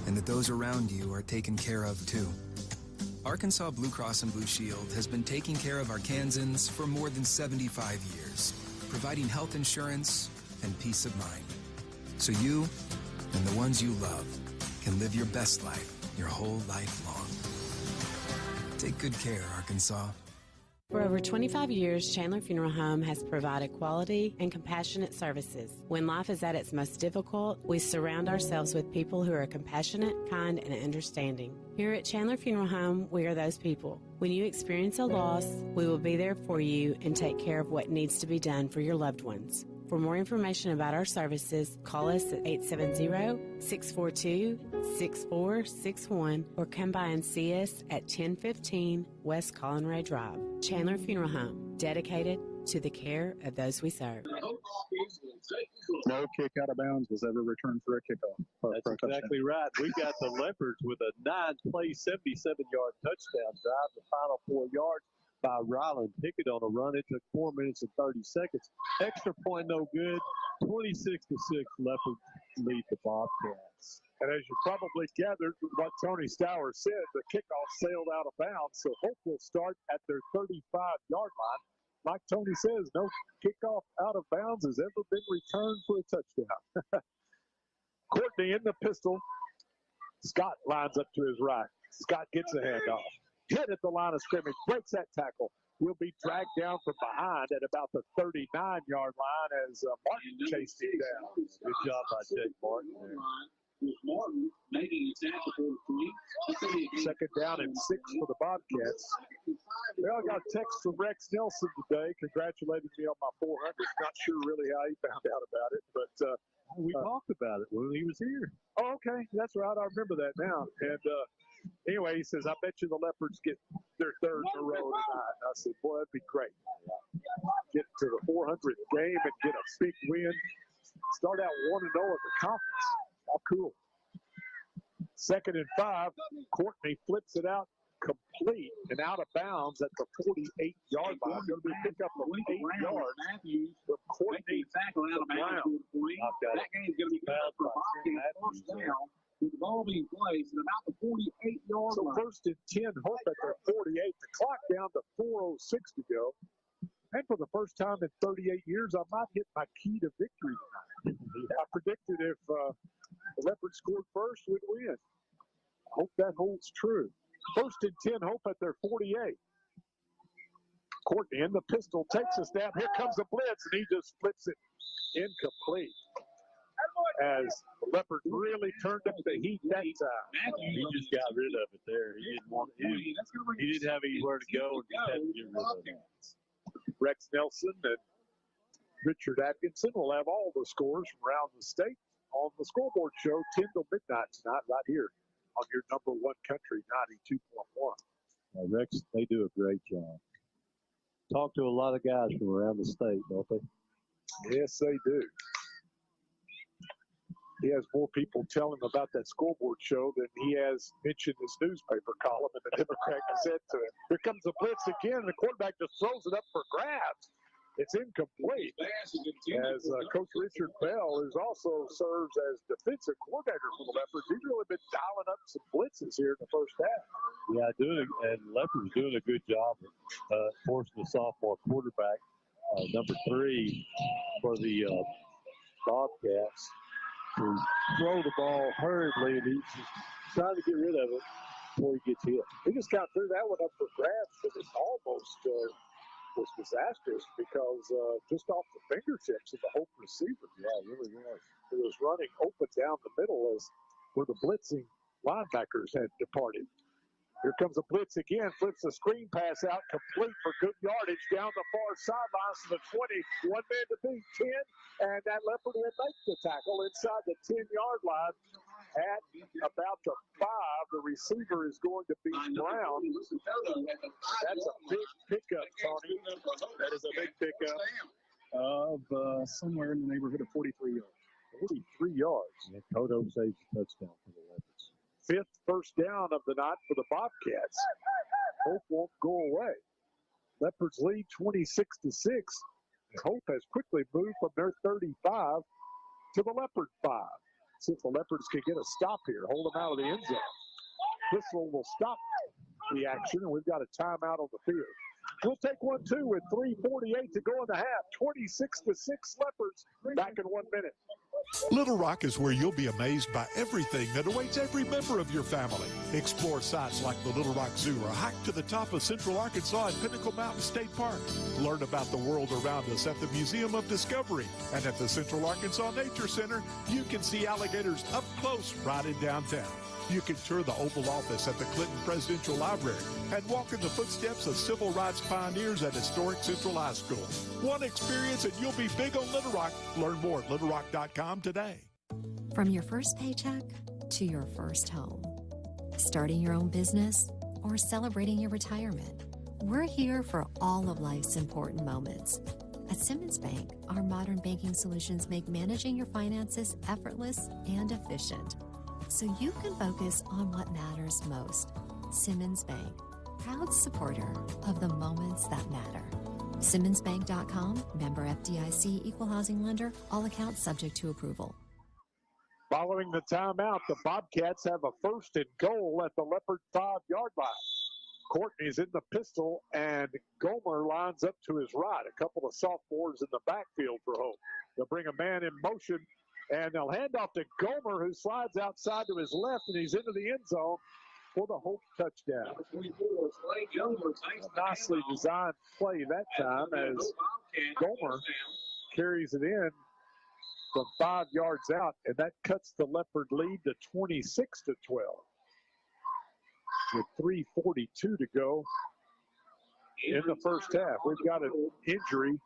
And that those around you are taken care of too. Arkansas Blue Cross and Blue Shield has been taking care of Arkansans for more than 75 years, providing health insurance and peace of mind. So you and the ones you love can live your best life your whole life long. Take good care, Arkansas. For over 25 years, Chandler Funeral Home has provided quality and compassionate services. When life is at its most difficult, we surround ourselves with people who are compassionate, kind, and understanding. Here at Chandler Funeral Home, we are those people. When you experience a loss, we will be there for you and take care of what needs to be done for your loved ones. For more information about our services, call us at 870-642-6461 or come by and see us at 1015 West Collinray Drive. Chandler Funeral Home, dedicated to the care of those we serve. No kick out of bounds was ever returned for a kickoff. That's exactly right. We got the Leopards with a 9-play, 77-yard touchdown drive. The final 4 yards by Ryland Pickett on a run. It took 4 minutes and 30 seconds. Extra point no good. 26-6 Leopards lead the Bobcats. And as you probably gathered from what Tony Stower said, the kickoff sailed out of bounds, so Hope will start at their 35-yard line. Like Tony says, no kickoff out of bounds has ever been returned for a touchdown. Courtney in the pistol. Scott lines up to his right. Scott gets a handoff. Hit at the line of scrimmage, breaks that tackle. Will be dragged down from behind at about the 39-yard line as Martin chased him down. Good job by Jake Martin there. Martin making a tackle for the 3. Second down and 6 for the Bobcats. Well, I got a text from Rex Nelson today congratulating me on my 400. Not sure really how he found out about it, but we talked about it when he was here. Oh, okay. That's right. I remember that now. And anyway, he says, I bet you the Leopards get their 3rd in a row tonight. And I said, boy, that'd be great. Get to the 400th game and get a big win. Start out 1-0 in the conference. How cool. 2nd and 5. Courtney flips it out complete and out of bounds at the 48-yard line. Going to be a pickup of 8 yards from Courtney Brown. That game's going to be good for Bobcats. First down with the ball being placed at about the 48-yard line. So 1st and 10, Hope at their 48. The clock down to 4:06 to go. And for the first time in 38 years, I might hit my key to victory tonight. I predicted if the Leopards scored first, we'd win. I hope that holds true. 1st and 10, Hope at their 48. Courtney in the pistol takes a snap. Here comes a blitz, and he just flips it incomplete. As the Leopards really turned up the heat that time. He just got rid of it there. He didn't want it. He didn't have anywhere to go and just had to get rid of it. Rex Nelson and Richard Atkinson will have all the scores from around the state on the scoreboard show 10 till midnight tonight right here on your number one country, 92.1. Rex, they do a great job. Talk to a lot of guys from around the state, don't they? Yes, they do. He has more people tell him about that scoreboard show than he has mentioned his newspaper column in the Democrat Gazette to him. Here comes the blitz again. The quarterback just throws it up for grabs. It's incomplete. As Coach Richard Bell, who also serves as defensive coordinator for the Leopards, he's really been dialing up some blitzes here in the first half. Yeah, and Leopard's doing a good job of forcing the sophomore quarterback, number 3 for the Bobcats, to throw the ball hurriedly, and he's trying to get rid of it before he gets hit. He just got threw that one up for grabs, but it almost was disastrous because just off the fingertips of the Hope receiver. Yeah, it really was. It was running open down the middle as where the blitzing linebackers had departed. Here comes a blitz again. Flips the screen pass out, complete for good yardage down the far sidelines to the 20. 1 man to beat, 10, and that Leopard will make the tackle inside the 10-yard line at about the 5. The receiver is going to be Brown. That's a big pickup, Tony. That is a big pickup of somewhere in the neighborhood of 43 yards. 43 yards. And Kodo saves the touchdown for the Leopards. 5th first down of the night for the Bobcats. Hope won't go away. Leopards lead 26-6. Hope has quickly moved from their 35 to the Leopard 5. See if the Leopards can get a stop here, hold them out of the end zone. This one will stop the action, and we've got a timeout on the field. We'll take 1-2 with 3:48 to go in the half. 26-6 Leopards. Back in 1 minute. Little Rock is where you'll be amazed by everything that awaits every member of your family. Explore sites like the Little Rock Zoo or hike to the top of Central Arkansas at Pinnacle Mountain State Park. Learn about the world around us at the Museum of Discovery. And at the Central Arkansas Nature Center, you can see alligators up close right in downtown. You can tour the Oval Office at the Clinton Presidential Library and walk in the footsteps of civil rights pioneers at historic Central High School. One experience and you'll be big on Little Rock. Learn more at littlerock.com today. From your first paycheck to your first home, starting your own business or celebrating your retirement, we're here for all of life's important moments. At Simmons Bank, our modern banking solutions make managing your finances effortless and efficient, so you can focus on what matters most. Simmons Bank, proud supporter of the moments that matter. SimmonsBank.com, member FDIC, equal housing lender, all accounts subject to approval. Following the timeout, the Bobcats have a 1st and goal at the Leopard 5-yard line. Courtney's in the pistol, and Gomer lines up to his right. A couple of sophomores in the backfield for Hope. They'll bring a man in motion, and they'll hand off to Gomer, who slides outside to his left, and he's into the end zone for the Hope touchdown. A nicely designed play that time as Gomer carries it in from 5 yards out, and that cuts the Leopard lead to 26-12. With 3:42 to go in the first half. We've got an injury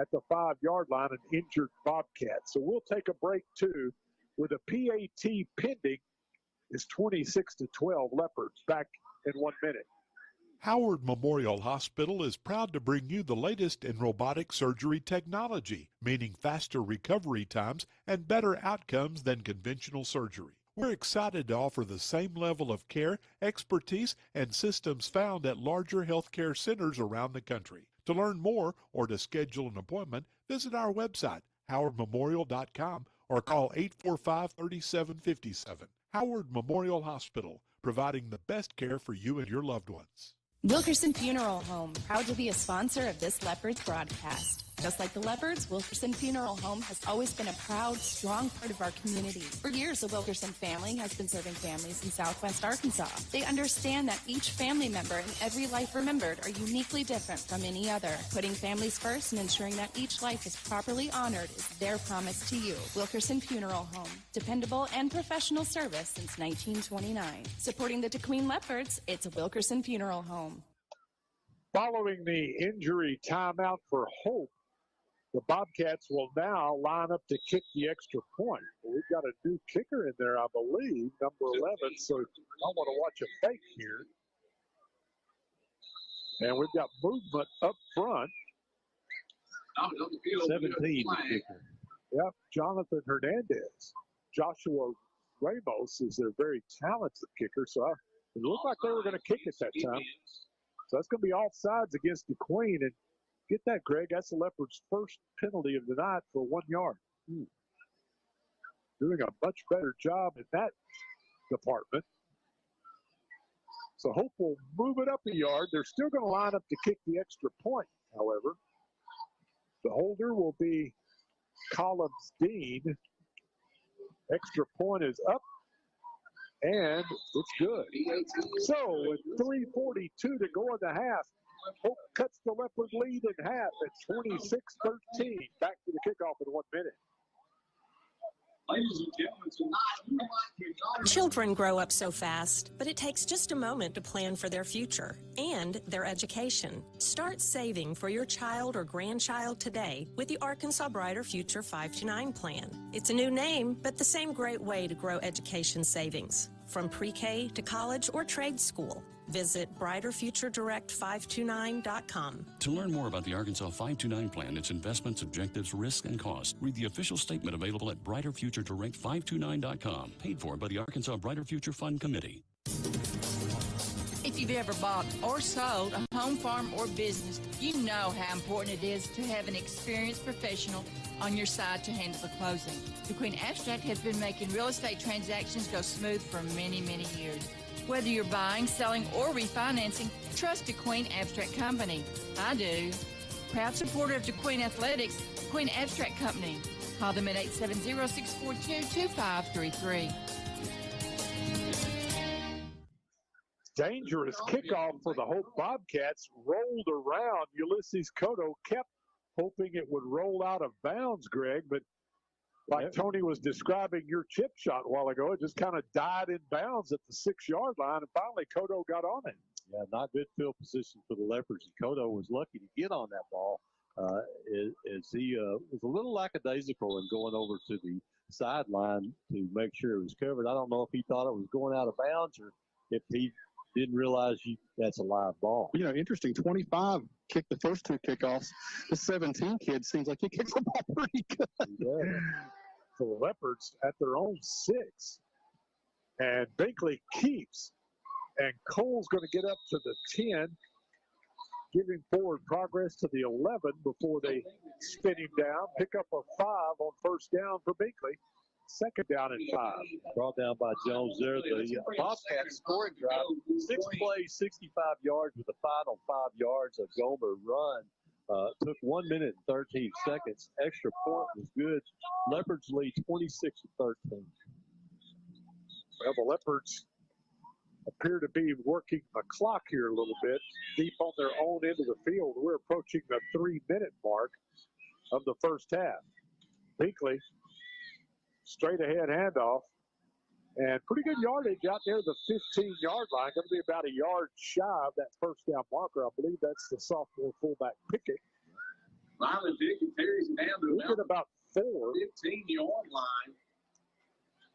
at the 5-yard line, an injured Bobcat. So we'll take a break, too, with a PAT pending. It's 26-12 Leopards. Back in 1 minute. Howard Memorial Hospital is proud to bring you the latest in robotic surgery technology, meaning faster recovery times and better outcomes than conventional surgery. We're excited to offer the same level of care, expertise, and systems found at larger healthcare centers around the country. To learn more or to schedule an appointment, visit our website, howardmemorial.com, or call 845-3757. Howard Memorial Hospital, providing the best care for you and your loved ones. Wilkerson Funeral Home, proud to be a sponsor of this Leopards broadcast. Just like the Leopards, Wilkerson Funeral Home has always been a proud, strong part of our community. For years, the Wilkerson family has been serving families in Southwest Arkansas. They understand that each family member and every life remembered are uniquely different from any other. Putting families first and ensuring that each life is properly honored is their promise to you. Wilkerson Funeral Home, dependable and professional service since 1929. Supporting the DeQueen Leopards, it's a Wilkerson Funeral Home. Following the injury timeout for Hope, The Bobcats will now line up to kick the extra point. We've got a new kicker in there, I believe, number 11, so I want to watch a fake here. And we've got movement up front. 17 kicker. Yep, Jonathan Hernandez. Joshua Ramos is their very talented kicker, so it looked like they were going to kick it that time. So that's going to be offsides against the Queen. And get that, Greg, that's the Leopards' first penalty of the night for 1 yard. Doing a much better job in that department. So Hope will move it up a yard. They're still going to line up to kick the extra point, however. The holder will be Collins Dean. Extra point is up, and it's good. So with 3:42 to go in the half, Hope cuts the Leopard lead in half at 26-13. Back to the kickoff in 1 minute. Ladies and gentlemen, tonight, children grow up so fast, but it takes just a moment to plan for their future and their education. Start saving for your child or grandchild today with the Arkansas Brighter Future 5-9 plan. It's a new name, but the same great way to grow education savings. From pre-K to college or trade school. Visit brighterfuturedirect529.com. To learn more about the Arkansas 529 plan, its investments, objectives, risk, and cost, read the official statement available at brighterfuturedirect529.com. Paid for by the Arkansas Brighter Future Fund Committee. If you've ever bought or sold a home, farm, or business, you know how important it is to have an experienced professional on your side to handle the closing. The Queen Abstract has been making real estate transactions go smooth for many, many years. Whether you're buying, selling, or refinancing, trust a Queen Abstract Company. I do. Proud supporter of DeQueen Athletics, Queen Abstract Company. Call them at 870-642-2533. Dangerous kickoff for the Hope Bobcats. Rolled around. Ulysses Cotto kept hoping it would roll out of bounds, Greg, but like Tony was describing your chip shot a while ago, it just kind of died in bounds at the 6-yard line, and finally Cotto got on it. Yeah, not good field position for the Leopards, and Cotto was lucky to get on that ball as he was a little lackadaisical in going over to the sideline to make sure it was covered. I don't know if he thought it was going out of bounds or if he didn't realize that's a live ball. You know, interesting, 25 kicked the first 2 kickoffs. The 17 kid seems like he kicks the ball pretty good. Yeah. So the Leopards at their own 6. And Binkley keeps. And Cole's going to get up to the 10, giving forward progress to the 11 before they spin him down. Pick up a 5 on first down for Binkley. Second down and 5. Brought down by Jones there. The Bobcats scoring drive, 6 plays, 65 yards with the final 5 yards of Gomer run. Took 1 minute and 13 seconds. Extra point was good. Leopards lead 26-13. Well, the Leopards appear to be working the clock here a little bit, deep on their own end of the field. We're approaching the 3-minute mark of the first half. Binkley, straight ahead handoff, and pretty good yardage out there, the 15-yard line. Going to be about a yard shy of that first down marker. I believe that's the sophomore fullback Pickett. Lyman Pickett carries it down to about 4. 15-yard line.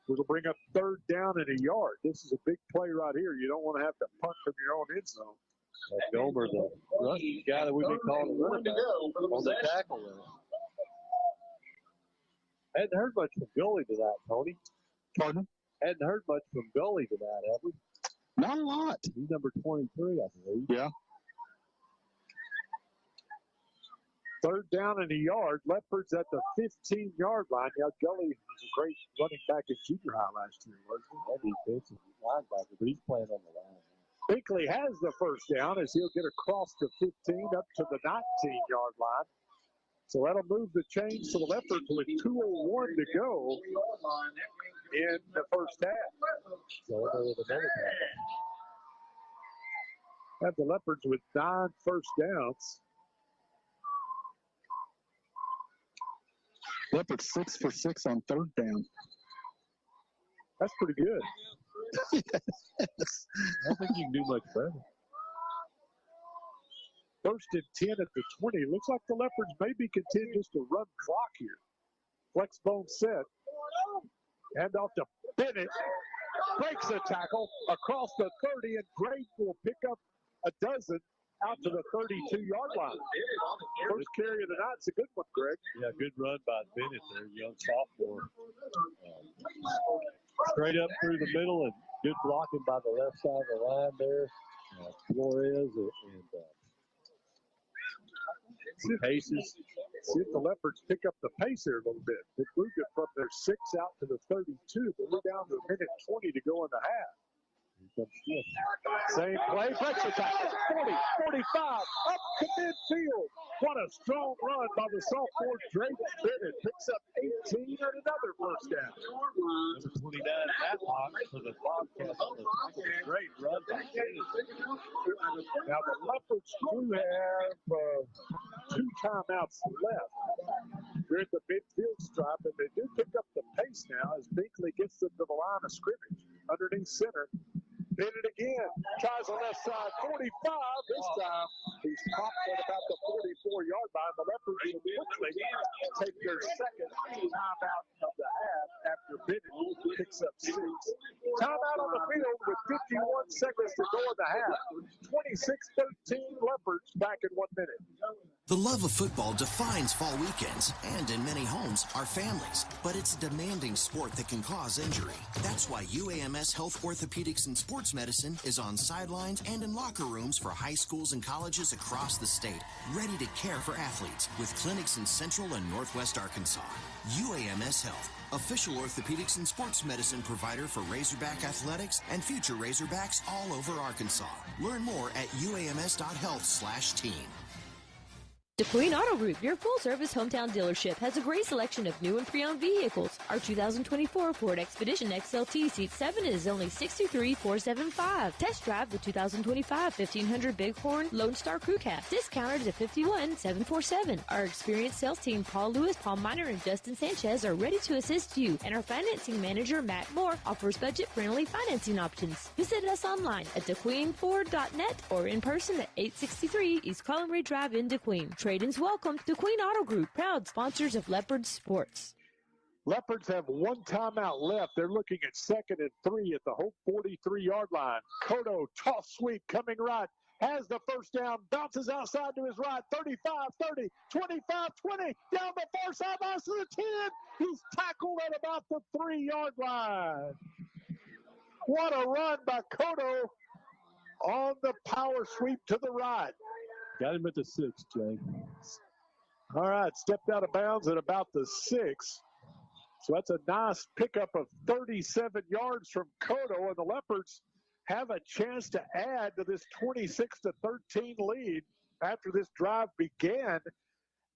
It'll bring up third down and a yard. This is a big play right here. You don't want to have to punt from your own end zone. Gomer, the rushing guy that we've been calling running back on the tackle there. Hadn't heard much from Gully tonight, Tony. Pardon? Hadn't heard much from Gully tonight, have we? Not a lot. He's number 23, I believe. Yeah. Third down and a yard. Leopards at the 15-yard line. Now, Gully was a great running back in junior high last year, wasn't he? That defensive linebacker, but he's playing on the line. Binkley has the first down as he'll get across the 15 up to the 19-yard line. So that'll move the chains to the Leopards with 2:01 to go in the first half. So have the Leopards with 9 first downs. Leopards 6 for 6 on third down. That's pretty good. Yes. I don't think you can do much better. First and 10 at the 20. Looks like the Leopards may be content just to run clock here. Flex bone set. Hand off to Bennett. Breaks the tackle across the 30, and Gray will pick up a dozen out to the 32-yard line. First carry of the night. It's a good one, Greg. Yeah, good run by Bennett there, young sophomore. Straight up through the middle and good blocking by the left side of the line there. Flores and paces. See if the Leopards pick up the pace here a little bit. They moved it from their 6 out to the 32, but we're down to a minute 20 to go in the half. Same play, breaks the tackle. 40, 45, up to midfield. What a strong run by the sophomore Drake Bennett. Picks up 18 and another first down. Number 29, Matlock for the Bobcats. Great run by Bennett. Now the Leopards do have 2 timeouts left. They're at the midfield stripe, and they do pick up the pace now as Binkley gets them to the line of scrimmage underneath center. Bennett again, tries the left side, 45. This time, he's popped at about the 44-yard line. The Leopards will quickly take their second timeout of the half after Bennett picks up 6. Timeout on the field with 51 seconds to go in the half. 26-13 Leopards back in 1 minute. The love of football defines fall weekends, and in many homes, our families. But it's a demanding sport that can cause injury. That's why UAMS Health Orthopedics and Sports Medicine is on sidelines and in locker rooms for high schools and colleges across the state, ready to care for athletes with clinics in Central and Northwest Arkansas. UAMS Health, official orthopedics and sports medicine provider for Razorback Athletics and future Razorbacks all over Arkansas. Learn more at uams.health/team. DeQueen Auto Group, your full-service hometown dealership, has a great selection of new and pre-owned vehicles. Our 2024 Ford Expedition XLT Seat 7 is only $63,475. Test drive the 2025 1500 Bighorn Lone Star Crew Cab, discounted at $51,747. Our experienced sales team, Paul Lewis, Paul Miner, and Justin Sanchez, are ready to assist you, and our financing manager, Matt Moore, offers budget-friendly financing options. Visit us online at DeQueenFord.net or in person at 863 East Collinray Drive in DeQueen. Trade-ins welcome. DeQueen Auto Group, proud sponsors of Leopard Sports. Leopards have 1 timeout left. They're looking at 2nd and 3 at the Hope 43-yard line. Cotto, toss sweep coming right. Has the first down, bounces outside to his right, 35, 30, 25, 20, down the far sideline to the 10. He's tackled at about the 3-yard line. What a run by Cotto on the power sweep to the right. Got him at the 6, Jay. All right, stepped out of bounds at about the 6. So that's a nice pickup of 37 yards from Cotto, and the Leopards have a chance to add to this 26-13 lead after this drive began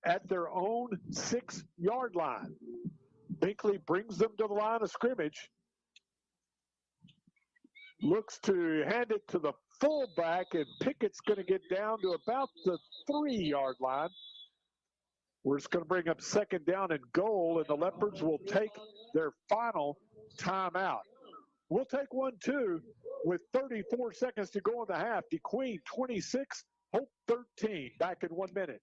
at their own 6-yard line. Binkley brings them to the line of scrimmage. Looks to hand it to the fullback, and Pickett's going to get down to about the 3-yard line. We're just going to bring up 2nd down and goal, and the Leopards will take their final timeout. We'll take one, too, with 34 seconds to go in the half. DeQueen 26, Hope 13. Back in 1 minute.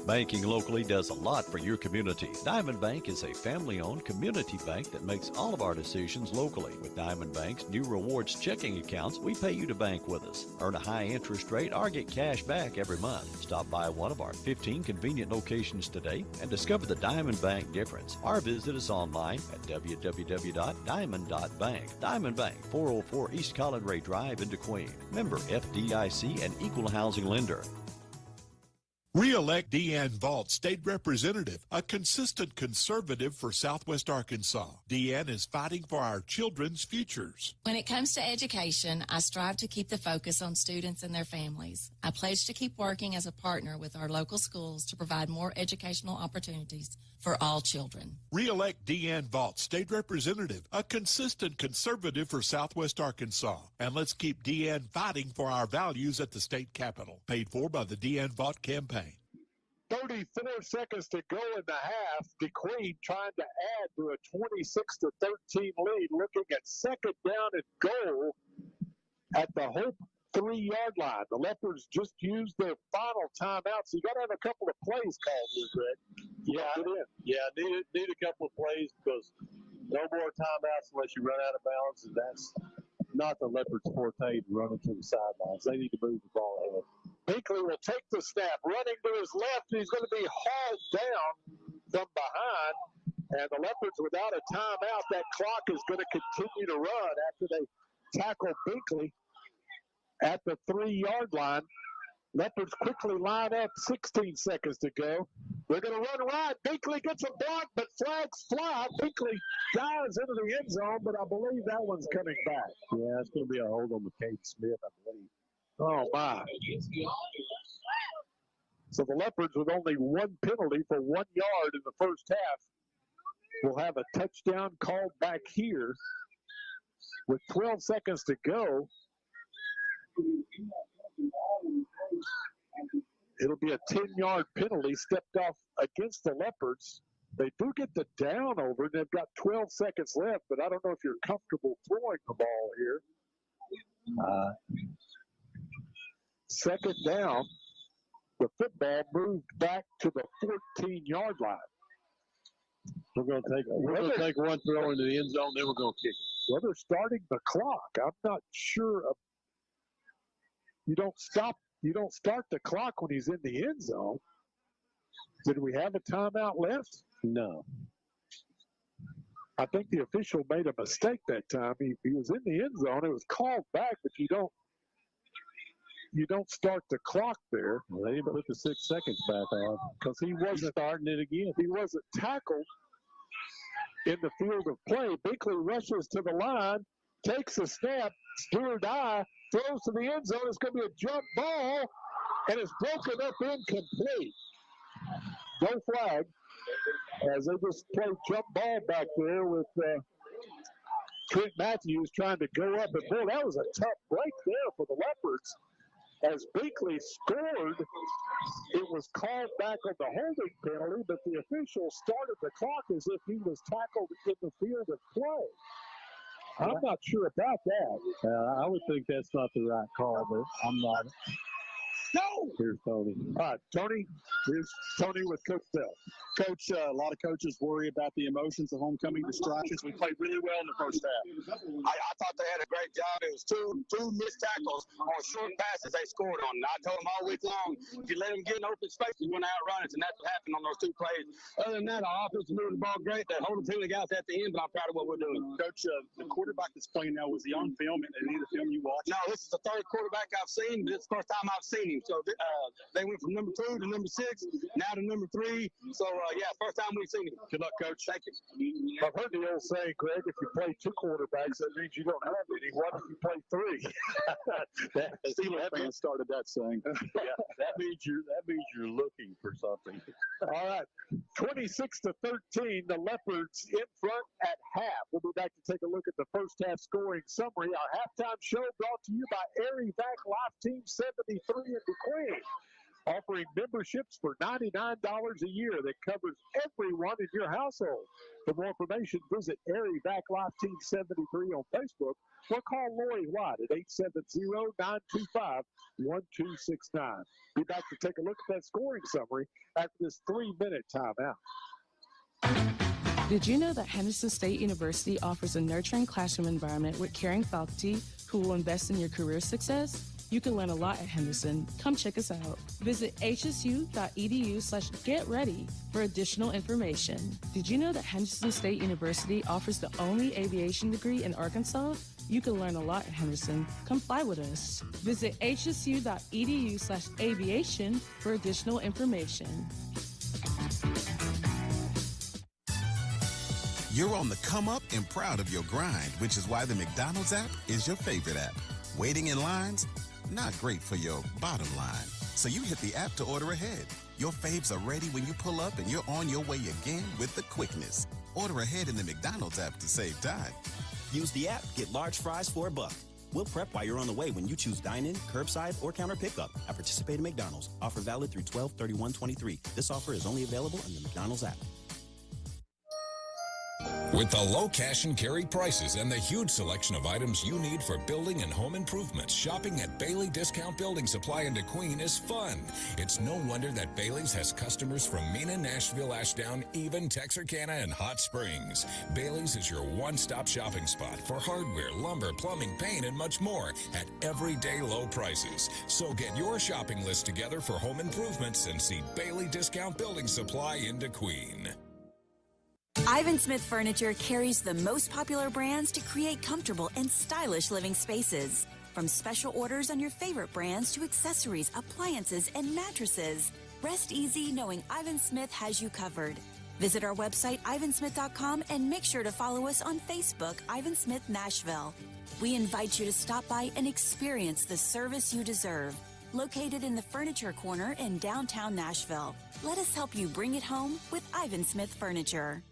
Banking locally does a lot for your community. Diamond Bank is a family-owned community bank that makes all of our decisions locally. With Diamond Bank's new rewards checking accounts, we pay you to bank with us. Earn a high interest rate or get cash back every month. Stop by one of our 15 convenient locations today and discover the Diamond Bank difference. Or visit us online at www.diamond.bank. Diamond Bank, 404 East Collinray Drive in DeQueen. Member FDIC and equal housing lender. Re-elect Deanne Vaught, State Representative, a consistent conservative for Southwest Arkansas. Deanne is fighting for our children's futures. When it comes to education, I strive to keep the focus on students and their families. I pledge to keep working as a partner with our local schools to provide more educational opportunities for all children. Re-elect Deanne Vaught, State Representative, a consistent conservative for Southwest Arkansas. And let's keep Deanne fighting for our values at the state capitol. Paid for by the Deanne Vaught campaign. 34 seconds to go in the half. DeQueen trying to add to a 26-13 lead, looking at 2nd down and goal at the Hope 3-yard line. The Leopards just used their final timeout, so you got to have a couple of plays called here, Greg. Need a couple of plays because no more timeouts unless you run out of bounds, and that's not the Leopards' forte to run into the sidelines. They need to move the ball ahead. Binkley will take the snap, running to his left, and he's going to be hauled down from behind. And the Leopards, without a timeout, that clock is going to continue to run after they tackle Binkley at the 3-yard line. Leopards quickly line up, 16 seconds to go. They're going to run right. Binkley gets a block, but flags fly. Binkley dives into the end zone, but I believe that one's coming back. Yeah, it's going to be a hold on McCade Smith, I believe. Oh, my. So the Leopards, with only one penalty for 1 yard in the first half, will have a touchdown called back here with 12 seconds to go. It'll be a 10-yard penalty stepped off against the Leopards. They do get the down over, and they've got 12 seconds left, but I don't know if you're comfortable throwing the ball here. Second down, the football moved back to the 14-yard line. We're going to take one throw into the end zone, then we're going to kick it. Well, they're starting the clock. I'm not sure. You don't start the clock when he's in the end zone. Did we have a timeout left? No. I think the official made a mistake that time. He was in the end zone. It was called back, but you don't start the clock there. Well, they didn't put the 6 seconds back on because he wasn't starting it again. He wasn't tackled in the field of play. Binkley rushes to the line, takes a snap, Stewart throws to the end zone. It's going to be a jump ball, and it's broken up incomplete. No flag, as they just played jump ball back there with Trent Matthews trying to go up. And boy, that was a tough break there for the Leopards. As Binkley scored, it was called back on the holding penalty, but the official started the clock as if he was tackled in the field of play. I'm not sure about that. I would think that's not the right call, but I'm not. No! Here's Tony. All right, Tony. Here's Tony with Coach Bell. Coach, a lot of coaches worry about the emotions of homecoming distractions. We played really well in the first half. I thought they had a great job. It was two missed tackles on short passes they scored on. And I told them all week long, if you let them get in open space, you're going to outrun us, and that's what happened on those two plays. Other than that, our offense is moving the ball great. That holding penalty guys at the end, but I'm proud of what we're doing. Coach, the quarterback that's playing now, was he on film? Any of the film you watched? No, this is the third quarterback I've seen, but it's the first time I've seen him. So they went from number 2 to number 6, now to number 3. So, first time we've seen him. Good luck, Coach. Thank you. I've heard the old saying, Greg, if you play 2 quarterbacks, that means you don't have any. What if you play 3? Steelers fans started that saying. Yeah, that means you're looking for something. All right, 26-13, the Leopards in front at half. We'll be back to take a look at the first half scoring summary. Our halftime show brought to you by Erie Vac Life Team 73 in DeQueen, offering memberships for $99 a year that covers everyone in your household. For more information, visit Erie Vac Life Team 73 on Facebook or call Lori White at 870-925-1269. Be back to take a look at that scoring summary after this 3-minute timeout. Did you know that Henderson State University offers a nurturing classroom environment with caring faculty who will invest in your career success? You can learn a lot at Henderson. Come check us out. Visit hsu.edu/getready for additional information. Did you know that Henderson State University offers the only aviation degree in Arkansas? You can learn a lot at Henderson. Come fly with us. Visit hsu.edu/aviation for additional information. You're on the come up and proud of your grind, which is why the McDonald's app is your favorite app. Waiting in lines? Not great for your bottom line. So you hit the app to order ahead. Your faves are ready when you pull up and you're on your way again with the quickness. Order ahead in the McDonald's app to save time. Use the app, get large fries for $1. We'll prep while you're on the way when you choose dine-in, curbside, or counter pickup at participating McDonald's. Offer valid through 12/31/23. This offer is only available in the McDonald's app. With the low cash and carry prices and the huge selection of items you need for building and home improvements, shopping at Bailey Discount Building Supply in DeQueen is fun. It's no wonder that Bailey's has customers from Mena, Nashville, Ashdown, even Texarkana, and Hot Springs. Bailey's is your one-stop shopping spot for hardware, lumber, plumbing, paint, and much more at everyday low prices. So get your shopping list together for home improvements and see Bailey Discount Building Supply in DeQueen. Ivan Smith Furniture carries the most popular brands to create comfortable and stylish living spaces. From special orders on your favorite brands to accessories, appliances, and mattresses. Rest easy knowing Ivan Smith has you covered. Visit our website, ivansmith.com, and make sure to follow us on Facebook, Ivan Smith Nashville. We invite you to stop by and experience the service you deserve. Located in the Furniture Corner in downtown Nashville. Let us help you bring it home with Ivan Smith Furniture.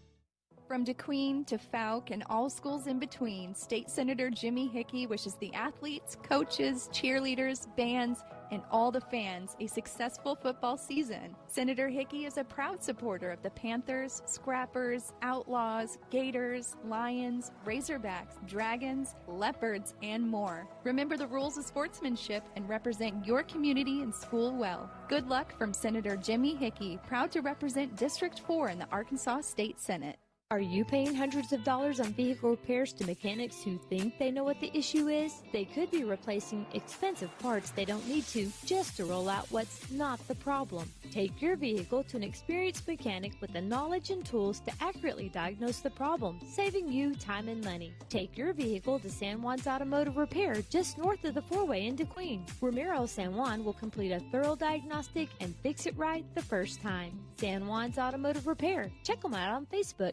From DeQueen to Fouke and all schools in between, State Senator Jimmy Hickey wishes the athletes, coaches, cheerleaders, bands, and all the fans a successful football season. Senator Hickey is a proud supporter of the Panthers, Scrappers, Outlaws, Gators, Lions, Razorbacks, Dragons, Leopards, and more. Remember the rules of sportsmanship and represent your community and school well. Good luck from Senator Jimmy Hickey, proud to represent District 4 in the Arkansas State Senate. Are you paying hundreds of dollars on vehicle repairs to mechanics who think they know what the issue is? They could be replacing expensive parts they don't need to just to roll out what's not the problem. Take your vehicle to an experienced mechanic with the knowledge and tools to accurately diagnose the problem, saving you time and money. Take your vehicle to San Juan's Automotive Repair just north of the four-way in DeQueen. Ramiro San Juan will complete a thorough diagnostic and fix it right the first time. San Juan's Automotive Repair. Check them out on Facebook.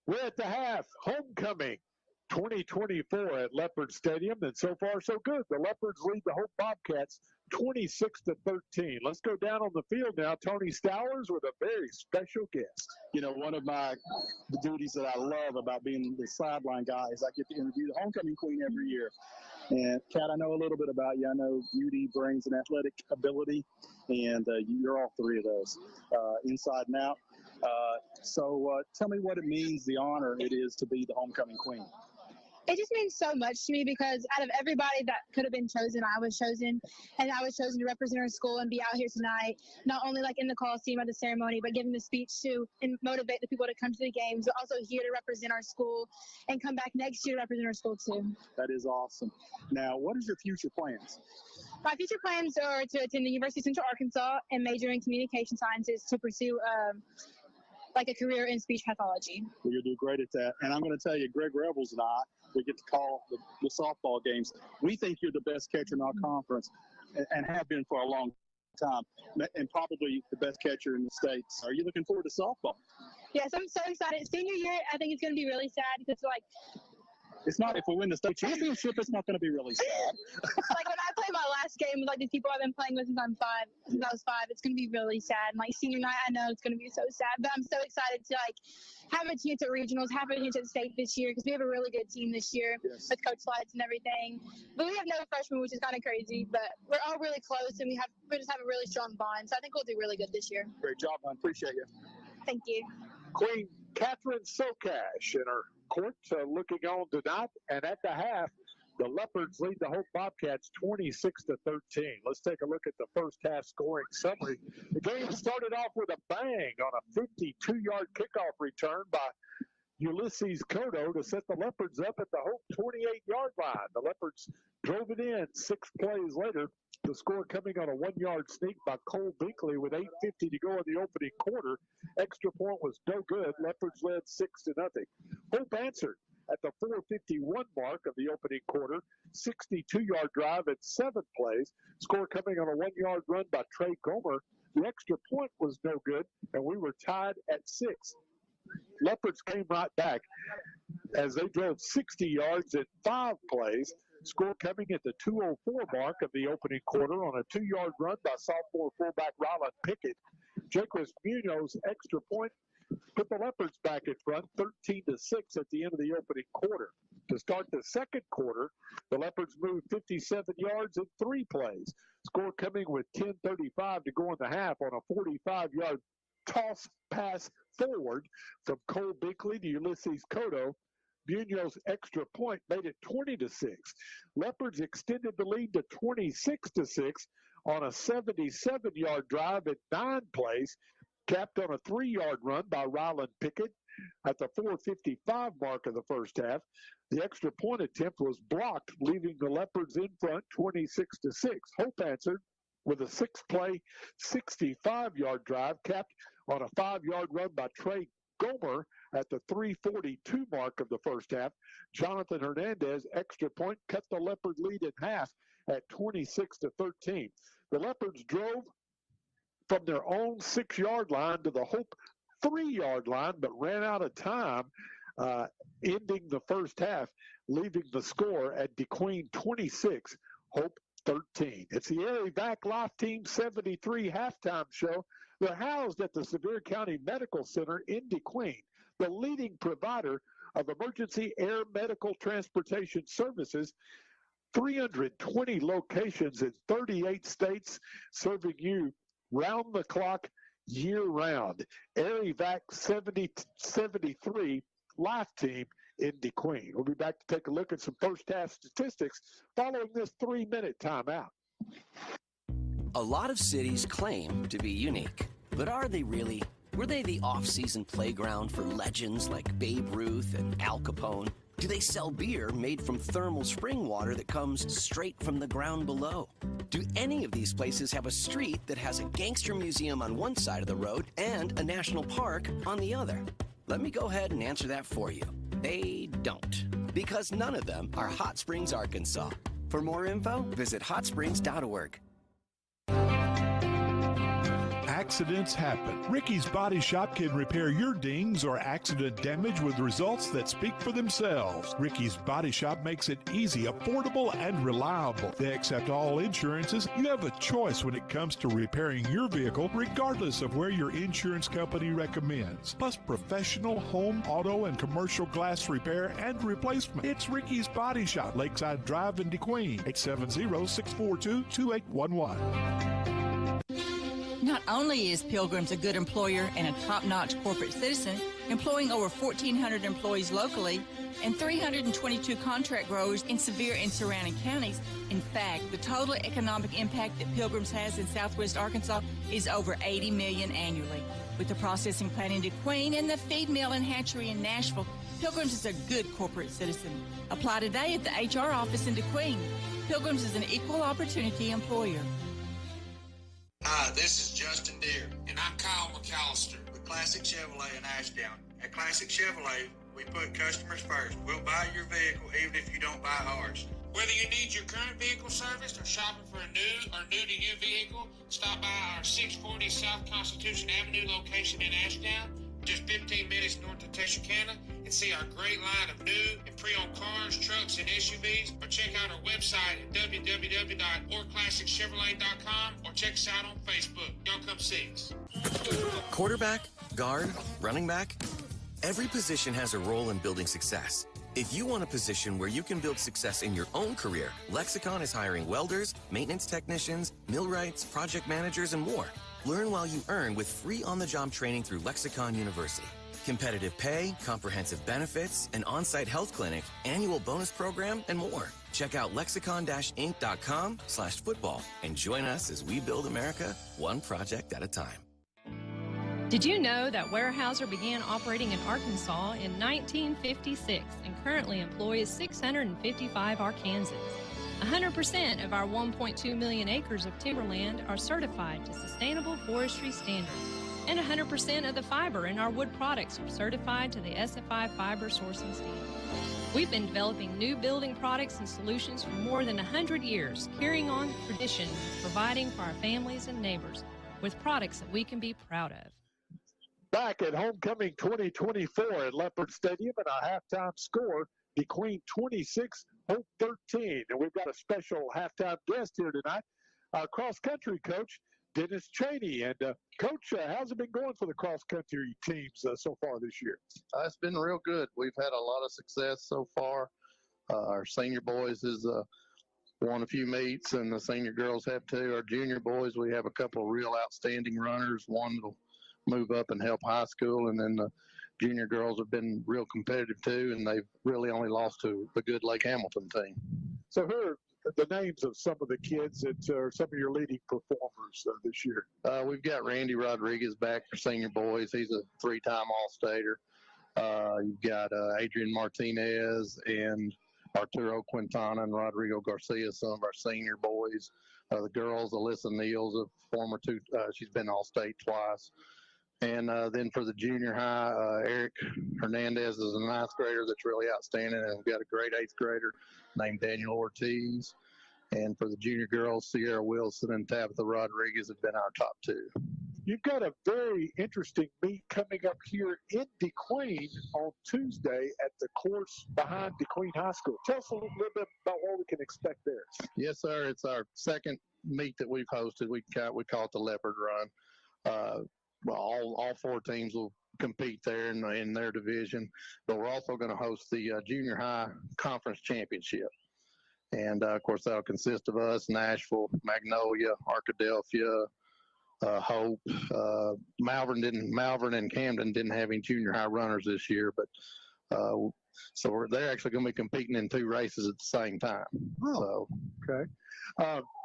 We're at the half, homecoming 2024 at Leopard Stadium, and so far so good. The Leopards lead the Hope Bobcats 26-13. Let's go down on the field now. Tony Stowers with a very special guest. You know, one of the duties that I love about being the sideline guy is I get to interview the homecoming queen every year. And, Kat, I know a little bit about you. I know beauty, brains, and athletic ability, and you're all three of those, inside and out. So tell me what it means, the honor it is to be the homecoming queen. It just means so much to me because out of everybody that could have been chosen, I was chosen. And I was chosen to represent our school and be out here tonight, not only like in the Coliseum at the ceremony, but giving the speech to and motivate the people to come to the games, but also here to represent our school and come back next year to represent our school too. That is awesome. Now, what is your future plans? My future plans are to attend the University of Central Arkansas and major in communication sciences to pursue like a career in speech pathology. Well, you'll do great at that. And I'm going to tell you, Greg Rebels and I, we get to call the softball games. We think you're the best catcher in our conference and have been for a long time, and probably the best catcher in the States. Are you looking forward to softball? Yes, I'm so excited. Senior year, I think it's going to be really sad because, like, it's not, if we win the state championship, it's not going to be really sad. Like when I play my last game with like the people I've been playing with since I was five, it's going to be really sad. And like senior night, I know it's going to be so sad, but I'm so excited to like have a chance at regionals, have a chance at state this year because we have a really good team this year with Coach Lights and everything. But we have no freshmen, which is kind of crazy, but we're all really close and we just have a really strong bond. So I think we'll do really good this year. Great job, man. Appreciate you. Thank you. Queen Catherine Sokash in her court looking on tonight, and at the half, the Leopards lead the Hope Bobcats 26-13. Let's take a look at the first half scoring summary. The game started off with a bang on a 52-yard kickoff return by Ulysses Cotto to set the Leopards up at the Hope 28-yard line. The Leopards drove it in 6 plays later. The score coming on a 1-yard sneak by Cole Binkley with 8:50 to go in the opening quarter. Extra point was no good. Leopards led 6-0. Hope answered at the 4:51 mark of the opening quarter. 62-yard drive in 7 plays. Score coming on a 1-yard run by Trey Gomer. The extra point was no good, and we were tied at 6. Leopards came right back as they drove 60 yards in 5 plays. Score coming at the 2:04 mark of the opening quarter on a 2-yard run by sophomore fullback Rylan Pickett. Jaquez Munoz extra point put the Leopards back in front 13-6 at the end of the opening quarter. To start the second quarter, the Leopards moved 57 yards in 3 plays. Score coming with 10:35 to go in the half on a 45-yard toss pass forward from Cole Binkley to Ulysses Cotto. Munoz extra point made it 20-6. Leopards extended the lead to 26-6 on a 77-yard drive at 9 plays, capped on a 3-yard run by Ryland Pickett at the 4:55 mark of the first half. The extra point attempt was blocked, leaving the Leopards in front 26-6. Hope answered with a 6-play, 65-yard drive, capped on a 5-yard run by Trey Gomer at the 3:42 mark of the first half. Jonathan Hernandez extra point cut the Leopard lead in half at 26-13. The Leopards drove from their own 6-yard line to the Hope 3-yard line, but ran out of time, ending the first half, leaving the score at DeQueen 26, Hope 13. It's the Erie Vac Life Team 73 halftime show. They're housed at the Sevier County Medical Center in DeQueen, the leading provider of emergency air medical transportation services. 320 locations in 38 states, serving you round the clock, year round. Erie Vac 73 Life Team in DeQueen. We'll be back to take a look at some first half statistics following this 3-minute timeout. A lot of cities claim to be unique, but are they really? Were they the off-season playground for legends like Babe Ruth and Al Capone? Do they sell beer made from thermal spring water that comes straight from the ground below? Do any of these places have a street that has a gangster museum on one side of the road and a national park on the other? Let me go ahead and answer that for you. They don't, because none of them are Hot Springs, Arkansas. For more info, visit hotsprings.org. Accidents happen. Ricky's Body Shop can repair your dings or accident damage with results that speak for themselves. Ricky's Body Shop makes it easy, affordable, and reliable. They accept all insurances. You have a choice when it comes to repairing your vehicle, regardless of where your insurance company recommends. Plus professional home, auto, and commercial glass repair and replacement. It's Ricky's Body Shop, Lakeside Drive in DeQueen, 870-642-2811. Not only is Pilgrim's a good employer and a top-notch corporate citizen, employing over 1,400 employees locally and 322 contract growers in Sevier and surrounding counties. In fact, the total economic impact that Pilgrim's has in southwest Arkansas is over $80 million annually. With the processing plant in DeQueen and the feed mill and hatchery in Nashville, Pilgrim's is a good corporate citizen. Apply today at the HR office in DeQueen. Pilgrim's is an equal opportunity employer. Hi, this is Justin Deere. And I'm Kyle McAllister with Classic Chevrolet in Ashdown. At Classic Chevrolet, we put customers first. We'll buy your vehicle even if you don't buy ours. Whether you need your current vehicle serviced or shopping for a new or new-to-you vehicle, stop by our 640 South Constitution Avenue location in Ashdown, just 15 minutes north of Texarkana, and see our great line of new and pre-owned cars, trucks, and SUVs, or check out our website at www.orclassicchevrolet.com, or check us out on Facebook. Y'all come see us. Quarterback, guard, running back, every position has a role in building success. If you want a position where you can build success in your own career, Lexicon is hiring welders, maintenance technicians, millwrights, project managers, and more. Learn while you earn with free on-the-job training through Lexicon University. Competitive pay, comprehensive benefits, an on-site health clinic, annual bonus program, and more. Check out lexicon-inc.com/football and join us as we build America one project at a time. Did you know that Weyerhaeuser began operating in Arkansas in 1956 and currently employs 655 Arkansans? 100% of our 1.2 million acres of timberland are certified to sustainable forestry standards, and 100% of the fiber in our wood products are certified to the SFI fiber sourcing standard. We've been developing new building products and solutions for more than 100 years, carrying on the tradition of providing for our families and neighbors with products that we can be proud of. Back at Homecoming 2024 at Leopard Stadium and our halftime score, DeQueen 26, Hope 13. And we've got a special halftime guest here tonight, our cross-country coach, Dennis Cheney. And, Coach, how's it been going for the cross-country teams so far this year? It's been real good. We've had a lot of success so far. Our senior boys has won a few meets, and the senior girls have too. Our junior boys, we have a couple of real outstanding runners. One will move up and help high school. And then the junior girls have been real competitive too, and they've really only lost to the good Lake Hamilton team. So who are the names of some of the kids that are some of your leading performers this year? We've got Randy Rodriguez back for senior boys. He's a 3-time All-Stater. You've got Adrian Martinez and Arturo Quintana and Rodrigo Garcia, some of our senior boys. The girls, Alyssa Neal's a former she's been All-State twice. And then for the junior high, Eric Hernandez is a 9th grader that's really outstanding. And we've got a great 8th grader named Daniel Ortiz. And for the junior girls, Sierra Wilson and Tabitha Rodriguez have been our top 2. You've got a very interesting meet coming up here in DeQueen on Tuesday at the course behind DeQueen High School. Tell us a little bit about what we can expect there. Yes, sir. It's our second meet that we've hosted. We call it the Leopard Run. All 4 teams will compete there in their division, but we're also going to host the junior high conference championship. And, of course, that'll consist of us, Nashville, Magnolia, Arkadelphia, Hope. Malvern and Camden didn't have any junior high runners this year, but so they're actually going to be competing in 2 races at the same time. Oh, okay.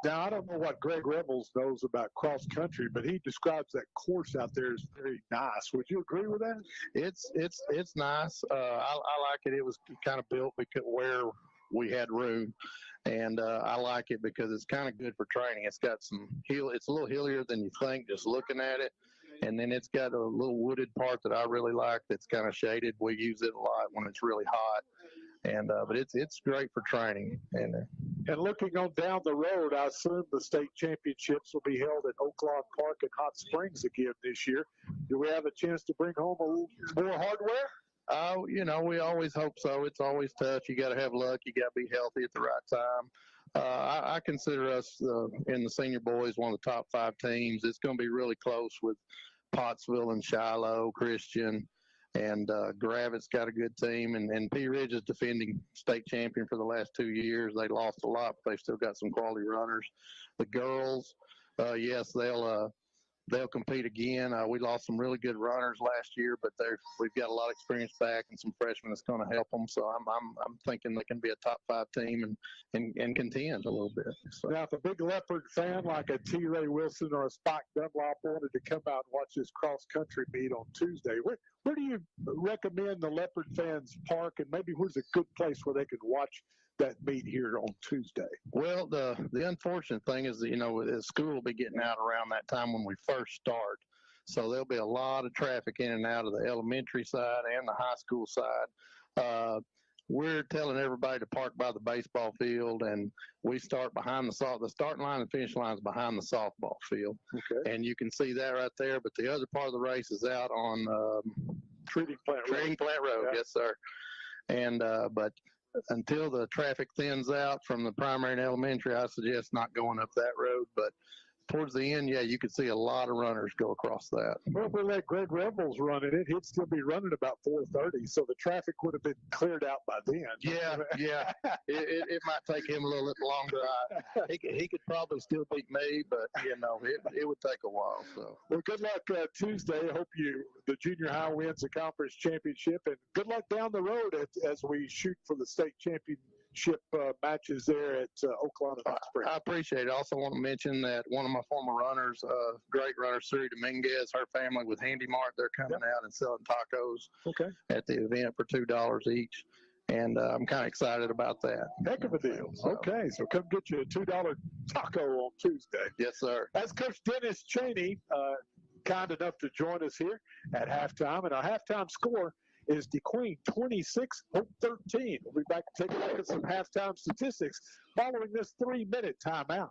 Now, I don't know what Greg Rebels knows about cross country, but he describes that course out there as very nice. Would you agree with that? It's nice. I like it. It was kind of built because where we had room, and I like it because it's kind of good for training. It's got some it's a little hillier than you think just looking at it, and then it's got a little wooded part that I really like that's kind of shaded. We use it a lot when it's really hot, and but it's great for training. And looking on down the road, I assume the state championships will be held at Oaklawn Park in Hot Springs again this year. Do we have a chance to bring home a little more hardware? We always hope so. It's always tough. You got to have luck. You got to be healthy at the right time. I consider us in the senior boys one of the top 5 teams. It's going to be really close with Pottsville and Shiloh, Christian, and Gravitt's got a good team. And Pea Ridge is defending state champion for the last 2 years. They lost a lot, but they've still got some quality runners. The girls, yes, they'll compete again. We lost some really good runners last year, but we've got a lot of experience back and some freshmen that's going to help them. So I'm thinking they can be a top 5 team and contend a little bit. So. Now, if a big Leopard fan like a T. Ray Wilson or a Spike Dunlop wanted to come out and watch this cross-country meet on Tuesday, where do you recommend the Leopard fans park, and maybe where's a good place where they can watch that meet here on Tuesday? Well, the unfortunate thing is that, the school will be getting out around that time when we first start. So there'll be a lot of traffic in and out of the elementary side and the high school side. We're telling everybody to park by the baseball field, and we start behind the starting line and finish line is behind the softball field. Okay. And you can see that right there. But the other part of the race is out on Treating Plant Road. Yeah. Yes, sir. And but until the traffic thins out from the primary and elementary, I suggest not going up that road. But towards the end, you could see a lot of runners go across that. Well, if we let Greg Rebels run it, he'd still be running about 4:30, so the traffic would have been cleared out by then. Yeah. It might take him a little bit longer. He could probably still beat me, but, it would take a while. So. Well, good luck Tuesday. I hope the junior high wins the conference championship, and good luck down the road as we shoot for the state championship matches there at Oaklawn and Hot Springs. I appreciate it. I also want to mention that one of my former runners, great runner, Suri Dominguez, her family with Handy Mart, they're coming out and selling tacos at the event for $2 each. And I'm kind of excited about that. Heck of a deal. So. Okay, so come get you a $2 taco on Tuesday. Yes, sir. That's Coach Dennis Cheney, kind enough to join us here at halftime. And our halftime score is DeQueen 26, Hope 13. We'll be back to take a look at some halftime statistics following this 3-minute timeout.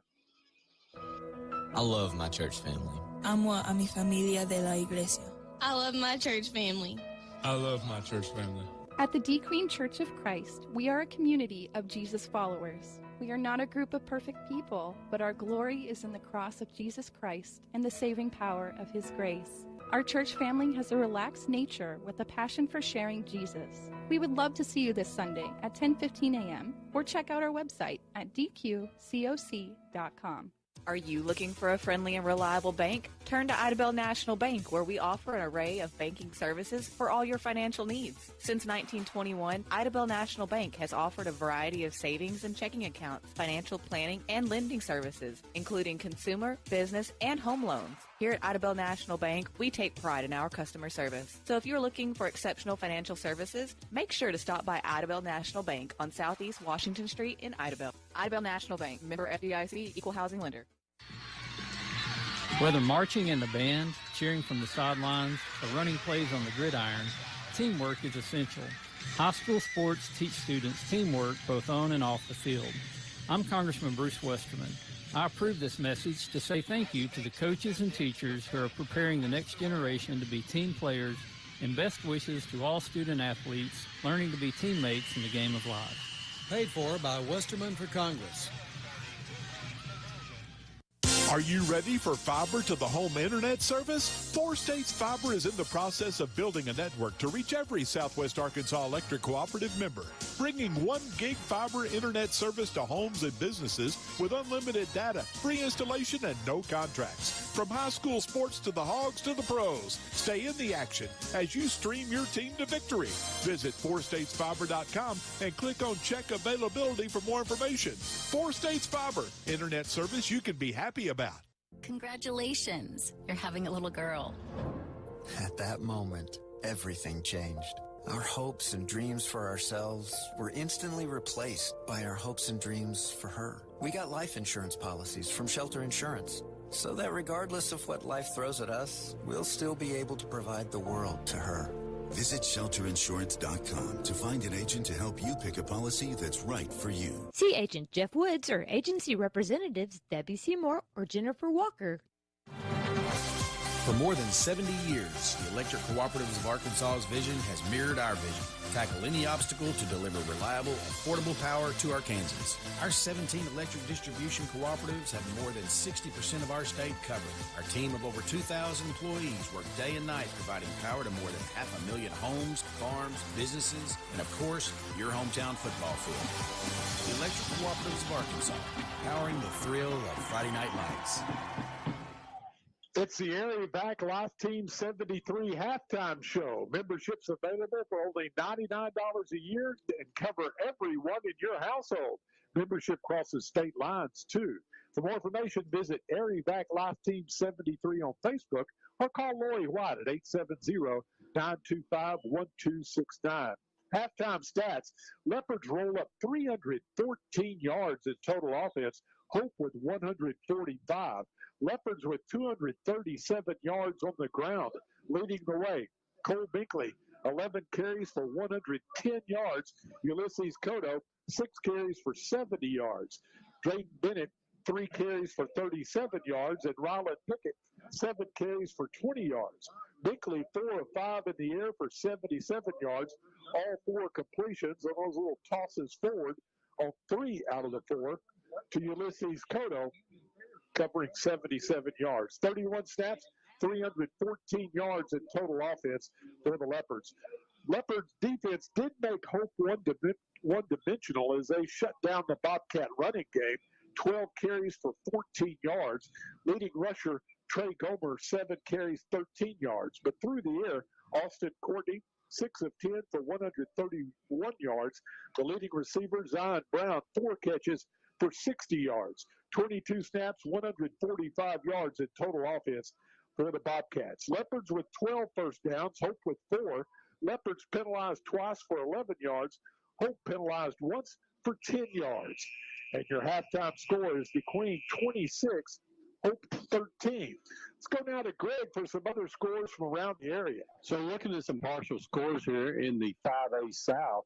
I love my church family. Amo a mi familia de la iglesia. I love my church family. I love my church family. At the DeQueen Church of Christ, we are a community of Jesus followers. We are not a group of perfect people, but our glory is in the cross of Jesus Christ and the saving power of His grace. Our church family has a relaxed nature with a passion for sharing Jesus. We would love to see you this Sunday at 10:15 a.m. or check out our website at dqcoc.com. Are you looking for a friendly and reliable bank? Turn to Idabel National Bank, where we offer an array of banking services for all your financial needs. Since 1921, Idabel National Bank has offered a variety of savings and checking accounts, financial planning, and lending services, including consumer, business, and home loans. Here at Idabel National Bank, we take pride in our customer service. So if you're looking for exceptional financial services, make sure to stop by Idabel National Bank on Southeast Washington Street in Idabel. Idabel National Bank, member FDIC, equal housing lender. Whether marching in the band, cheering from the sidelines, or running plays on the gridiron, teamwork is essential. High school sports teach students teamwork both on and off the field. I'm Congressman Bruce Westerman. I approve this message to say thank you to the coaches and teachers who are preparing the next generation to be team players, and best wishes to all student athletes learning to be teammates in the game of life. Paid for by Westerman for Congress. Are you ready for fiber to the home internet service? 4 States Fiber is in the process of building a network to reach every Southwest Arkansas Electric Cooperative member, bringing 1 gig fiber internet service to homes and businesses with unlimited data, free installation, and no contracts. From high school sports to the Hogs to the pros, stay in the action as you stream your team to victory. Visit 4statesfiber.com and click on check availability for more information. 4 States Fiber, internet service you can be happy about. Congratulations, you're having a little girl. At that moment, everything changed. Our hopes and dreams for ourselves were instantly replaced by our hopes and dreams for her. We got life insurance policies from Shelter Insurance, so that regardless of what life throws at us, we'll still be able to provide the world to her. Visit shelterinsurance.com to find an agent to help you pick a policy that's right for you. See Agent Jeff Woods or agency representatives Debbie Seymour or Jennifer Walker. For more than 70 years, the Electric Cooperatives of Arkansas's vision has mirrored our vision. Tackle any obstacle to deliver reliable, affordable power to Arkansans. Our 17 electric distribution cooperatives have more than 60% of our state covered. Our team of over 2,000 employees work day and night providing power to more than 500,000 homes, farms, businesses, and of course, your hometown football field. The Electric Cooperatives of Arkansas, powering the thrill of Friday Night Lights. It's the Erie Back Life Team 73 halftime show. Memberships available for only $99 a year and cover everyone in your household. Membership crosses state lines, too. For more information, visit Erie Back Life Team 73 on Facebook or call Lori White at 870-925-1269. Halftime stats, Leopards roll up 314 yards in total offense, Hope with 145. Leopards with 237 yards on the ground, leading the way. Cole Binkley, 11 carries for 110 yards. Ulysses Cotto, 6 carries for 70 yards. Drayden Bennett, 3 carries for 37 yards. And Ryland Pickett, 7 carries for 20 yards. Binkley, 4 of 5 in the air for 77 yards. All 4 completions of those little tosses forward on 3 out of the 4 to Ulysses Cotto, covering 77 yards. 31 snaps, 314 yards in total offense for the Leopards. Leopards defense did make Hope one-dimensional as they shut down the Bobcat running game. 12 carries for 14 yards. Leading rusher Trey Gomer, 7 carries, 13 yards. But through the air, Austin Courtney, 6 of 10 for 131 yards. The leading receiver, Zion Brown, 4 catches for 60 yards. 22 snaps, 145 yards in total offense for the Bobcats. Leopards with 12 first downs, Hope with 4. Leopards penalized twice for 11 yards. Hope penalized once for 10 yards. And your halftime score is the Queen 26, Hope 13. Let's go now to Greg for some other scores from around the area. So looking at some partial scores here in the 5A South,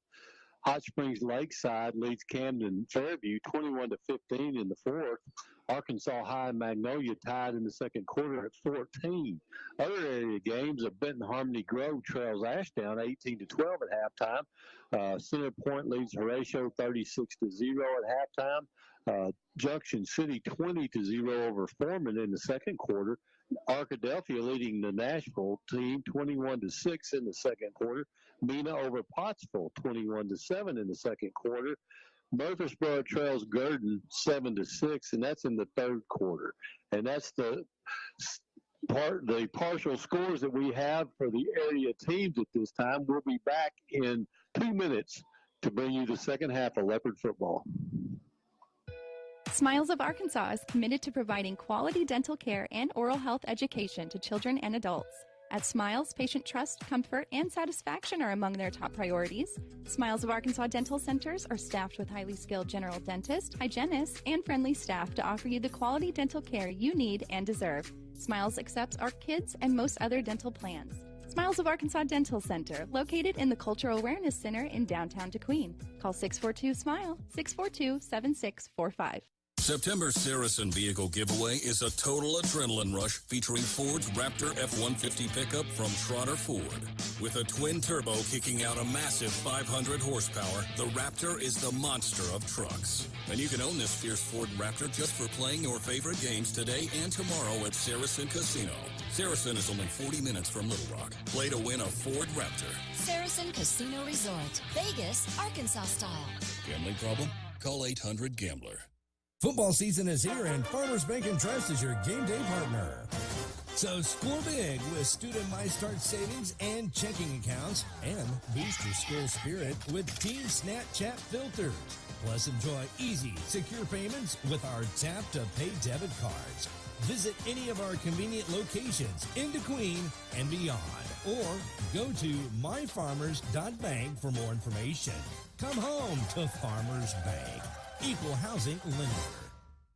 Hot Springs Lakeside leads Camden Fairview 21-15 in the fourth. Arkansas High and Magnolia tied in the second quarter at 14. Other area games of Benton Harmony Grove trails Ashdown 18-12 at halftime. Center Point leads Horatio 36-0 at halftime. Junction City 20-0 over Foreman in the second quarter. Arkadelphia leading the Nashville team 21-6 in the second quarter. Mena over Pottsville 21-7 in the second quarter. Murfreesboro trails Gurdon 7-6, and that's in the third quarter. And that's the partial scores that we have for the area teams at this time. We'll be back in 2 minutes to bring you the second half of Leopard football. Smiles of Arkansas is committed to providing quality dental care and oral health education to children and adults. At Smiles, patient trust, comfort, and satisfaction are among their top priorities. Smiles of Arkansas dental centers are staffed with highly skilled general dentists, hygienists, and friendly staff to offer you the quality dental care you need and deserve. Smiles accepts our kids and most other dental plans. Smiles of Arkansas Dental Center, located in the Cultural Awareness Center in downtown Tequeen. Call 642-SMILE, 642-7645. September's Saracen vehicle giveaway is a total adrenaline rush featuring Ford's Raptor F-150 pickup from Schroeder Ford. With a twin turbo kicking out a massive 500 horsepower, the Raptor is the monster of trucks. And you can own this fierce Ford Raptor just for playing your favorite games today and tomorrow at Saracen Casino. Saracen is only 40 minutes from Little Rock. Play to win a Ford Raptor. Saracen Casino Resort, Vegas, Arkansas style. Gambling problem? Call 800-GAMBLER. Football season is here, and Farmers Bank and Trust is your game day partner. So score big with Student My Start savings and checking accounts, and boost your school spirit with Team Snapchat filters. Plus, enjoy easy, secure payments with our Tap to Pay debit cards. Visit any of our convenient locations in Tequeen and beyond, or go to myfarmers.bank for more information. Come home to Farmers Bank. Equal housing lender.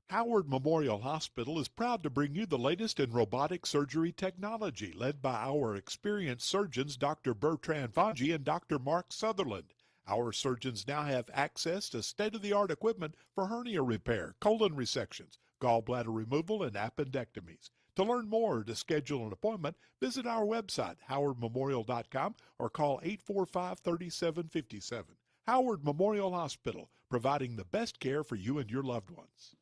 Howard Memorial Hospital is proud to bring you the latest in robotic surgery technology, led by our experienced surgeons, Dr. Bertrand Fonji and Dr. Mark Sutherland. Our surgeons now have access to state-of-the-art equipment for hernia repair, colon resections, gallbladder removal, and appendectomies. To learn more or to schedule an appointment, visit our website, howardmemorial.com, or call 845-3757. Howard Memorial Hospital, providing the best care for you and your loved ones.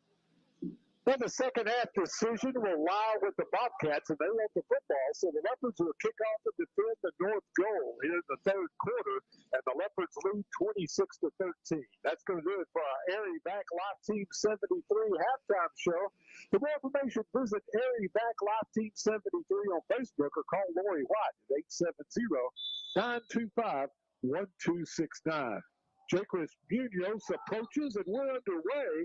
Then the second half decision will lie with the Bobcats, and they want the football, so the Leopards will kick off and defend the north goal here in the third quarter, and the Leopards lead 26-13. That's going to do it for our Airy Back Live Team 73 halftime show. For more information, visit Airy Back Live Team 73 on Facebook or call Lori White at 870-925-1269. Jacris Munoz approaches, and we're underway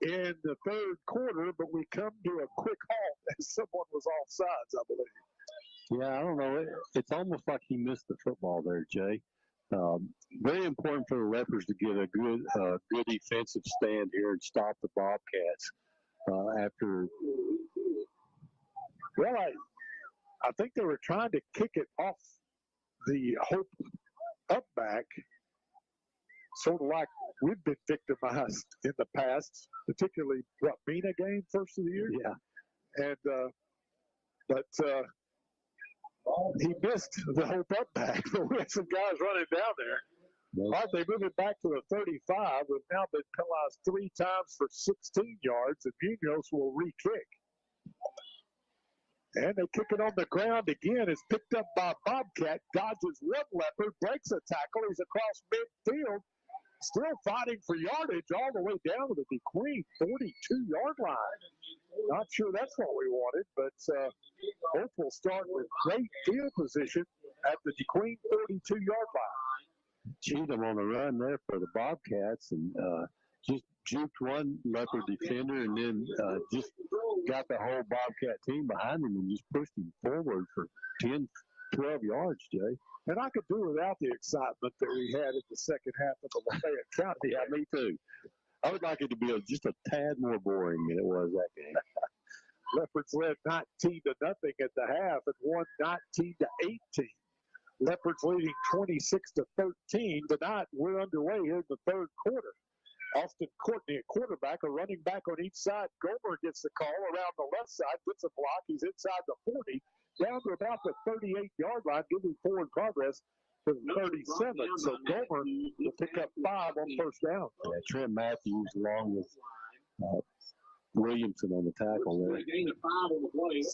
in the third quarter, but we come to a quick halt as someone was offsides, I believe. Yeah, I don't know. It's almost like he missed the football there, Jay. Very important for the Leopards to get a good defensive stand here and stop the Bobcats after. Well, I think they were trying to kick it off the Hope up back, sort of like we've been victimized in the past, particularly Mina game first of the year. Yeah. And but he missed the Hope up back. We had some guys running down there. All right, they move it back to the 35. We've now been penalized 3 times for 16 yards, and Munoz will re-kick. And they kick it on the ground again. It's picked up by Bobcat, dodges one Leopard, breaks a tackle. He's across midfield, still fighting for yardage all the way down to the Tequeen 42-yard line. Not sure that's what we wanted, but Hope will start with great field position at the Tequeen 42-yard line. Cheatham on the run there for the Bobcats, and just juked one Leopard defender, and then just got the whole Bobcat team behind him and just pushed him forward for 10, 12 yards, Jay. And I could do without the excitement that we had in the second half of the Lafayette County. Yeah, me too. I would like it to be just a tad more boring than it was that game. Leopards led 19-0 at the half and won 19-18. Leopards leading 26-13. Tonight, we're underway here in the third quarter. Austin Courtney at quarterback, a running back on each side. Gomer gets the call around the left side, gets a block. He's inside the 40, down to about the 38-yard line, giving forward progress to the 37. So Gomer will pick up 5 on first down. Yeah, Trent Matthews along with Williamson on the tackle there.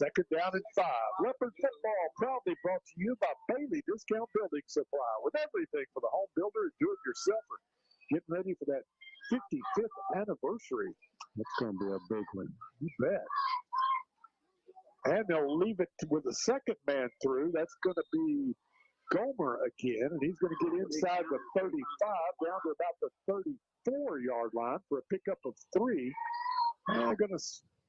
Second down and 5. Leopard football proudly brought to you by Bailey Discount Building Supply. With everything for the home builder and do-it-yourselfer. Getting ready for that 55th anniversary. That's going to be a big one. You bet. And they'll leave it with the second man through. That's going to be Gomer again, and he's going to get inside the 35, down to about the 34-yard line for a pickup of 3. And they're going to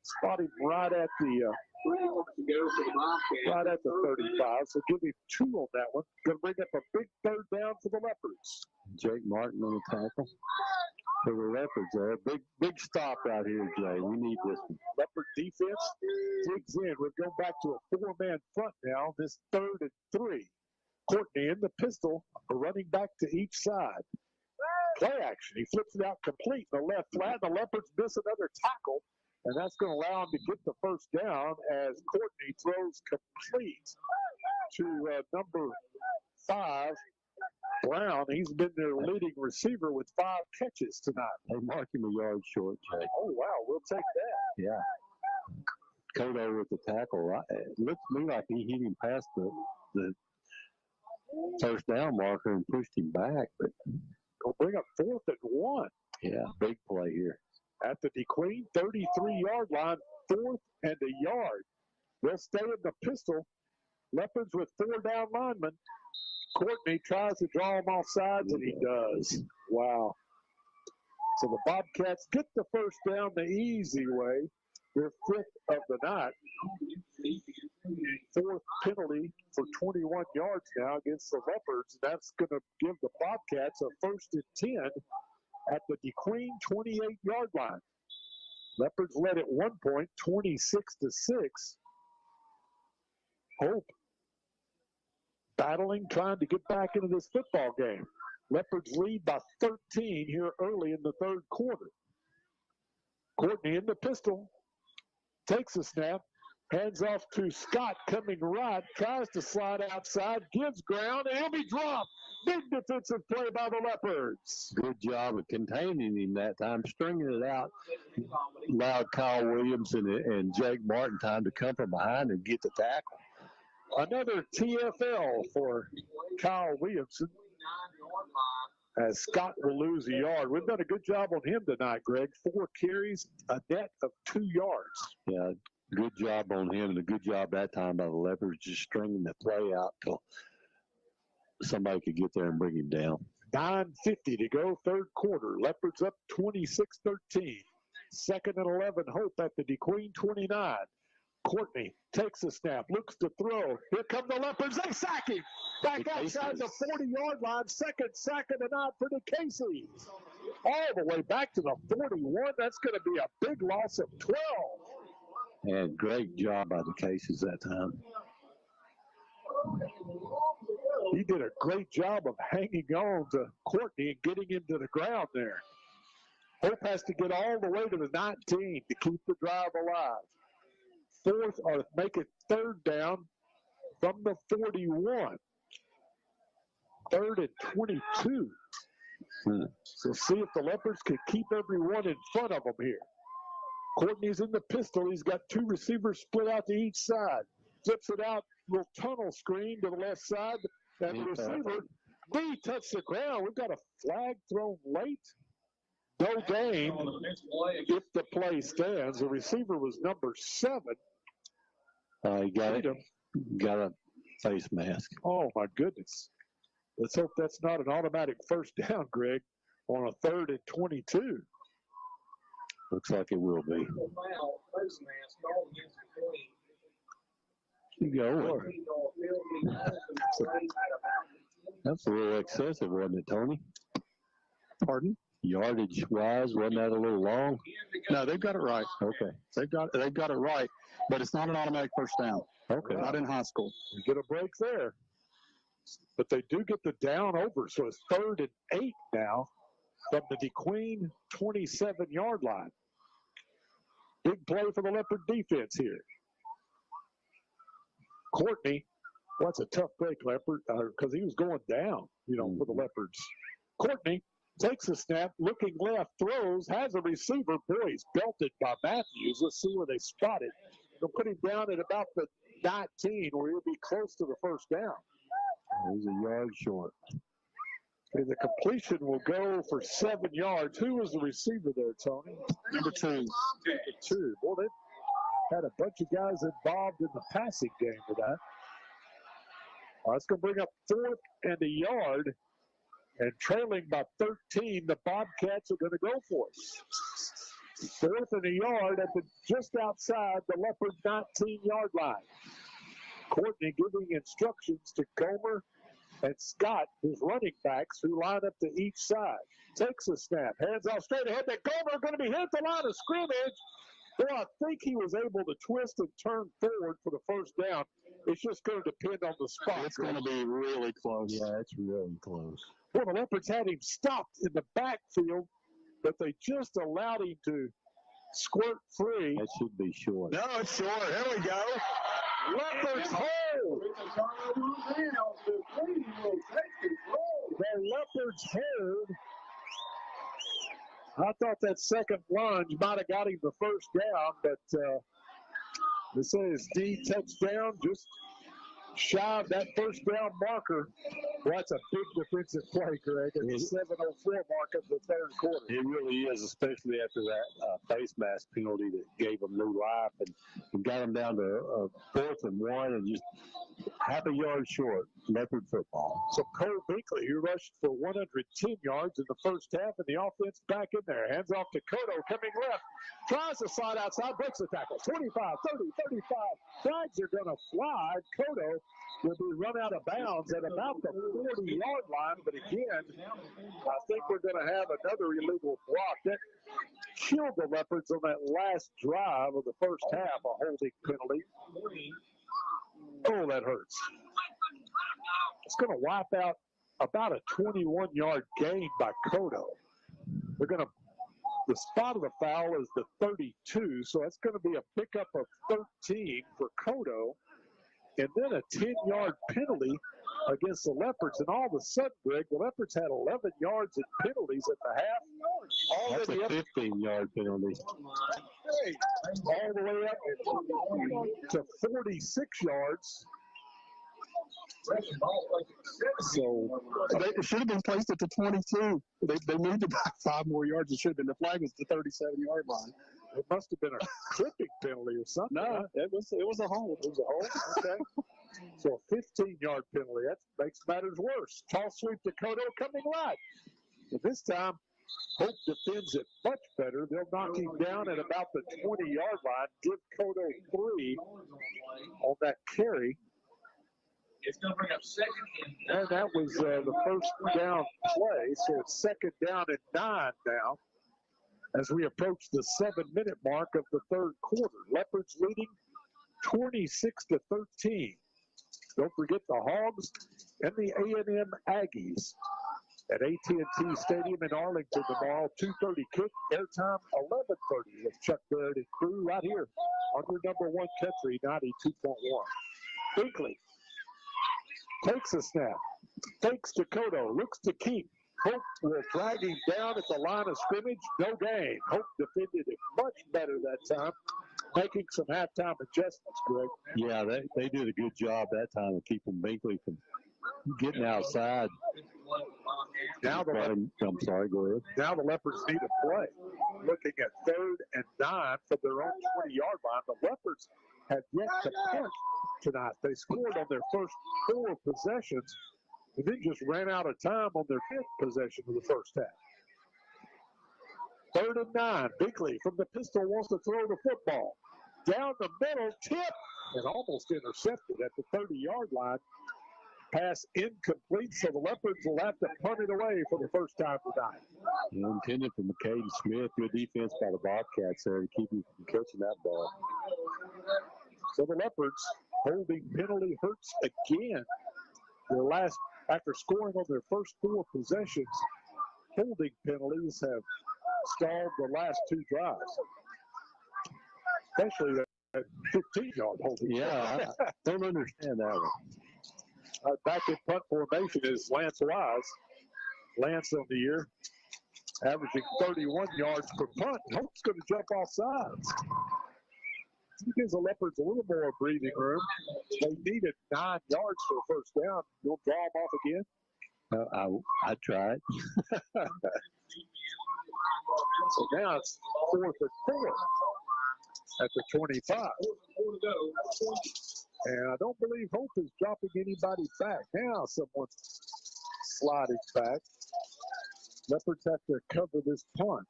spot him right at the 35. So give him 2 on that one. Going to bring up a big third down for the Leopards. Jake Martin on the tackle. For the Leopards there. Big stop right here, Jay. We need this one. Leopard defense digs in. We're going back to a 4-man front now. This 3rd and 3. Courtney in the pistol, running back to each side. Play action. He flips it out complete in the left flat. The Leopards miss another tackle, and that's going to allow him to get the first down as Courtney throws complete to number 5, Brown. He's been their leading receiver with 5 catches tonight. They mark him a yard short, Jay. Oh, wow. We'll take that. Yeah. Kodo with the tackle. It looks to me like he hit him past the first down marker and pushed him back. But we'll bring up 4th and 1. Yeah, big play here. At the DeQueen 33-yard line, 4th and a yard. They'll stay in the pistol. Leopards with 4 down linemen. Courtney tries to draw him off sides, and he does. Wow. So the Bobcats get the first down the easy way. Their 5th of the night. 4th penalty for 21 yards now against the Leopards. That's going to give the Bobcats a 1st and 10 at the DeQueen 28-yard line. Leopards led at one point, 26-6. Hope battling, trying to get back into this football game. Leopards lead by 13 here early in the 3rd quarter. Courtney in the pistol, takes a snap, hands off to Scott coming right, tries to slide outside, gives ground, and he'll be dropped. Big defensive play by the Leopards. Good job of containing him that time, stringing it out. Allowed Kyle Williams and Jake Martin time to come from behind and get the tackle. Another TFL for Kyle Williamson, as Scott will lose a yard. We've done a good job on him tonight, Greg. 4 carries, a net of 2 yards. Yeah, good job on him, and a good job that time by the Leopards, just stringing the play out till somebody could get there and bring him down. 9:50 to go, 3rd quarter. Leopards up 26-13. 2nd and 11, Hope at the DeQueen 29. Courtney takes a snap, looks to throw. Here come the Leopards. They sack him. Back outside the 40-yard line. 2nd sack of the night for the Casey's. All the way back to the 41. That's going to be a big loss of 12. And great job by the Casey's that time. He did a great job of hanging on to Courtney and getting him to the ground there. Hope has to get all the way to the 19 to keep the drive alive. 4th, or make it 3rd down from the 41. 3rd and 22. So see if the Leopards can keep everyone in front of them here. Courtney's in the pistol. He's got 2 receivers split out to each side. Flips it out, little tunnel screen to the left side. And the receiver, B touched the ground. We've got a flag thrown late. No game if the play stands. The receiver was number 7. He got a face mask. Oh, my goodness. Let's hope that's not an automatic first down, Greg, on a 3rd and 22. Looks like it will be. Keep going. That's a little excessive, wasn't it, Tony? Pardon? Yardage-wise, wasn't that a little long? No, they've got it right. Okay. They've got it right, but it's not an automatic first down. Okay. Not in high school. You get a break there. But they do get the down over, so it's 3rd and 8 now from the DeQueen 27-yard line. Big play for the Leopard defense here. Courtney, well, that's a tough break, Leopard, because he was going down, for the Leopards. Courtney takes a snap, looking left, throws, has a receiver. Boy, he's belted by Matthews. Let's see where they spot it. They'll put him down at about the 19, where he'll be close to the first down. He's a yard short. And the completion will go for 7 yards. Who was the receiver there, Tony? Number 2. Number 2. Well, they had a bunch of guys involved in the passing game for that. It's going to bring up 4th and a yard. And trailing by 13, the Bobcats are going to go for it. 4th and a yard at just outside the Leopard 19-yard line. Courtney giving instructions to Comer and Scott, his running backs, who line up to each side. Takes a snap, hands off straight ahead. That Comer going to be hit at the line of scrimmage. Well, I think he was able to twist and turn forward for the first down. It's just going to depend on the spot. It's going to be really close. Yeah, it's really close. Well, the Leopards had him stopped in the backfield, but they just allowed him to squirt free. That should be short. No, it's short. Here we go. Leopards hold. The Leopards hold. I thought that second lunge might have got him the first down, but they say his D touchdown just shy of that first down marker. Well, that's a big defensive play, Greg. It's the 7:04 mark of the third quarter. It really is, especially after that face mask penalty that gave them new life and got them down to 4th and 1 and just half a yard short. Leopard football. So Cole Binkley, who rushed for 110 yards in the first half, and the offense back in there. Hands off to Cotto, coming left. Tries to slide outside, breaks the tackle. 25, 30, 35. Flags are going to fly. Cotto will be run out of bounds at about the 40-yard line. But again, I think we're going to have another illegal block. That killed the Leopards on that last drive of the first half, a holding penalty. Oh, that hurts. It's going to wipe out about a 21-yard gain by Cotto. They're going to, the spot of the foul is the 32, so that's going to be a pickup of 13 for Cotto, and then a 10-yard penalty against the Leopards. And all of a sudden, Greg, the Leopards had 11 yards in penalties at the half. That's a 15-yard penalty. All the way up to 46 yards. So it should have been placed at the 22. They moved it back 5 more yards. It should have been. The flag was the 37-yard line. It must have been a clipping penalty or something. No, it was a hold. It was a hold? Okay. So a 15-yard penalty. That makes matters worse. Toss sweep to Cotto coming right. But this time, Hope defends it much better. They'll knock him down at about the 20-yard line. Give Cotto 3 on that carry. It's going to bring up second and that was the first down play. So it's 2nd down and 9 now as we approach the 7-minute mark of the third quarter. Leopards leading 26-13. Don't forget the Hogs and the A&M Aggies at AT&T Stadium in Arlington tomorrow. 2:30 kick, airtime 11:30 with Chuck Barrett and crew right here on your number one country 92.1. Binkley takes a snap, fakes to Cotto, looks to keep. Hope will drag him down at the line of scrimmage. No gain. Hope defended it much better that time, making some halftime adjustments, Greg. Yeah, they did a good job that time of keeping Binkley from getting outside. Now I'm sorry, go ahead. Now the Leopards need a play. Looking at 3rd and 9 from their own 20-yard line. The Leopards have yet to punt tonight. They scored on their first 4 possessions and then just ran out of time on their 5th possession of the first half. 3rd and 9. Binkley from the pistol wants to throw the football. Down the middle, tip, and almost intercepted at the 30-yard line. Pass incomplete, so the Leopards will have to punt it away for the first time tonight. Intended for McCaden Smith. Good defense by the Bobcats there to keep him from catching that ball. So the Leopards holding penalty hurts again. Their last, after scoring on their first 4 possessions, holding penalties have stalled the last 2 drives. Especially that 15-yard holding. Yeah, I don't understand that one. Back in punt formation is Lance Wise. Lance on the year, averaging 31 yards per punt. Hope's going to jump off sides. He gives the Leopards a little more breathing room. They needed 9 yards for the first down. You'll draw them off again. I tried. So now it's 4th and 4 at the 25. And I don't believe Hope is dropping anybody back. Now someone's sliding back. Leopards have to cover this punt.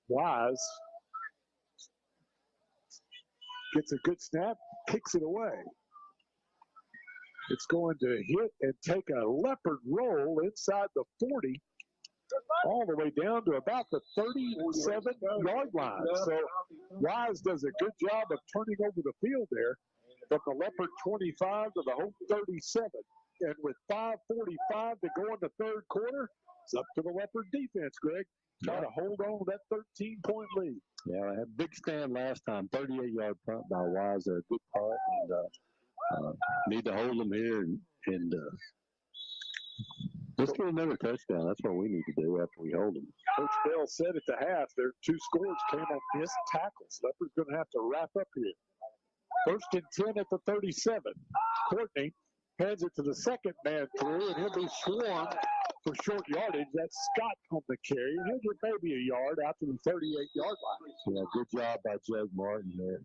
Wise gets a good snap, kicks it away. It's going to hit and take a Leopard roll inside the 40, all the way down to about the 37-yard line. So Wise does a good job of turning over the field there from the Leopard 25 to the Hope 37. And with 5:45 to go in the third quarter, it's up to the Leopard defense, Greg. Try to hold on to that 13-point lead. Yeah, I had a big stand last time. 38-yard punt by Wise. A good punt. And need to hold them here and let's get another touchdown. That's what we need to do after we hold them. Coach Bell said at the half their 2 scores came on missed tackles. Leopard's going to have to wrap up here. 1st and 10 at the 37. Courtney hands it to the second man through, and he'll be swarmed for short yardage. That's Scott on the carry, and he'll get maybe a yard out to the 38-yard line. Yeah, good job by Jake Martin there.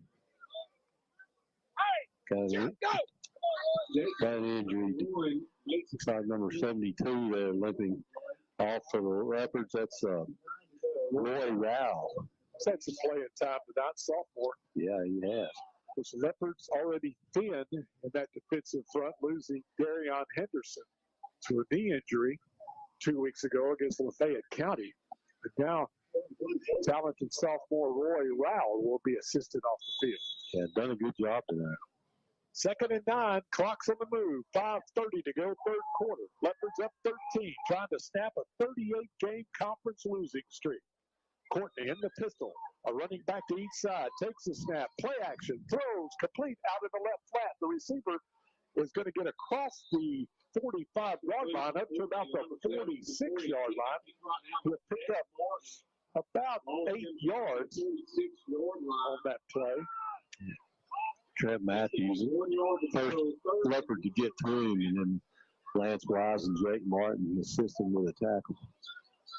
Got an injury. Looks like number 72 there limping off for the Leopards. That's Roy Rao. He's had some playing time tonight, sophomore. Yeah, he has. The Leopards already thin in that defensive front, losing Darion Henderson to a knee injury 2 weeks ago against Lafayette County. But now, talented sophomore Roy Rao will be assisted off the field. Yeah, done a good job tonight. 2nd and 9, clock's on the move. 5:30 to go, third quarter. Leopards up 13, trying to snap a 38-game conference losing streak. Courtney in the pistol. A running back to each side. Takes the snap. Play action. Throws. Complete out in the left flat. The receiver is going to get across the 45-yard line up to about the 46-yard line. He'll pick up about 8 yards on that play. Trev Matthews, first Leopard to get to him, and then Lance Wise and Jake Martin assist him with a tackle.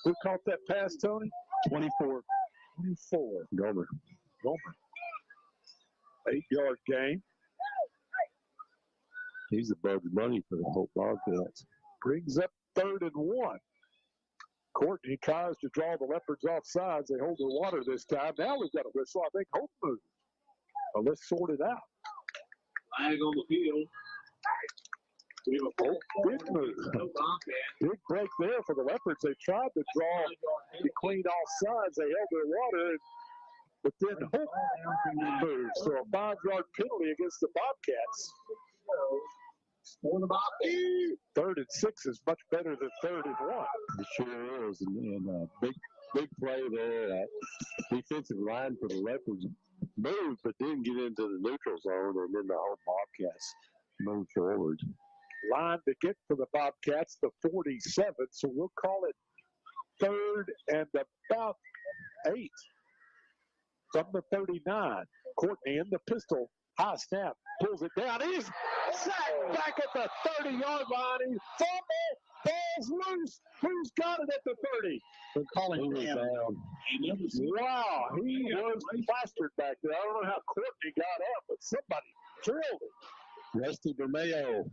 Who caught that pass, Tony? 24. Gomer. 8-yard gain. He's the Bugs Bunny for the Hope Bobcats. Brings up 3rd and 1. Courtney tries to draw the Leopards off sides. They hold their water this time. Now we've got a whistle. I think Hope moves. Well, let's sort it out. Flag on the field. Big move. Big break there for the Leopards. They tried to draw between all sides. They held their water, but then Hope moved. So a 5-yard penalty against the Bobcats. 3rd and 6 is much better than 3rd and 1. It sure is. And big play there. Defensive line for the Leopards moved, but didn't get into the neutral zone, and then the whole Bobcats moved forward. Line to get for the Bobcats, the 47, so we'll call it 3rd and about 8 from the 39. Courtney in the pistol, high snap, pulls it down. He's sacked back at the 30-yard line. He fumbled, falls loose. Who's got it at the 30? They're calling him down. Wow, he was plastered back there. I don't know how Courtney got up, but somebody drilled him. Rusty Bermeo.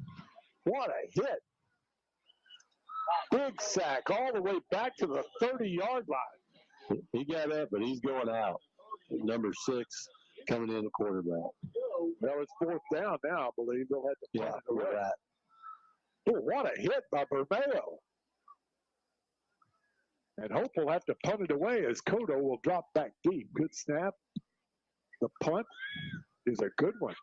What a hit. Big sack all the way back to the 30-yard line. He got up, but he's going out. Number 6 coming in the quarterback. Well, it's 4th down now, I believe. They'll have to punt it away. Right. Oh, what a hit by Bermeo. And Hope will have to punt it away as Cotto will drop back deep. Good snap. The punt is a good one.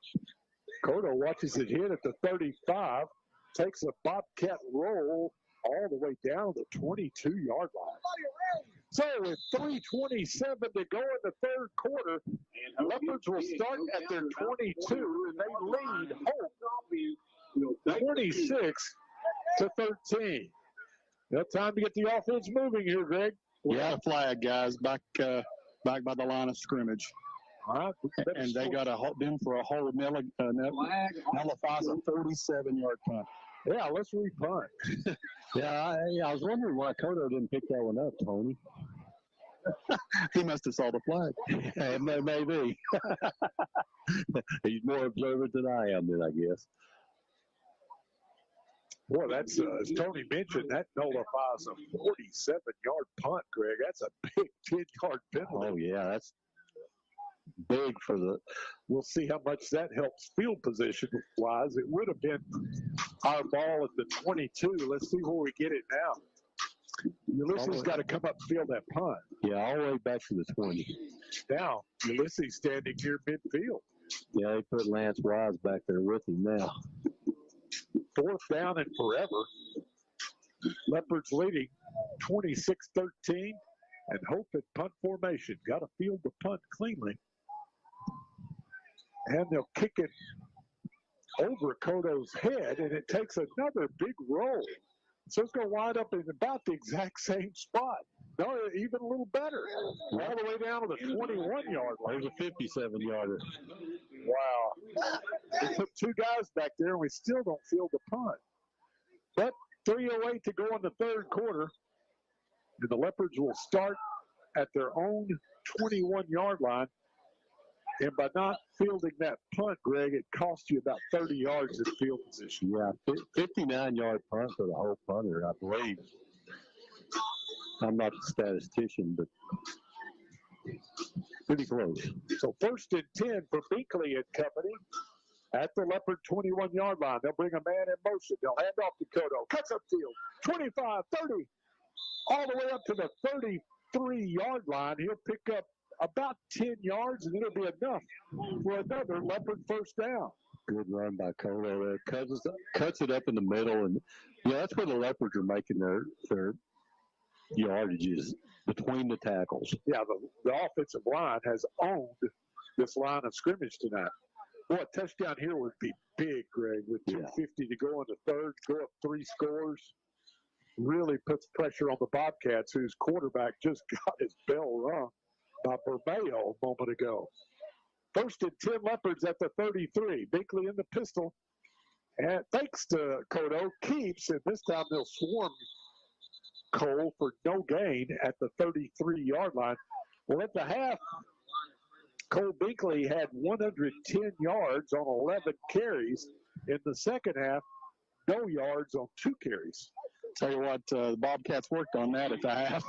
Cotto watches it hit at the 35, takes a Bobcat roll all the way down the 22-yard line. So with 3:27 to go in the third quarter, Leopards will start at their 22, and they lead Hope 26-13. Now time to get the offense moving here, Greg. Yeah, flag, guys, back by the line of scrimmage. All right. And they got to hold them for a hold. Nullifies a 47-yard punt. Yeah, let's repunt. I was wondering why Kodo didn't pick that one up, Tony. He must have saw the flag. Maybe. He's more observant than I am, then, I guess. Boy, that's, as Tony mentioned, that nullifies a 47-yard punt, Greg. That's a big 10-yard penalty. Oh, yeah, that's big for the. We'll see how much that helps field position-wise. It would have been our ball at the 22. Let's see where we get it now. Ulysses got to come up and field that punt. Yeah, all the way back to the 20. Now, Ulysses standing near midfield. Yeah, they put Lance Wise back there with him now. 4th down and forever. Leopards leading 26-13. And Hope at punt formation. Got to field the punt cleanly. And they'll kick it over Kodo's head, and it takes another big roll. So it's going to wind up in about the exact same spot. No, even a little better. All the way down to the 21-yard line. There's a 57-yarder. Wow. We put 2 guys back there, and we still don't field the punt. But 3:08 to go in the 3rd quarter. And the Leopards will start at their own 21-yard line. And by not fielding that punt, Greg, it cost you about 30 yards in field position. Yeah, 59-yard punt for the whole punter, I believe. I'm not a statistician, but pretty close. So 1st and 10 for Binkley and company at the Leopard 21-yard line. They'll bring a man in motion. They'll hand off to Kodo. Cuts upfield. 25, 30, all the way up to the 33-yard line. He'll pick up about 10 yards, and it'll be enough for another Leopard 1st down. Good run by Kodo there. Cuts it up in the middle, and that's where the Leopards are making their yardages, between the tackles. Yeah, the offensive line has owned this line of scrimmage tonight. Boy, a touchdown here would be big, Greg, with 2:50 to go in the 3rd, go up 3 scores. Really puts pressure on the Bobcats, whose quarterback just got his bell rung by Bermeo a moment ago. 1st and 10 Leopards at the 33. Binkley in the pistol. And thanks to Kodo, keeps, and this time they'll swarm Cole for no gain at the 33-yard line. Well, at the half, Cole Binkley had 110 yards on 11 carries. In the second half, no yards on 2 carries. Tell you what, the Bobcats worked on that at the half.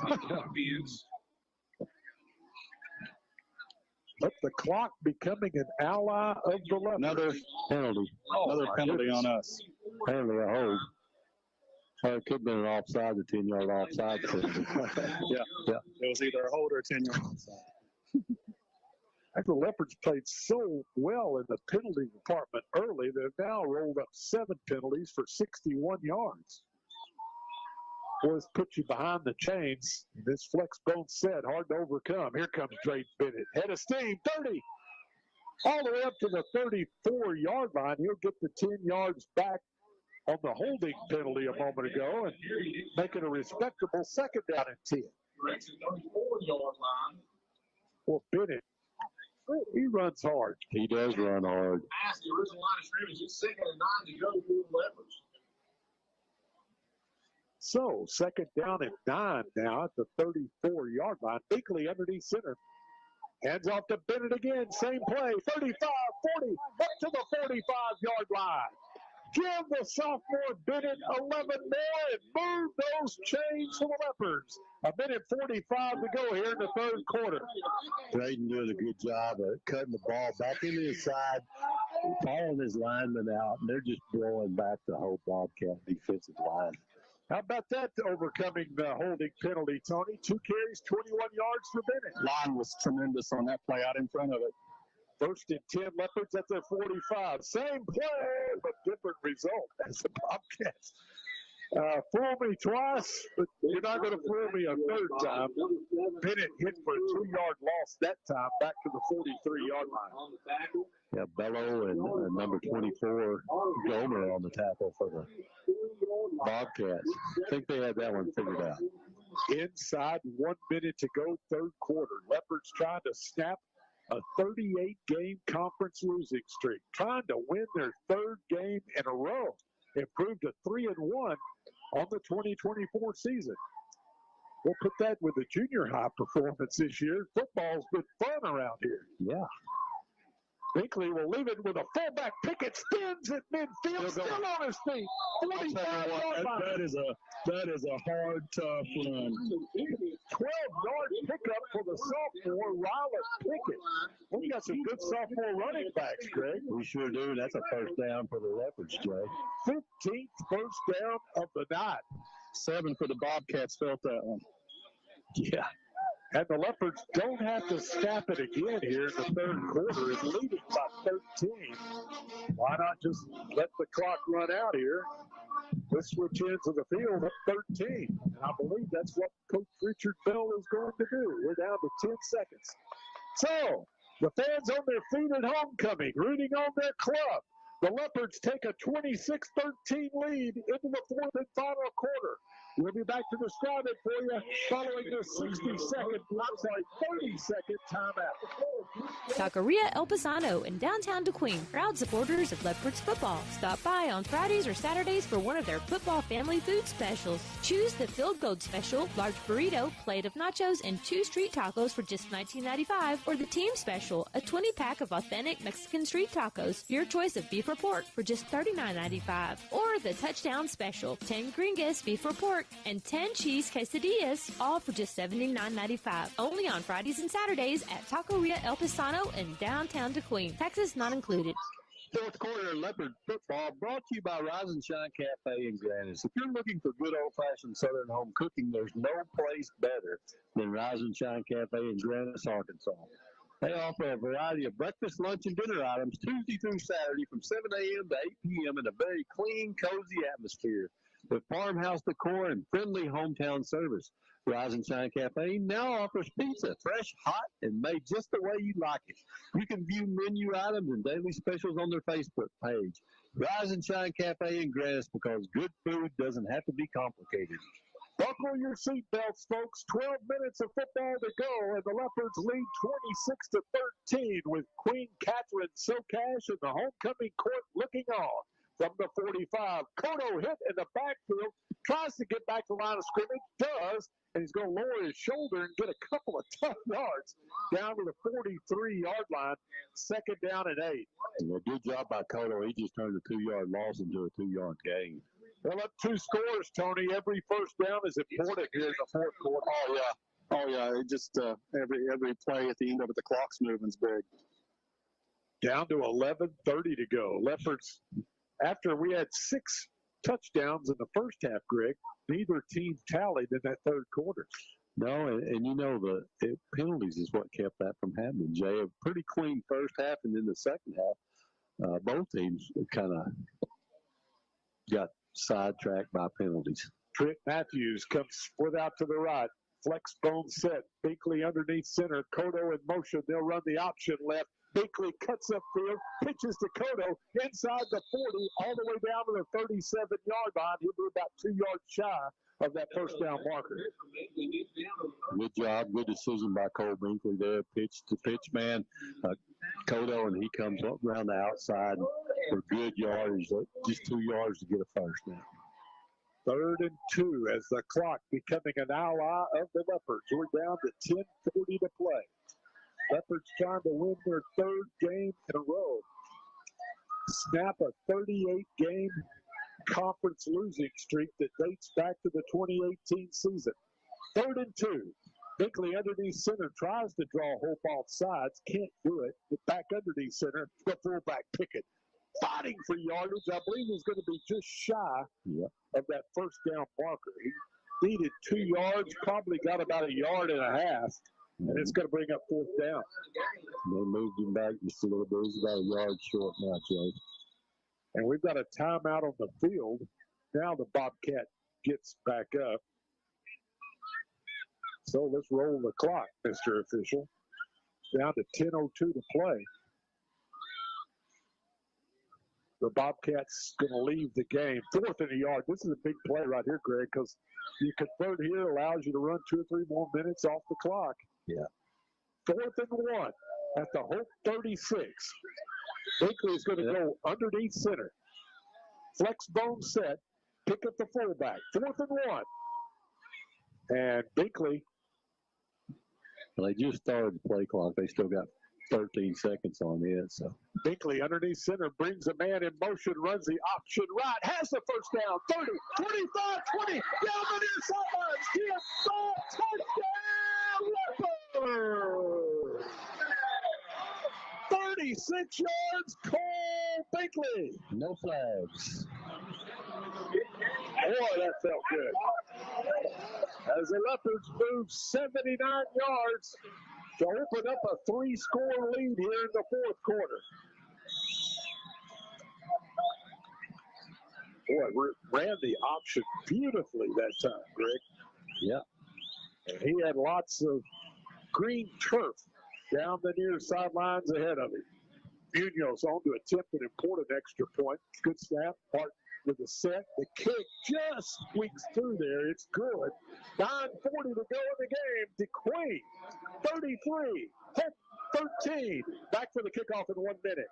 But the clock becoming an ally of the Leopards. Another penalty. Another penalty on us. Apparently a hold. It could have been an offside, the 10-yard offside. Yeah. It was either a hold or a 10-yard offside. After the Leopards played so well in the penalty department early, they've now rolled up 7 penalties for 61 yards. Boys put you behind the chains. This flex bone set, hard to overcome. Here comes Drake Bennett. Head of steam, 30. All the way up to the 34-yard line. He'll get the 10 yards back on the holding penalty a moment ago and make it a respectable 2nd down and 10. 34-yard line. Well, Bennett, he runs hard. He does run hard. Past the original line of scrimmage, it's 2nd and 9 to go for the Leopards. So, 2nd down and 9 now at the 34-yard line. Binkley underneath center. Hands off to Bennett again. Same play. 35, 40, up to the 45-yard line. Give the sophomore Bennett 11 more and move those chains for the Leopards. 1:45 to go here in the 3rd quarter. Drayden doing a good job of cutting the ball back into his side, following his linemen out, and they're just blowing back the whole Bobcat defensive line. How about that overcoming the holding penalty, Tony? 2 carries, 21 yards for Bennett. Line was tremendous on that play out in front of it. 1st and 10 Leopards at their 45. Same play, but different result as the Bobcats. Fool me twice, but you're not going to fool me a 3rd time. Bennett hit for a 2-yard loss that time, back to the 43-yard line. Yeah, Bello and number 24, Gomer on the tackle for the Bobcats. I think they had that one figured out. Inside 1 minute to go, 3rd quarter. Leopards trying to snap a 38-game conference losing streak, trying to win their 3rd game in a row. improved to 3-1 on the 2024 season. We'll put that with the junior high performance this year. Football's been fun around here. Yeah. Binkley will leave it with a fullback. Pickett spins at midfield, still on his feet. 45-yard line. That is a hard, tough run. 12-yard pickup for the sophomore, Riley Pickett. We got some good sophomore running backs, Greg. We sure do. That's a first down for the Leopards, Jay. 15th first down of the night. 7 for the Bobcats, felt that one. Yeah. And the Leopards don't have to snap it again here in the third quarter. It's leading by 13. Why not just let the clock run out here? Let's switch into the field at 13. And I believe that's what Coach Richard Bell is going to do. We're down to 10 seconds. So, the fans on their feet at homecoming, rooting on their club. The Leopards take a 26-13 lead into the fourth and final quarter. We'll be back to describe it for you following this 30-second timeout. Taqueria El Pisano in downtown DeQueen, proud supporters of Leopards football. Stop by on Fridays or Saturdays for one of their football family food specials. Choose the Field Goal Special, large burrito, plate of nachos, and 2 street tacos for just $19.95, or the Team Special, a 20-pack of authentic Mexican street tacos, your choice of beef or pork for just $39.95, or the Touchdown Special, 10 gringas, beef or pork, and 10 cheese quesadillas, all for just $79.95. Only on Fridays and Saturdays at Taqueria El Pisano in downtown DeQueen. Taxes not included. Fourth quarter Leopard football brought to you by Rise and Shine Cafe in Grannis. If you're looking for good old-fashioned Southern home cooking, there's no place better than Rise and Shine Cafe in Grannis, Arkansas. They offer a variety of breakfast, lunch, and dinner items Tuesday through Saturday from 7 a.m. to 8 p.m. in a very clean, cozy atmosphere with farmhouse decor and friendly hometown service. Rise and Shine Cafe now offers pizza, fresh, hot, and made just the way you like it. You can view menu items and daily specials on their Facebook page. Rise and Shine Cafe in Grannis, because good food doesn't have to be complicated. Buckle your seatbelts, folks. 12 minutes of football to go, and the Leopards lead 26-13 with Queen Catherine Socash in the homecoming court looking on. From the 45, Koto hit in the backfield, tries to get back to the line of scrimmage, does, and he's going to lower his shoulder and get a couple of tough yards down to the 43-yard line, second down and 8. Well, good job by Koto. He just turned a 2-yard loss into a 2-yard gain. Well, up 2 scores, Tony. Every first down is important here in the fourth quarter. Oh, yeah. It just every play at the end of it, the clock's moving is big. Down to 11:30 to go. Leopards, after we had 6 touchdowns in the first half, Greg, neither team tallied in that third quarter. No, and you know, the penalties is what kept that from happening, Jay. A pretty clean first half, and then the second half, both teams kind of got sidetracked by penalties. Trent Matthews comes without to the right. Flex bone set. Binkley underneath center. Koto in motion. They'll run the option left. Binkley cuts upfield, pitches to Koto inside the 40, all the way down to the 37-yard line. He'll be about 2 yards shy of that first down marker. Good job. Good decision by Cole Binkley there. Pitch to pitch man. Koto, and he comes up around the outside for good yardage. Just 2 yards to get a first down. 3rd and 2 as the clock becoming an ally of the Leopards. We're down to 10:40 to play. Leopards trying to win their 3rd game in a row. Snap a 38-game conference losing streak that dates back to the 2018 season. 3rd and 2. Binkley underneath center tries to draw Hope off sides. Can't do it. Back underneath center. The fullback Pickett fighting for yardage. I believe he's going to be just shy of that first down marker. He needed 2 yards, probably got about 1.5 yards, and it's going to bring up 4th down. They moved him back just a little bit. He's about 1 yard short now, Joe. And we've got a timeout on the field. Now the Bobcat gets back up. So let's roll the clock, Mr. Official. Down to 10:02 to play. The Bobcats going to leave the game. 4th and 1 yard. This is a big play right here, Greg, because you convert here, allows you to run 2 or 3 more minutes off the clock. Yeah. 4th and 1 at the Hope 36. Binkley is going to go underneath center. Flex bone set. Pick up the fullback. 4th and 1. And Binkley. Well, they just started the play clock. They still got 13 seconds on it. So Binkley underneath center brings a man in motion, runs the option right, has the first down. 30, 25, 20, down the near sidelines. Get the touchdown, Leopard! 36 yards, Cole Binkley. no flags. Boy, that felt good. As the Leopards move 79 yards to open up a 3-score lead here in the 4th quarter. Boy, ran the option beautifully that time, Greg. Yeah. And he had lots of green turf down the near sidelines ahead of him. Munoz on to attempt an important extra point. Good snap. Hart with the set. The kick just squeaks through there. It's good. 9:40 to go in the game. DeQueen, 33. Hope, 13. Back for the kickoff in 1 minute.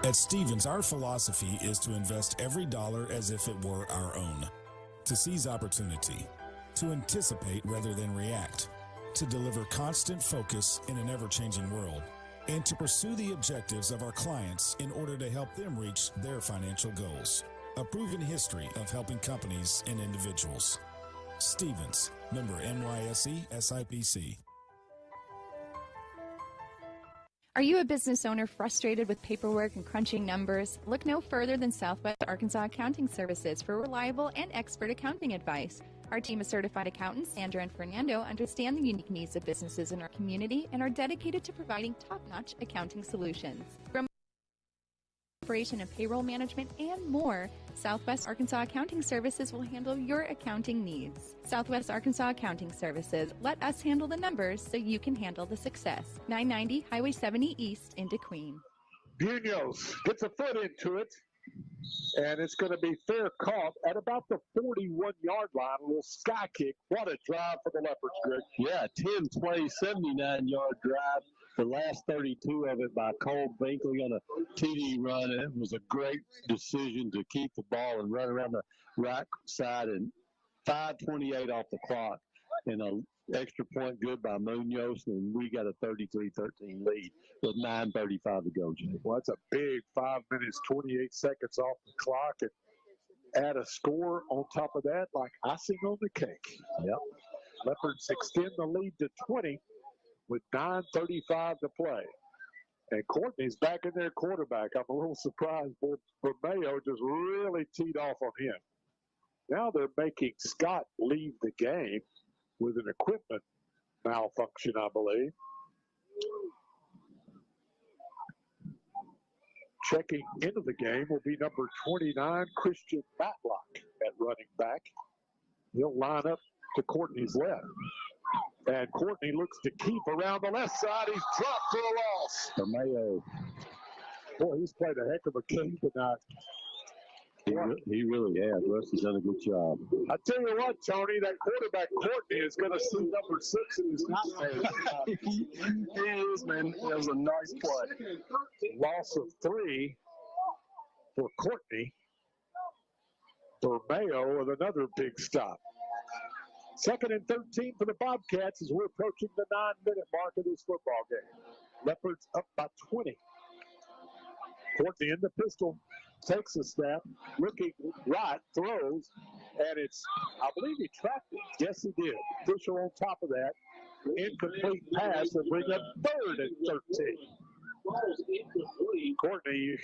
At Stevens, our philosophy is to invest every dollar as if it were our own, to seize opportunity, to anticipate rather than react, to deliver constant focus in an ever-changing world, and to pursue the objectives of our clients in order to help them reach their financial goals. A proven history of helping companies and individuals. Stevens, member NYSE SIPC. Are you a business owner frustrated with paperwork and crunching numbers? Look no further than Southwest Arkansas Accounting Services for reliable and expert accounting advice. Our team of certified accountants, Sandra and Fernando, understand the unique needs of businesses in our community and are dedicated to providing top-notch accounting solutions. From operation and payroll management and more, Southwest Arkansas Accounting Services will handle your accounting needs. Southwest Arkansas Accounting Services. Let us handle the numbers so you can handle the success. 990 Highway 70 East into Queen. Munoz gets a foot into it, and it's going to be fair caught at about the 41-yard line. A little sky kick. What a drive for the Leopards, Greg. Yeah, 10 plays, 79-yard drive. The last 32 of it by Cole Binkley on a TD run. It was a great decision to keep the ball and run around the right side, and 5:28 off the clock. And an extra point good by Munoz, and we got a 33-13 lead with 9:35 to go, Jay. Well, that's a big 5 minutes, 28 seconds off the clock, and add a score on top of that like icing on the cake. Yep. Leopards extend the lead to 20 with 9:35 to play. And Courtney's back in their quarterback. I'm a little surprised, but Mayo just really teed off on him. Now they're making Scott leave the game with an equipment malfunction, I believe. Checking into the game will be number 29, Christian Matlock at running back. He'll line up to Courtney's left. And Courtney looks to keep around the left side. He's dropped for a loss. For Mayo. Boy, he's played a heck of a game tonight. He really has. Rusty's done a good job. I tell you what, Tony, that quarterback Courtney is going to see number 6 in his nightmare. He is, man. That was a nice play. Loss of 3 for Courtney. Mayo with another big stop. 2nd and 13 for the Bobcats as we're approaching the 9-minute mark of this football game. Leopards up by 20. Courtney in the pistol, takes a snap, looking right, throws, and it's, I believe he trapped it. Yes, he did. Fisher on top of that. Incomplete pass to bring up 3rd and 13. Courtney,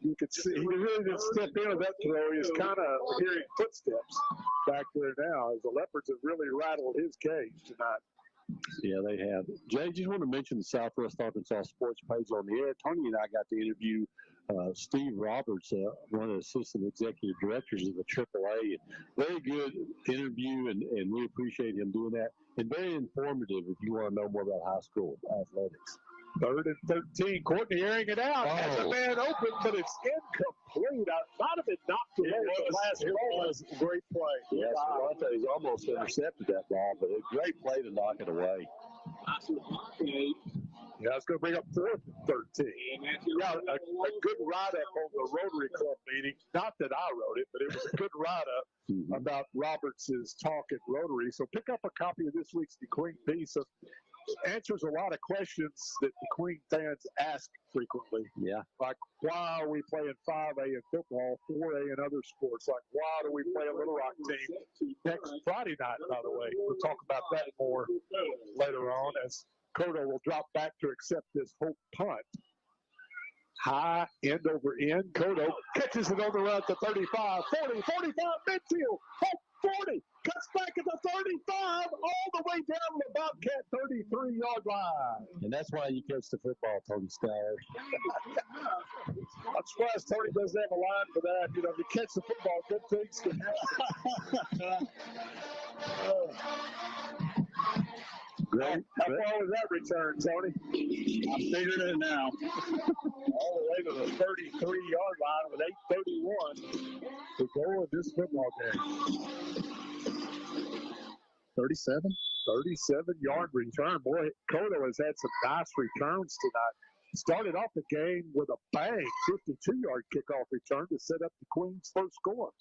you could see, he really didn't step into that throw. He's kind of hearing footsteps back there now as the Leopards have really rattled his cage tonight. Yeah, they have. Jay, just want to mention the Southwest Arkansas Sports page on the air. Tony and I got to interview Steve Roberts, one of the assistant executive directors of the AAA. Very good interview, and we appreciate him doing that. And very informative if you want to know more about high school athletics. 3rd and 13. Courtney airing it out. Has a man open, but it's incomplete. I might have been knocked away at the last ball. It was a great play. Yes, he's almost intercepted that ball, but a great play to knock it away. Yeah, it's going to bring up 4th and 13. Yeah, a good write-up on the Rotary Club meeting. Not that I wrote it, but it was a good write-up about Roberts' talk at Rotary. So pick up a copy of this week's DeQueen piece. It answers a lot of questions that DeQueen fans ask frequently. Yeah. Like, why are we playing 5A in football, 4A in other sports? Like, why do we play a Little Rock team next Friday night, by the way? We'll talk about that more later on as Cotto will drop back to accept this Hope punt. High, end over end. Cotto catches it on the run to 35, 40, 45, midfield. Hope 40, cuts back at the 35, all the way down to the Bobcat 33-yard line. And that's why you catch the football, Tony Steyer. I'm surprised Tony doesn't have a line for that. You know, if you catch the football, good things can happen. Great. How far was that return, Tony? I'm figuring it now. All the way to the 33-yard line with 8:31 to go in this football game. 37-yard return. Boy, Cotto has had some nice returns tonight. Started off the game with a bang, 52-yard kickoff return to set up the Queen's first score.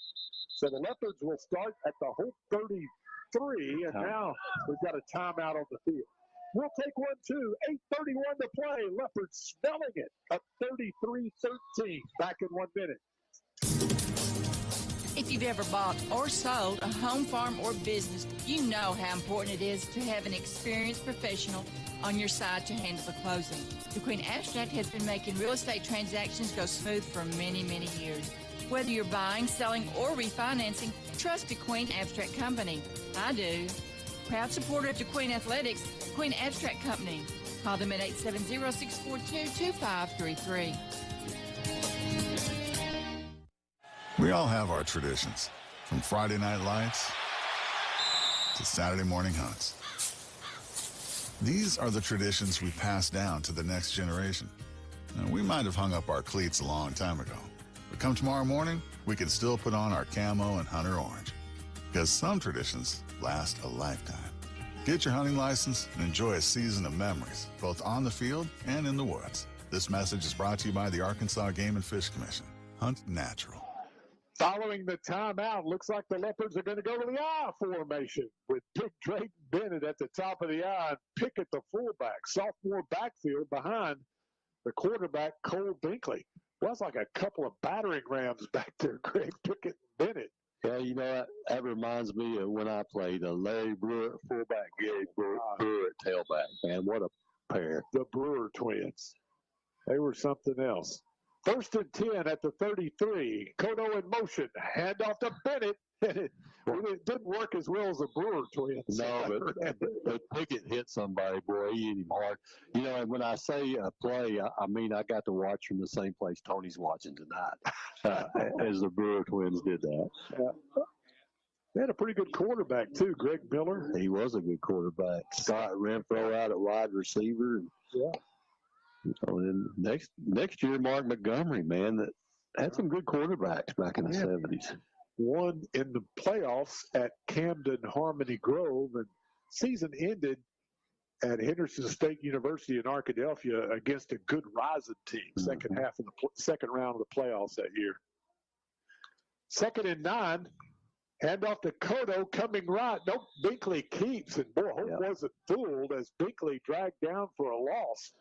So the Leopards will start at the Hope 33, and now we've got a timeout on the field. We'll take one, too. 8:31 to play. Leopards smelling it at 33-13. Back in 1 minute. If you've ever bought or sold a home, farm, or business, you know how important it is to have an experienced professional on your side to handle the closing. The Queen Abstract has been making real estate transactions go smooth for many, many years. Whether you're buying, selling, or refinancing, trust the Queen Abstract Company. I do. Proud supporter of DeQueen Athletics, Queen Abstract Company. Call them at 870-642-2533. We all have our traditions, from Friday night lights to Saturday morning hunts. These are the traditions we pass down to the next generation. Now, we might have hung up our cleats a long time ago, but come tomorrow morning, we can still put on our camo and hunter orange, because some traditions last a lifetime. Get your hunting license and enjoy a season of memories, both on the field and in the woods. This message is brought to you by the Arkansas Game and Fish Commission. Hunt natural. Following the timeout, looks like the Leopards are going to go to the I formation with Big Drayton Bennett at the top of the I and Pickett the fullback. Sophomore backfield behind the quarterback, Cole Binkley. Well, that's like a couple of battering rams back there, Greg Pickett and Bennett. Yeah, you know, that reminds me of when I played Larry Brewer at fullback, Gary Brewer at tailback. Man, what a pair. The Brewer twins. They were something else. 1st and 10 at the 33. Cotto in motion. Handoff to Bennett. It didn't work as well as the Brewer twins. No, but Pickett hit somebody, boy. He hit him hard. You know, and when I say play, I mean I got to watch from the same place Tony's watching tonight as the Brewer twins did that. They had a pretty good quarterback, too, Greg Miller. He was a good quarterback. Scott Renfro out at wide receiver. Yeah. So then next year, Mark Montgomery, man, that had some good quarterbacks back in the 70s. Won in the playoffs at Camden Harmony Grove, and season ended at Henderson State University in Arkadelphia against a good Rising team. Second half of the second round of the playoffs that year. 2nd and 9. Handoff to Cotto, coming right. Nope, Binkley keeps, and boy, Hope wasn't fooled as Binkley dragged down for a loss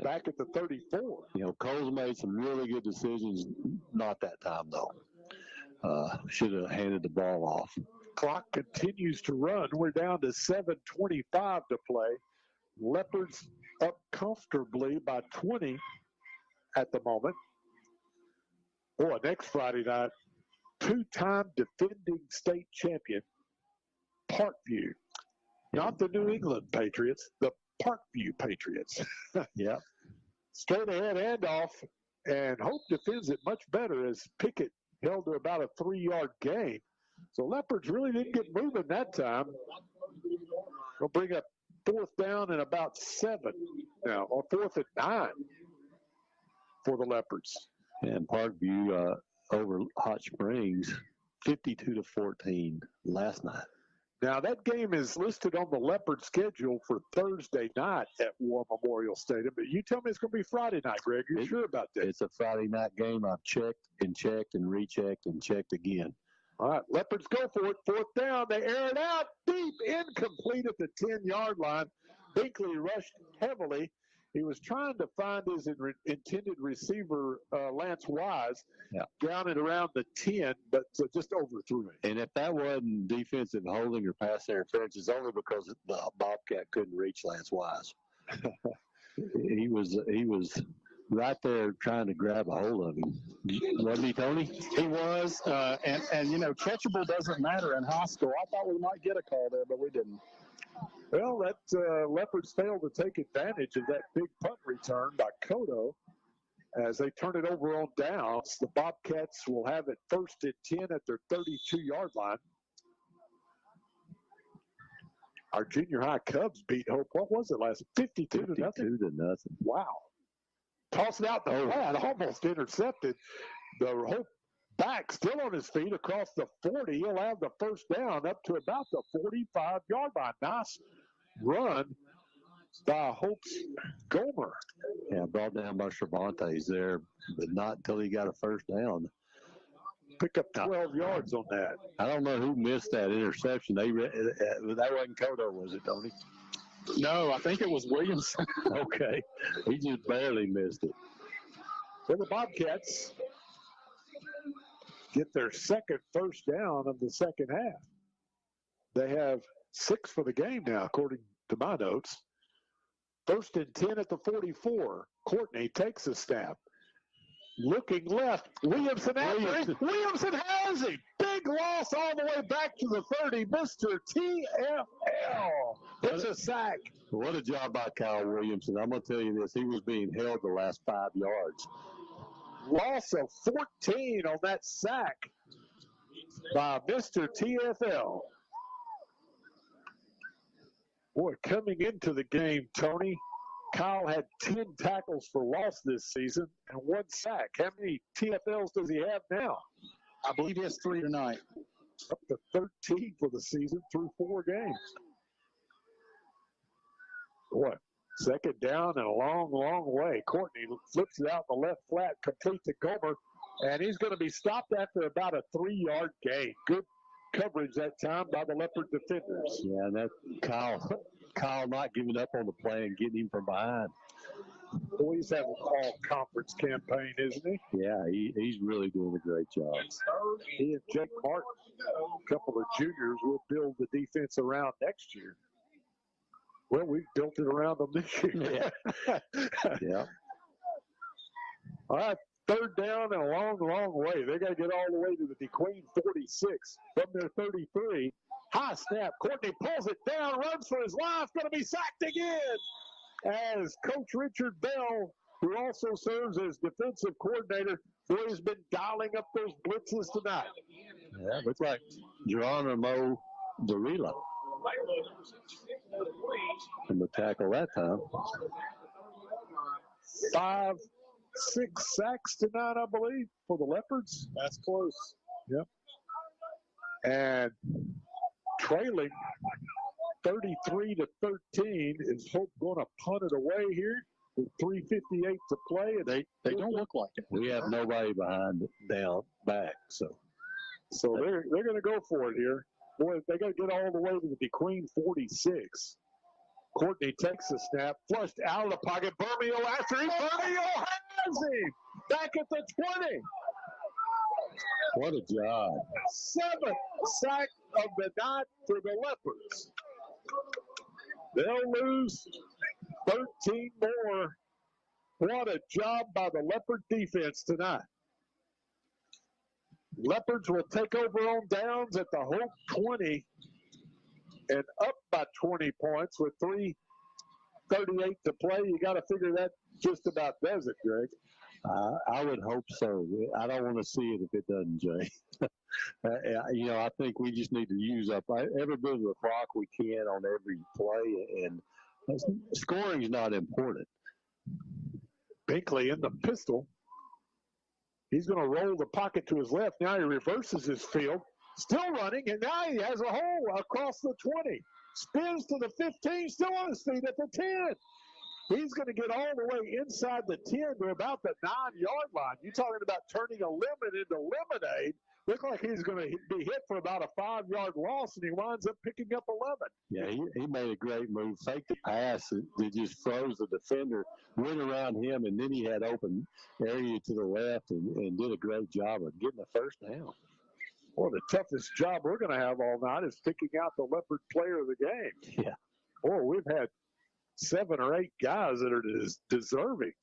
back at the 34. You know, Cole's made some really good decisions. Not that time, though. Should have handed the ball off. Clock continues to run. We're down to 7:25 to play. Leopards up comfortably by 20 at the moment. Boy, next Friday night, two-time defending state champion, Parkview. Not the New England Patriots, the Parkview Patriots. Yeah. Straight ahead handoff, and Hope defends it much better as Pickett held to about a 3-yard gain. So Leopards really didn't get moving that time. We'll bring up 4th down and about 7 now, or 4th and 9 for the Leopards. And Parkview over Hot Springs, 52-14 last night. Now, that game is listed on the Leopard schedule for Thursday night at War Memorial Stadium, but you tell me it's going to be Friday night, Greg. You're sure about that? It's a Friday night game. I've checked and rechecked and checked again. All right, Leopards go for it. 4th down. They air it out deep, incomplete at the 10-yard line. Binkley rushed heavily. He was trying to find his intended receiver, Lance Wise, down at around the 10, but just overthrew it. And if that wasn't defensive holding or pass interference, it's only because the Bobcat couldn't reach Lance Wise. He was right there trying to grab a hold of him. Wasn't he, Tony? He was. And, you know, catchable doesn't matter in high school. I thought we might get a call there, but we didn't. Well, that Leopards failed to take advantage of that big punt return by Cotto. As they turn it over on downs, the Bobcats will have it 1st and 10 at their 32-yard line. Our junior high Cubs beat Hope. What was it last? 52 to nothing. Wow. Tossed it out the flat, almost intercepted. The Hope back still on his feet across the 40. He'll have the 1st down up to about the 45-yard line. Nice run by Hope's Gomer. Yeah, brought down by Cervantes there, but not until he got a 1st down. Pick up 12 yards on that. I don't know who missed that interception. That wasn't Cotto, was it, Tony? No, I think it was Williamson. Okay. He just barely missed it. So the Bobcats get their 2nd 1st down of the 2nd half. They have 6 for the game now, according to my notes. 1st and 10 at the 44. Courtney takes a snap. Looking left. Williamson after him. Williamson has him. Big loss all the way back to the 30. Mr. TFL. It's a sack. What a job by Kyle Williamson. I'm going to tell you this. He was being held the last 5 yards. Loss of 14 on that sack by Mr. TFL. Boy, coming into the game, Tony, Kyle had 10 tackles for loss this season and 1 sack. How many TFLs does he have now? I believe he has 3 tonight. Up to 13 for the season through 4 games. Boy, 2nd down and a long, long way. Courtney flips it out in the left flat, complete to Gomer, and he's going to be stopped after about a 3-yard gain. Good coverage that time by the Leopard defenders. Yeah, and that Kyle not giving up on the play and getting him from behind. Boy, he's having an all-conference campaign, isn't he? Yeah, he's really doing a great job. He and Jake Martin, a couple of juniors, will build the defense around next year. Well, we've built it around them this year. Yeah. All right, 3rd down and a long, long way. They got to get all the way to the DeQueen 46 from their 33. High snap. Courtney pulls it down, runs for his life, going to be sacked again. As Coach Richard Bell, who also serves as defensive coordinator, boy, has been dialing up those blitzes tonight. Yeah, looks like Geronimo Darila in the tackle that time. 5, 6 sacks tonight, I believe, for the Leopards. That's close. Yep. And trailing 33 to 13, is Hope going to punt it away here with 3:58 to play? And they don't look like it. We have nobody behind down back, so they're going to go for it here. Boy, they got to get all the way to the DeQueen 46. Courtney takes the snap, flushed out of the pocket. Bermeo after him. Bermeo has him back at the 20. What a job. 7th sack of the night for the Leopards. They'll lose 13 more. What a job by the Leopard defense tonight. Leopards will take over on downs at the Hope 20 and up by 20 points with 3:38 to play. You got to figure that just about does it, Greg. I would hope so. I don't want to see it if it doesn't, Jay. I think we just need to use up every bit of the clock we can on every play, and scoring is not important. Binkley in the pistol. He's going to roll the pocket to his left. Now he reverses his field. Still running, and now he has a hole across the 20. Spins to the 15, still on his feet at the 10. He's going to get all the way inside the 10 to about the 9-yard line. You're talking about turning a lemon into lemonade. Looked like he's going to be hit for about a 5-yard loss, and he winds up picking up 11. Yeah, he made a great move. Faked the pass. It just froze the defender, went around him, and then he had open area to the left and did a great job of getting the first down. Well, the toughest job we're going to have all night is picking out the Leopard player of the game. Yeah. Boy, we've had 7 or 8 guys that are deserving.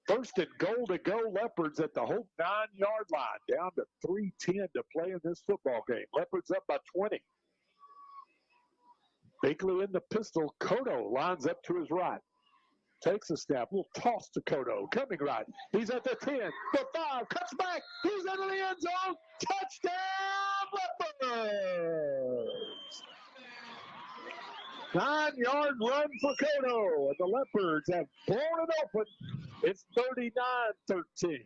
First and goal to go, Leopards at the Hope 9-yard line, down to 3:10 to play in this football game. Leopards up by 20. Binkley in the pistol. Cotto lines up to his right. Takes a snap. Little toss to Cotto. Coming right. He's at the 10, the 5, cuts back. He's into the end zone. Touchdown, Leopards! 9-yard run for Cotto. And the Leopards have blown it open. It's 39-13.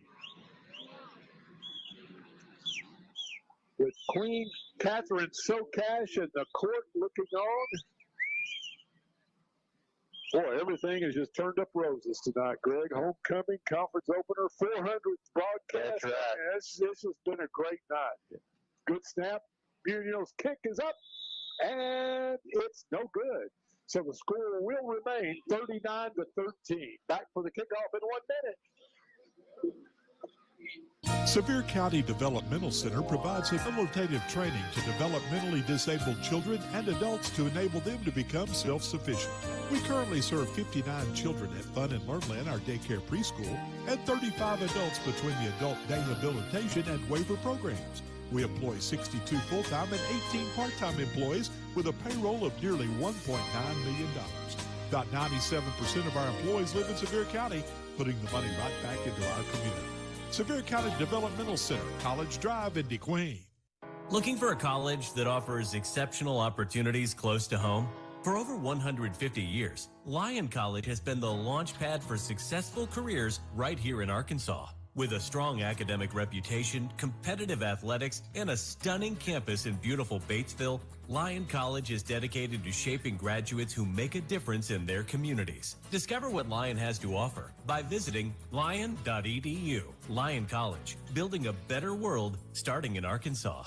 With Queen Catherine Socash in the court looking on. Boy, everything has just turned up roses tonight, Greg. Homecoming, conference opener, 400th broadcast. That's right. This has been a great night. Good snap. Munio's kick is up, and it's no good. So the score will remain 39-13. Back for the kickoff in 1 minute. Sevier County Developmental Center provides habilitative training to developmentally disabled children and adults to enable them to become self-sufficient. We currently serve 59 children at Fun and Learnland, our daycare preschool, and 35 adults between the adult day habilitation and waiver programs. We employ 62 full-time and 18 part-time employees with a payroll of nearly $1.9 million. About 97% of our employees live in Sevier County, putting the money right back into our community. Sevier County Developmental Center, College Drive in DeQueen. Looking for a college that offers exceptional opportunities close to home? For over 150 years, Lyon College has been the launch pad for successful careers right here in Arkansas. With a strong academic reputation, competitive athletics, and a stunning campus in beautiful Batesville, Lyon College is dedicated to shaping graduates who make a difference in their communities. Discover what Lyon has to offer by visiting lyon.edu. Lyon College, building a better world starting in Arkansas.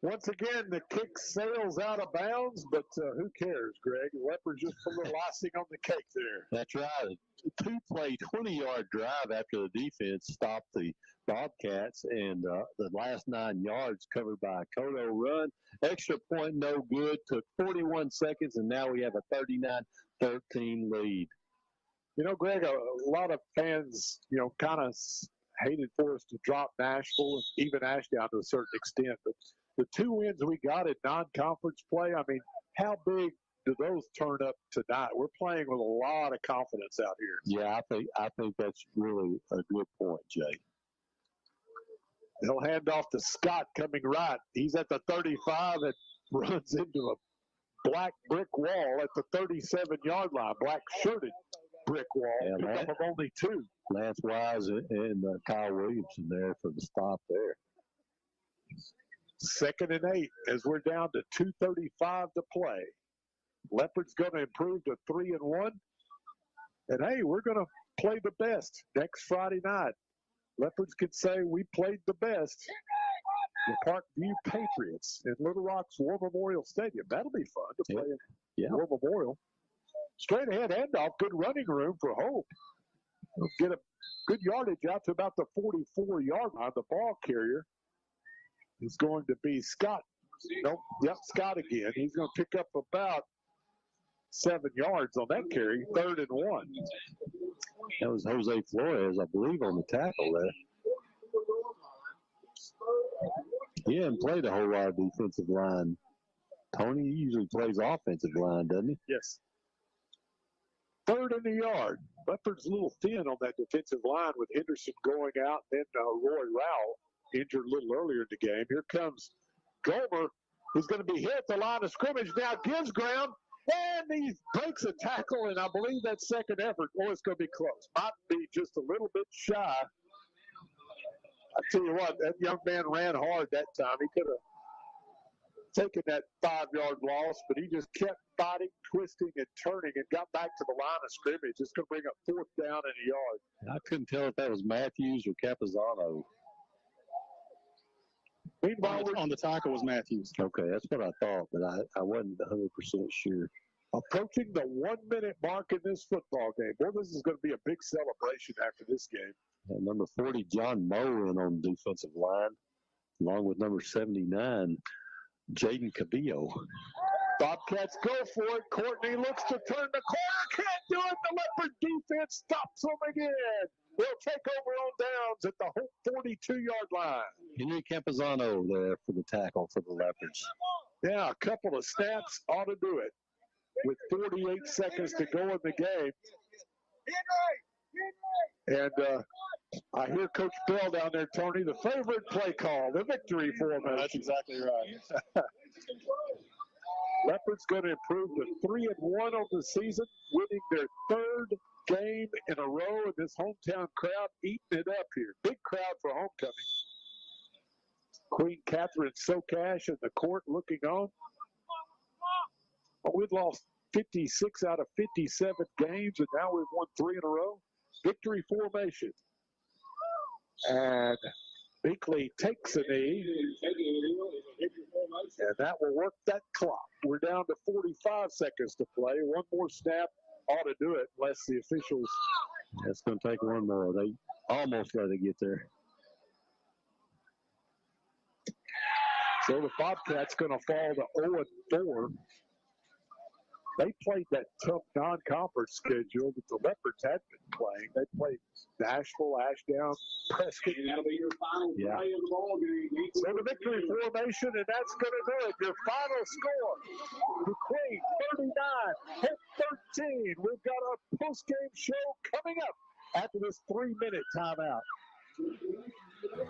Once again, the kick sails out of bounds, but who cares, Greg? The Leopards just put a little icing on the cake there. That's right. A 2-play, 20-yard drive after the defense stopped the Bobcats, and the last 9 yards covered by a Cotto run. Extra point, no good. Took 41 seconds, and now we have a 39-13 lead. You know, Greg, a lot of fans, kind of hated for us to drop Nashville and even Ashdown to a certain extent, but the 2 wins we got in non-conference play, I mean, how big do those turn up tonight? We're playing with a lot of confidence out here. Yeah, I think that's really a good point, Jay. He'll hand off to Scott coming right. He's at the 35 and runs into a black brick wall at the 37-yard line, black shirted brick wall. Yeah, Pick up of only 2. Lance Wise and Kyle Williamson there for the stop there. 2nd and 8 as we're down to 2:35 to play. Leopard's going to improve to 3-1. And, hey, we're going to play the best next Friday night. Leopards could say we played the best. The Parkview Patriots in Little Rock's War Memorial Stadium. That'll be fun to play in War Memorial. Straight ahead handoff, good running room for Hope. We'll get a good yardage out to about the 44-yard line. The ball carrier is going to be Scott. Nope, yep, Scott again. He's going to pick up about 7 yards on that carry, 3rd and 1. That was Jose Flores, I believe, on the tackle there. He hasn't played a whole lot of defensive line. Tony usually plays offensive line, doesn't he? Yes. 3rd in the yard. Leopard's a little thin on that defensive line with Henderson going out, then Roy Rowell injured a little earlier in the game. Here comes Gomer, who's going to be hit at the line of scrimmage. Now gives ground, and he breaks a tackle, and I believe that second effort, it's going to be close. Might be just a little bit shy. I tell you what, that young man ran hard that time. He could have taken that 5-yard loss, but he just kept fighting, twisting, and turning and got back to the line of scrimmage. It's going to bring up 4th down and a yard. I couldn't tell if that was Matthews or Capizano. Meanwhile, on the tackle was Matthews. Okay, that's what I thought, but I wasn't 100% sure. Approaching the 1-minute mark in this football game. Boy, this is going to be a big celebration after this game. And number 40, John Moe, in on the defensive line, along with number 79, Jaden Cabillo. Bobcats go for it. Courtney looks to turn the corner. Can't do it. The Leopard defense stops them again. They'll take over on downs at the 42-yard line. Henry Capizano there for the tackle for the Leopards. Yeah, a couple of snaps ought to do it. With 48 seconds to go in the game. And I hear Coach Bell down there, Tony, the favorite play call, the victory formation. That's exactly right. Leopard's going to improve to 3-1 on the season, winning their 3rd game in a row, and this hometown crowd eating it up here. Big crowd for homecoming. Queen Catherine Socash in the court looking on. We've lost 56 out of 57 games, and now we've won 3 in a row. Victory formation. And Binkley takes a knee, and that will work that clock. We're down to 45 seconds to play. One more snap ought to do it, unless the officials. That's going to take one more. They almost let it get there. So the Bobcats going to fall to 0-4. They played that tough non-conference schedule that the Leopards had been playing. They played Nashville, Ashdown, Prescott. That'll be your final play of the ball game. So the victory formation, and that's going to do it. Your final score, the Queen 39, Hope 13. We've got our post-game show coming up after this 3-minute timeout.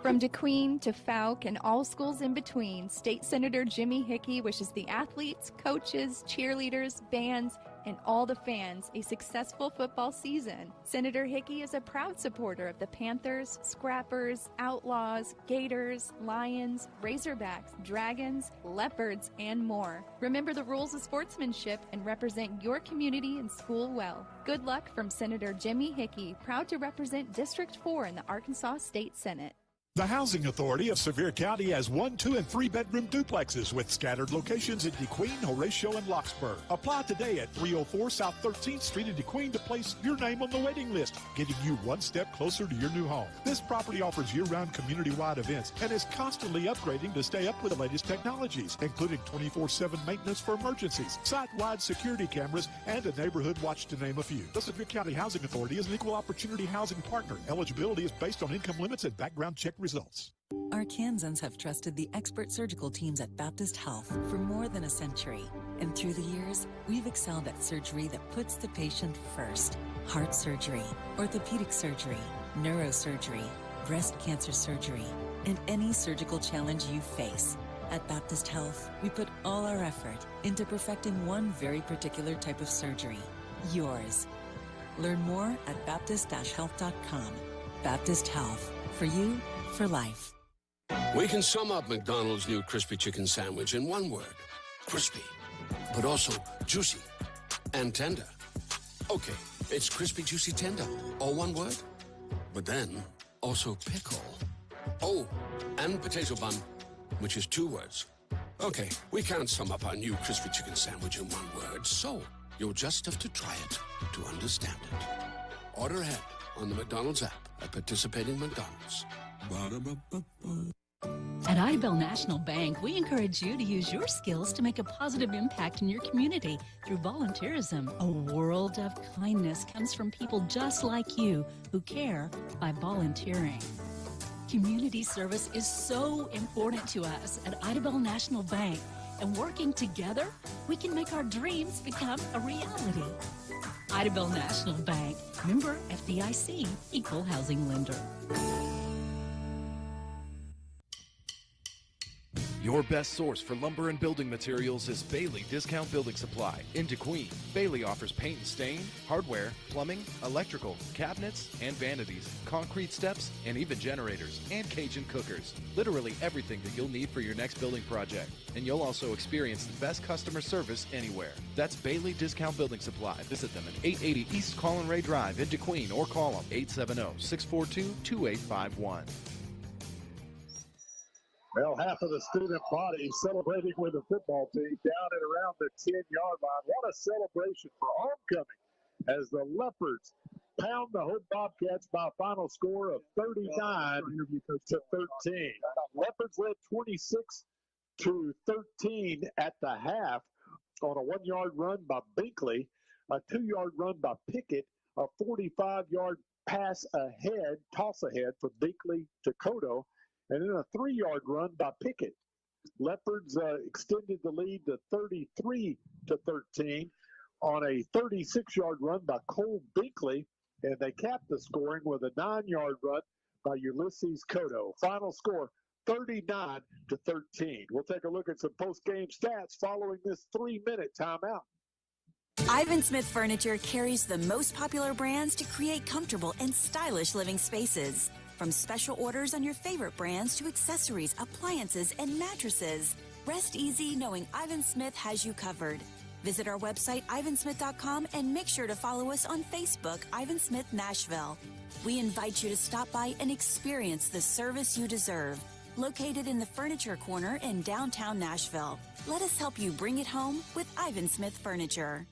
From DeQueen to Fouke and all schools in between, State Senator Jimmy Hickey wishes the athletes, coaches, cheerleaders, bands, and all the fans a successful football season. Senator Hickey is a proud supporter of the Panthers, Scrappers, Outlaws, Gators, Lions, Razorbacks, Dragons, Leopards, and more. Remember the rules of sportsmanship and represent your community and school well. Good luck from Senator Jimmy Hickey, proud to represent District 4 in the Arkansas State Senate. The Housing Authority of Sevier County has 1-, 2-, and 3-bedroom duplexes with scattered locations in DeQueen, Horatio, and Locksburg. Apply today at 304 South 13th Street in DeQueen to place your name on the waiting list, getting you one step closer to your new home. This property offers year-round community-wide events and is constantly upgrading to stay up with the latest technologies, including 24/7 maintenance for emergencies, site-wide security cameras, and a neighborhood watch, to name a few. The Sevier County Housing Authority is an equal opportunity housing partner. Eligibility is based on income limits and background check results. Arkansans have trusted the expert surgical teams at Baptist Health for more than a century. And through the years, we've excelled at surgery that puts the patient first. Heart surgery, orthopedic surgery, neurosurgery, breast cancer surgery, and any surgical challenge you face. At Baptist Health, we put all our effort into perfecting one very particular type of surgery, yours. Learn more at baptist-health.com. Baptist Health, for you, for life. We can sum up McDonald's new crispy chicken sandwich in one word: crispy, but also juicy and tender. Okay, it's crispy, juicy, tender, all one word. But then also pickle. Oh, and potato bun, which is 2 words. Okay, we can't sum up our new crispy chicken sandwich in one word, so you'll just have to try it to understand it. Order ahead on the McDonald's app at participating McDonald's. At Idabel National Bank, we encourage you to use your skills to make a positive impact in your community through volunteerism. A world of kindness comes from people just like you who care by volunteering. Community service is so important to us at Idabel National Bank, and working together, we can make our dreams become a reality. Idabel National Bank, member FDIC, equal housing lender. Your best source for lumber and building materials is Bailey Discount Building Supply in DeQueen. Bailey offers paint and stain, hardware, plumbing, electrical, cabinets, and vanities, concrete steps, and even generators, and Cajun cookers. Literally everything that you'll need for your next building project. And you'll also experience the best customer service anywhere. That's Bailey Discount Building Supply. Visit them at 880 East Colin Ray Drive in DeQueen or call them 870-642-2851. Well, half of the student body celebrating with the football team down at around the 10-yard line. What a celebration for homecoming as the Leopards pound the Hope Bobcats by a final score of 39-13. Leopards led 26-13 at the half on a 1-yard run by Binkley, a 2-yard run by Pickett, a 45-yard toss ahead from Binkley to Cotto, and then a 3-yard run by Pickett. Leopards extended the lead to 33-13 on a 36-yard run by Cole Binkley, and they capped the scoring with a 9-yard run by Ulysses Cotto. Final score, 39-13. We'll take a look at some post-game stats following this 3-minute timeout. Ivan Smith Furniture carries the most popular brands to create comfortable and stylish living spaces. From special orders on your favorite brands to accessories, appliances, and mattresses. Rest easy knowing Ivan Smith has you covered. Visit our website, ivansmith.com, and make sure to follow us on Facebook, Ivan Smith Nashville. We invite you to stop by and experience the service you deserve. Located in the Furniture Corner in downtown Nashville. Let us help you bring it home with Ivan Smith Furniture.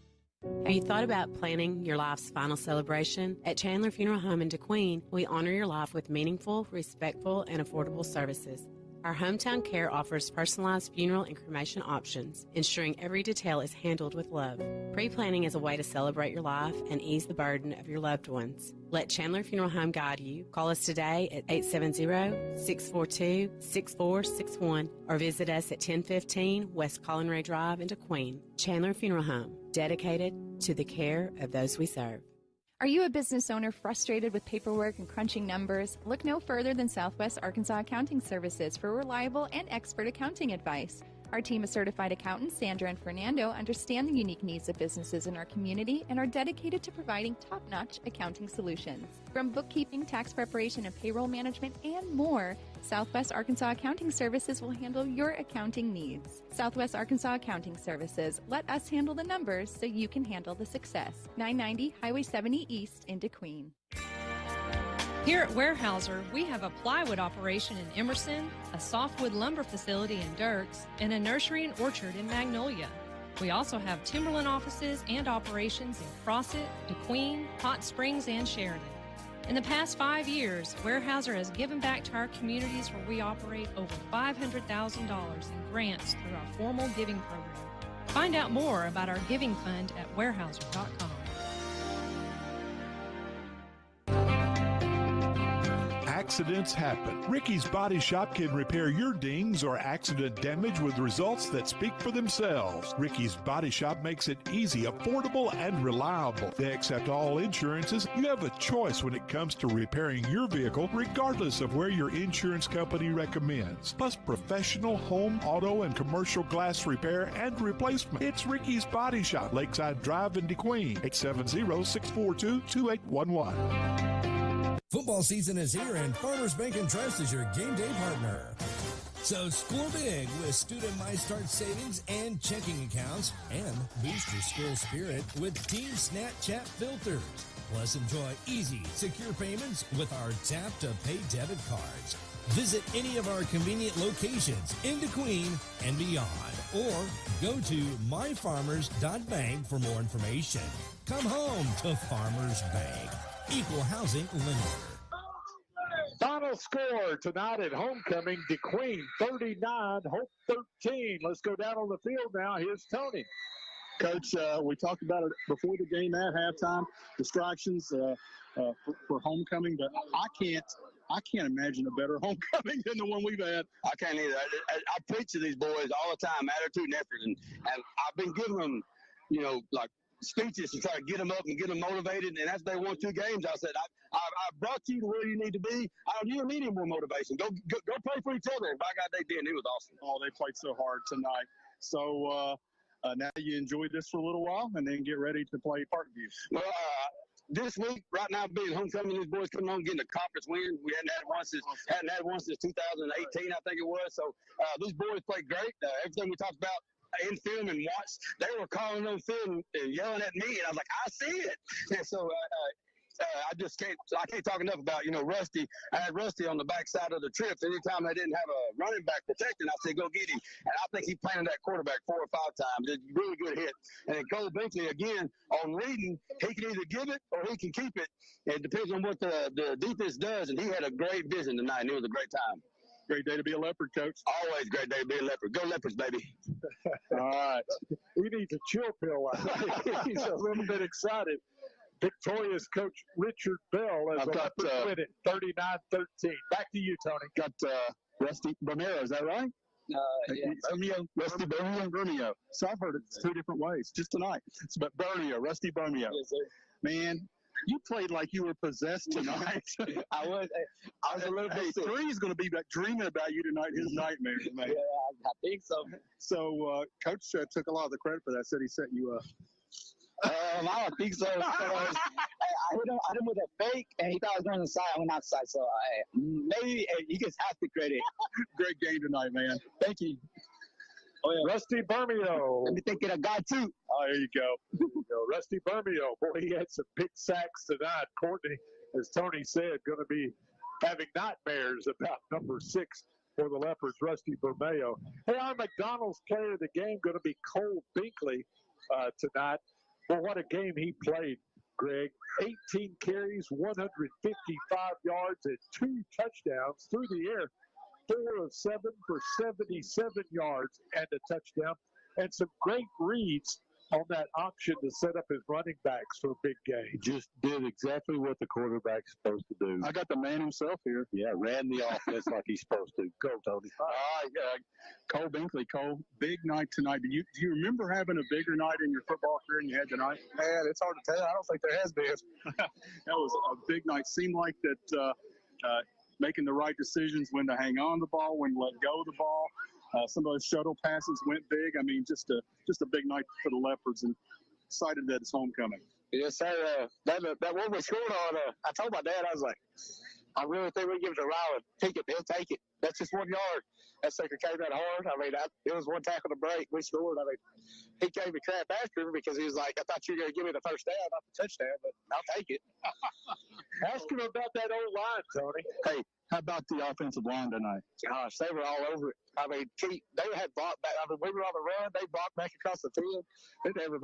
Have you thought about planning your life's final celebration? At Chandler Funeral Home in DeQueen, we honor your life with meaningful, respectful, and affordable services. Our hometown care offers personalized funeral and cremation options, ensuring every detail is handled with love. Pre-planning is a way to celebrate your life and ease the burden of your loved ones. Let Chandler Funeral Home guide you. Call us today at 870-642-6461 or visit us at 1015 West Colin Ray Drive in DeQueen. Chandler Funeral Home, dedicated to the care of those we serve. Are you a business owner frustrated with paperwork and crunching numbers? Look no further than Southwest Arkansas Accounting Services for reliable and expert accounting advice. Our team of certified accountants, Sandra and Fernando, understand the unique needs of businesses in our community and are dedicated to providing top-notch accounting solutions. From bookkeeping, tax preparation, and payroll management, and more, Southwest Arkansas Accounting Services will handle your accounting needs. Southwest Arkansas Accounting Services. Let us handle the numbers so you can handle the success. 990 Highway 70 East in DeQueen. Here at Weyerhaeuser, we have a plywood operation in Emerson, a softwood lumber facility in Dirks, and a nursery and orchard in Magnolia. We also have timberland offices and operations in Frossett, DeQueen, Hot Springs, and Sheridan. In the past 5 years, Weyerhaeuser has given back to our communities where we operate over $500,000 in grants through our formal giving program. Find out more about our giving fund at weyerhaeuser.com. Accidents happen. Ricky's Body Shop can repair your dings or accident damage with results that speak for themselves. Ricky's Body Shop makes it easy, affordable, and reliable. They accept all insurances. You have a choice when it comes to repairing your vehicle, regardless of where your insurance company recommends. Plus professional home, auto, and commercial glass repair and replacement. It's Ricky's Body Shop, Lakeside Drive in DeQueen, 870-642-2811. Football season is here, and Farmers Bank & Trust is your game day partner. So score big with Student My Start savings and checking accounts, and boost your school spirit with Team Snapchat filters. Plus, enjoy easy, secure payments with our Tap to Pay debit cards. Visit any of our convenient locations in DeQueen and beyond, or go to myfarmers.bank for more information. Come home to Farmers Bank. Equal housing lender. Final score tonight at homecoming, DeQueen 39, Hope 13. Let's go down on the field now. Here's Tony. Coach, we talked about it before the game at halftime, distractions for homecoming, but I can't imagine a better homecoming than the one we've had. I can't either. I preach to these boys all the time, attitude and effort, and I've been giving them, like speeches to try to get them up and get them motivated. And after they won 2 games, I said, I brought you to where you need to be. You don't need any more motivation. Go play for each other. And by God, they did. And it was awesome. Oh, they played so hard tonight. So now you enjoy this for a little while and then get ready to play Parkview. Well, this week, right now, being homecoming, these boys coming on getting a conference win. We hadn't had one since 2018, I think it was. So these boys played great. Everything we talked about in film and watched, they were calling on film and yelling at me, and I was like, I see it. And so I can't talk enough about, Rusty. I had Rusty on the backside of the trips. Anytime they didn't have a running back protecting, I said, go get him. And I think he planted that quarterback 4 or 5 times. It's a really good hit. And then Cole Binkley, again, on reading, he can either give it or he can keep it. It depends on what the defense does. And he had a great vision tonight, and it was a great time. Great day to be a Leopard, Coach. Always great day to be a Leopard. Go Leopards, baby. All right. He needs a chill pill. He's a little bit excited. Victorious Coach Richard Bell as the Leopards win it 39-13. Back to you, Tony. Got Rusty Bermeo, is that right? Yeah. Rusty Bermeo. So I've heard it 2 different ways just tonight. But Rusty Bermeo. Yes, sir. Man, you played like you were possessed tonight. I was a little bit. 3 is going to be like dreaming about you tonight, his nightmare. Man. Yeah, I think so. So Coach took a lot of the credit for that. Said he set you up. I don't think so. I hit him with a fake, and he thought I was going inside. I went outside, so maybe he gets half the credit. Great game tonight, man. Thank you. Oh, yeah. Rusty Bermeo. Let me think it a guy, too. Oh, there you go. Rusty Bermeo. Boy, he had some big sacks tonight. Courtney, as Tony said, going to be having nightmares about number 6 for the Leopards, Rusty Bermeo. Hey, our McDonald's player of the game going to be Cole Binkley tonight. Well, what a game he played, Greg. 18 carries, 155 yards, and 2 touchdowns through the air. 4 of 7 for 77 yards and a touchdown. And some great reads on that option to set up his running backs for a big game. Just did exactly what the quarterback's supposed to do. I got the man himself here. Yeah, ran the offense like he's supposed to. Go, Tony. All right, Cole Binkley. Cole, big night tonight. Do you remember having a bigger night in your football career than you had tonight? Man, it's hard to tell. I don't think there has been. That was a big night. Seemed like that making the right decisions when to hang on the ball, when to let go of the ball. Some of those shuttle passes went big. I mean, just a big night for the Leopards, and excited that it's homecoming. Yes, sir. That one we scored on, I told my dad, I was like, I really think we give it to Riley. Take it, he'll take it. That's just 1 yard. That sucker came that hard. I mean, it was one tackle to break. We scored. I mean, he gave me crap after because he was like, I thought you were going to give me the first down, not the touchdown, but I'll take it. Ask him about that old line, Tony. Hey, how about the offensive line tonight? Gosh, they were all over it. I mean, they had blocked back. I mean, we were on the run. They blocked back across the field. It never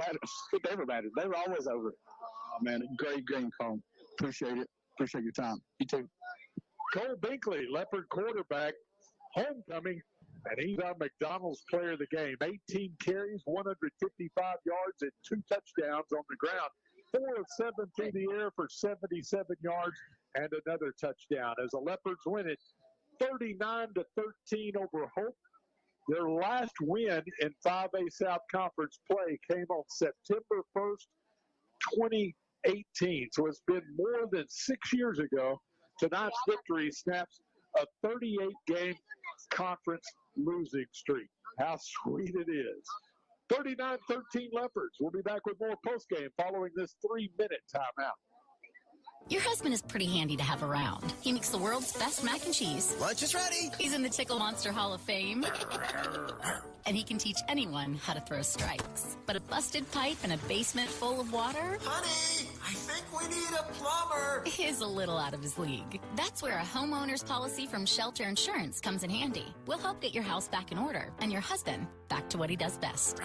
mattered. They were always over it. Oh, man, great game, Cole. Appreciate it. Appreciate your time. You too. Cole Binkley, Leopard quarterback, homecoming, and he's our McDonald's player of the game. 18 carries, 155 yards, and 2 touchdowns on the ground. 4 of 7 through the air for 77 yards and another touchdown as the Leopards win it 39-13 over Hope. Their last win in 5A South Conference play came on September 1st, 2018. So it's been more than 6 years ago. Tonight's victory snaps a 38-game conference losing streak. How sweet it is. 39-13 Leopards. We'll be back with more postgame following this 3-minute timeout. Your husband is pretty handy to have around. He makes the world's best mac and cheese. Lunch is ready. He's in the Tickle Monster Hall of Fame. And he can teach anyone how to throw strikes. But a busted pipe and a basement full of water? Honey, I think we need a plumber. Is a little out of his league. That's where a homeowner's policy from Shelter Insurance comes in handy. We'll help get your house back in order and your husband back to what he does best.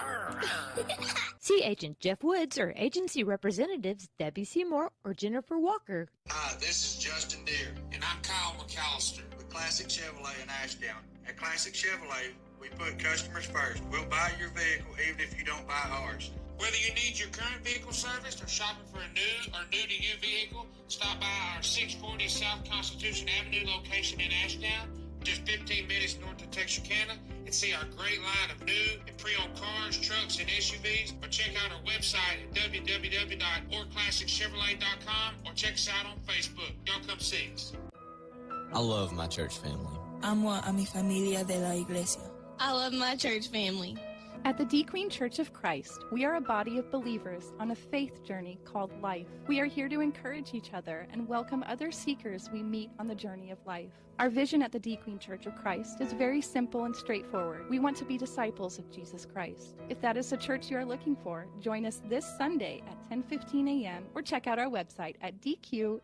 See Agent Jeff Woods or agency representatives Debbie Seymour or Jennifer Walker. Hi, this is Justin Deere, and I'm Kyle McAllister with Classic Chevrolet in Ashdown. At Classic Chevrolet, we put customers first. We'll buy your vehicle even if you don't buy ours. Whether you need your current vehicle serviced or shopping for a new or new-to-you vehicle, stop by our 640 South Constitution Avenue location in Ashdown, just 15 minutes north of Texarkana. It's and see our great line of new and pre-owned cars, trucks, and SUVs, or check out our website at www.orclassicchevrolet.com or check us out on Facebook. Y'all come see us. I love my church family. Amo a mi familia de la iglesia. I love my church family. At the D Queen Church of Christ, we are a body of believers on a faith journey called life. We are here to encourage each other and welcome other seekers we meet on the journey of life. Our vision at the D Queen Church of Christ is very simple and straightforward. We want to be disciples of Jesus Christ. If that is the church you are looking for, join us this Sunday at 10:15 a.m. or check out our website at dqcoc.com.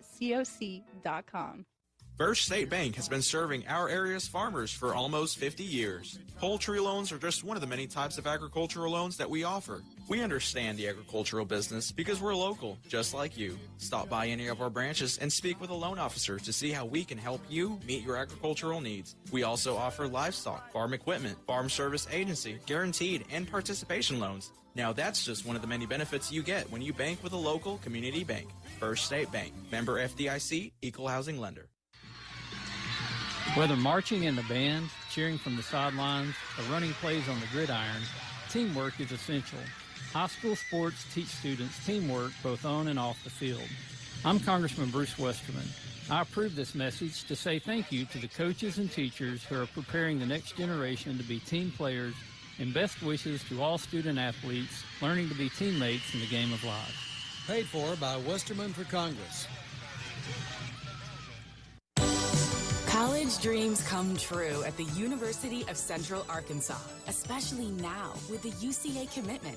First State Bank has been serving our area's farmers for almost 50 years. Poultry loans are just one of the many types of agricultural loans that we offer. We understand the agricultural business because we're local, just like you. Stop by any of our branches and speak with a loan officer to see how we can help you meet your agricultural needs. We also offer livestock, farm equipment, farm service agency, guaranteed, and participation loans. Now that's just one of the many benefits you get when you bank with a local community bank. First State Bank, member FDIC, equal housing lender. Whether marching in the band, cheering from the sidelines, or running plays on the gridiron, teamwork is essential. High school sports teach students teamwork both on and off the field. I'm Congressman Bruce Westerman. I approve this message to say thank you to the coaches and teachers who are preparing the next generation to be team players, and best wishes to all student athletes learning to be teammates in the game of life. Paid for by Westerman for Congress. College dreams come true at the University of Central Arkansas, especially now with the UCA commitment.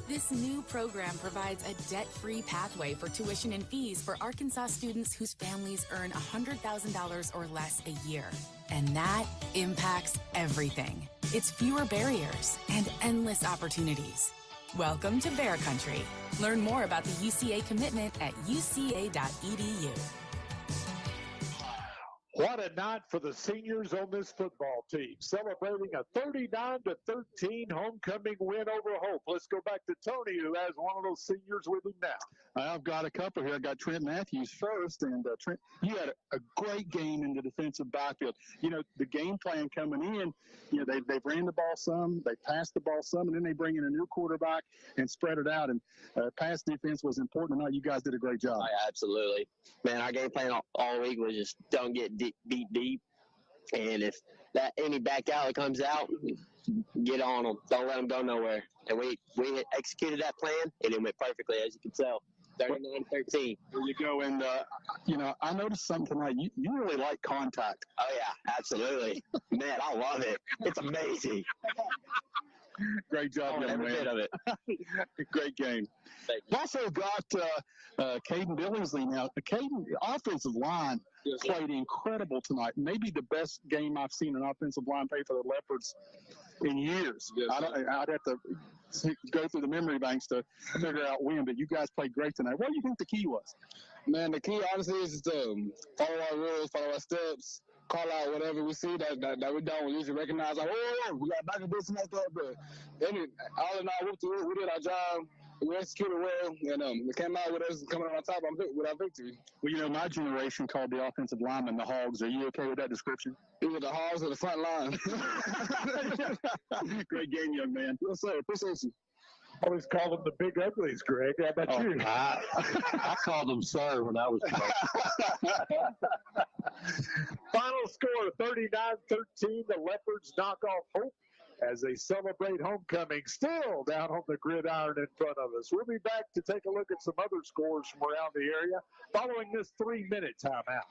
This new program provides a debt-free pathway for tuition and fees for Arkansas students whose families earn $100,000 or less a year. And that impacts everything. It's fewer barriers and endless opportunities. Welcome to Bear Country. Learn more about the UCA commitment at uca.edu. What a night for the seniors on this football team, celebrating a 39-13 homecoming win over Hope. Let's go back to Tony, who has one of those seniors with him now. I've got a couple here. I got Trent Matthews first, and Trent, you had a great game in the defensive backfield. You know, the game plan coming in, you know, they've ran the ball some, they passed the ball some, and then they bring in a new quarterback and spread it out. And pass defense was important tonight. You guys did a great job. Oh, yeah, absolutely. Man, our game plan all week was just don't get beat deep. And if that any back alley comes out, get on them. Don't let them go nowhere. And we executed that plan, and it went perfectly, as you can tell. 39-13. There you go. And, you know, I noticed something tonight. You really like contact. Oh, yeah, absolutely. Man, I love it. It's amazing. Great job, young every man. bit of it. Great game. We've also got Caden Billingsley now. Caden, the offensive line played incredible tonight. Maybe the best game I've seen an offensive line play for the Leopards in years. I'd have to go through the memory banks to figure out when, but you guys played great tonight. What do you think the key was? Man, the key, honestly, is to follow our rules, follow our steps, call out whatever we see that we don't. We usually recognize, like, oh, we got back to this and that, but all in all, we did our job. We executed well, and we came out with us coming on top with our victory. Well, you know, my generation called the offensive linemen the Hogs. Are you okay with that description? We were the Hogs of the front line. Great game, young man. Yes, sir. Appreciate you. I always called them the Big Uglies, Greg. How about you? I called them sir when I was playing. Final score 39-13. The Leopards knock off Hope as they celebrate homecoming, still down on the gridiron in front of us. We'll be back to take a look at some other scores from around the area following this 3-minute timeout.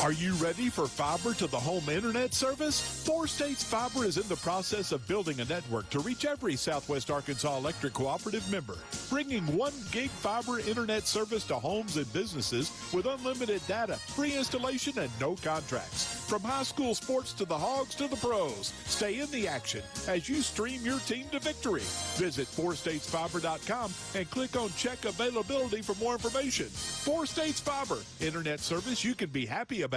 Are you ready for fiber to the home internet service? 4 States Fiber is in the process of building a network to reach every Southwest Arkansas Electric Cooperative member, bringing 1 gig fiber internet service to homes and businesses with unlimited data, free installation, and no contracts. From high school sports to the Hogs to the pros, stay in the action as you stream your team to victory. Visit 4statesfiber.com and click on check availability for more information. 4 States Fiber, internet service you can be happy about.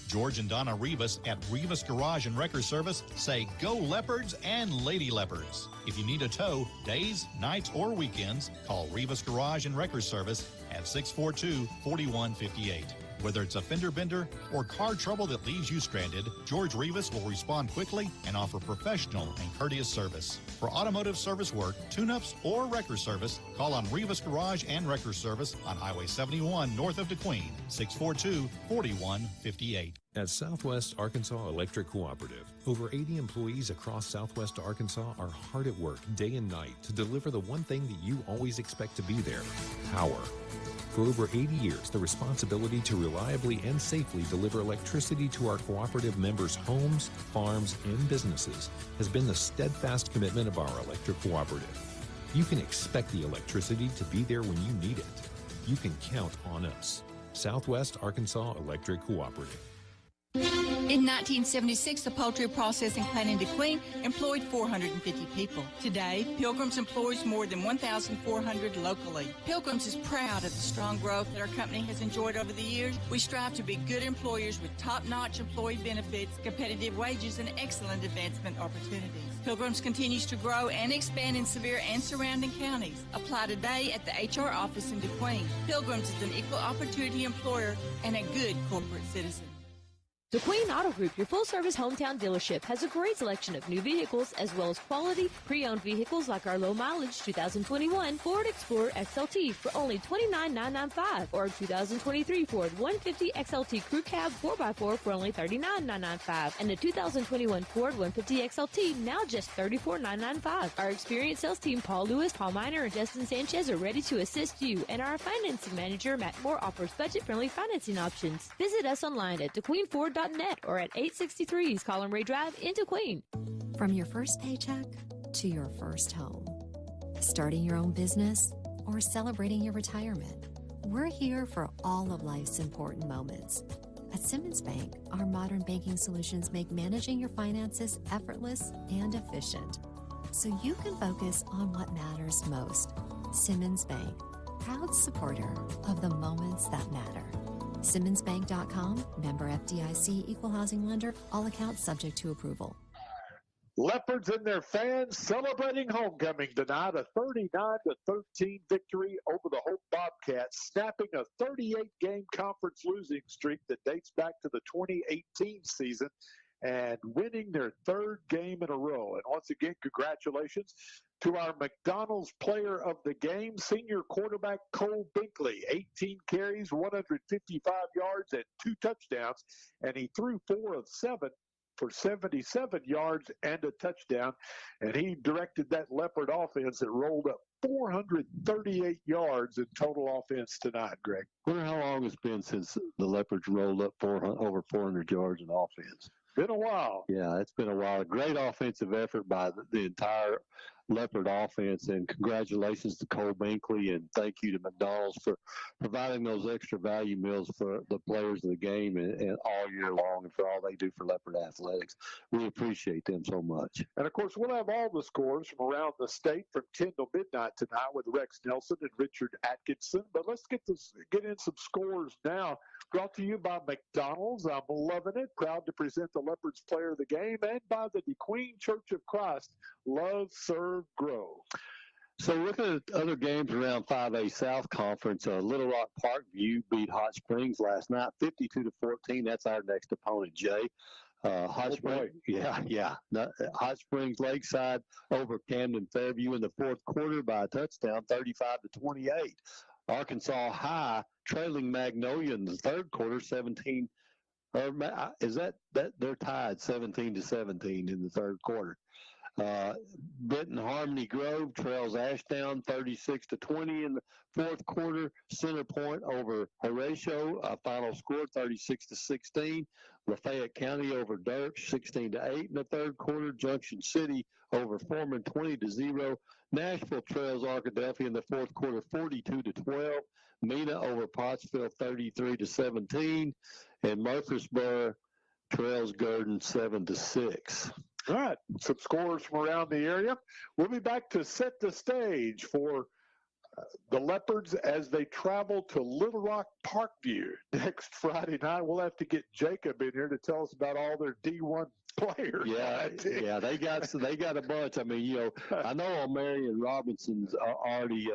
George and Donna Rivas at Rivas Garage and Wrecker Service say go Leopards and Lady Leopards. If you need a tow, days, nights, or weekends, call Rivas Garage and Wrecker Service at 642-4158. Whether it's a fender bender or car trouble that leaves you stranded, George Rivas will respond quickly and offer professional and courteous service. For automotive service work, tune-ups, or wrecker service, call on Rivas Garage and Wrecker Service on Highway 71 north of DeQueen, 642-4158. At Southwest Arkansas Electric Cooperative, over 80 employees across Southwest Arkansas are hard at work day and night to deliver the one thing that you always expect to be there, power. For over 80 years, the responsibility to reliably and safely deliver electricity to our cooperative members' homes, farms, and businesses has been the steadfast commitment of our electric cooperative. You can expect the electricity to be there when you need it. You can count on us. Southwest Arkansas Electric Cooperative. In 1976, the poultry processing plant in DeQueen employed 450 people. Today, Pilgrim's employs more than 1,400 locally. Pilgrim's is proud of the strong growth that our company has enjoyed over the years. We strive to be good employers with top-notch employee benefits, competitive wages, and excellent advancement opportunities. Pilgrim's continues to grow and expand in Sevier and surrounding counties. Apply today at the HR office in DeQueen. Pilgrim's is an equal opportunity employer and a good corporate citizen. DeQueen Auto Group, your full-service hometown dealership, has a great selection of new vehicles as well as quality pre-owned vehicles like our low-mileage 2021 Ford Explorer XLT for only $29,995 or 2023 Ford 150 XLT Crew Cab 4x4 for only $39,995 and the 2021 Ford 150 XLT now just $34,995. Our experienced sales team, Paul Lewis, Paul Miner, and Justin Sanchez are ready to assist you, and our financing manager, Matt Moore, offers budget-friendly financing options. Visit us online at DeQueenFord.net or at 863 East Colin Ray Drive in DeQueen. From your first paycheck to your first home, starting your own business or celebrating your retirement, we're here for all of life's important moments. At Simmons Bank, our modern banking solutions make managing your finances effortless and efficient, so you can focus on what matters most. Simmons Bank, proud supporter of the moments that matter. SimmonsBank.com, member FDIC, equal housing lender, all accounts subject to approval. Leopards and their fans celebrating homecoming tonight, a 39-13 victory over the Hope Bobcats, snapping a 38-game conference losing streak that dates back to the 2018 season and winning their third game in a row. And once again, congratulations to our McDonald's player of the game, senior quarterback Cole Binkley, 18 carries, 155 yards, and 2 touchdowns, and he threw 4 of 7 for 77 yards and a touchdown, and he directed that Leopard offense that rolled up 438 yards in total offense tonight, Greg. I wonder how long it's been since the Leopards rolled up over 400 yards in offense. Been a while. Yeah, it's been a while. A great offensive effort by the entire Leopard offense, and congratulations to Cole Binkley, and thank you to McDonald's for providing those extra value meals for the players of the game and all year long, and for all they do for Leopard athletics. We appreciate them so much. And of course, we'll have all the scores from around the state from 10 to midnight tonight with Rex Nelson and Richard Atkinson. But let's get in some scores now. Brought to you by McDonald's. I'm loving it. Proud to present the Leopards player of the game, and by the DeQueen Church of Christ. Love, serve, grow. So looking at other games around 5A South Conference, Little Rock Parkview beat Hot Springs last night, 52-14. That's our next opponent, Jay. Hot Springs Lakeside over Camden Fairview in the fourth quarter by a touchdown, 35-28. Arkansas High trailing Magnolia in the third quarter, 17. Is that they're tied 17-17 in the third quarter. Benton Harmony Grove trails Ashdown 36-20 in the fourth quarter. Center Point over Horatio, final score 36-16. Lafayette County over Dirks 16-8 in the third quarter. Junction City over Foreman 20-0. Nashville trails Arkadelphia in the fourth quarter 42-12. Mena over Pottsville 33-17. And Murfreesboro trails Gurdon 7-6. All right, some scores from around the area. We'll be back to set the stage for the Leopards as they travel to Little Rock Parkview next Friday night. We'll have to get Jacob in here to tell us about all their D1 players. Yeah, they got a bunch. I mean, I know Marion Robinson's already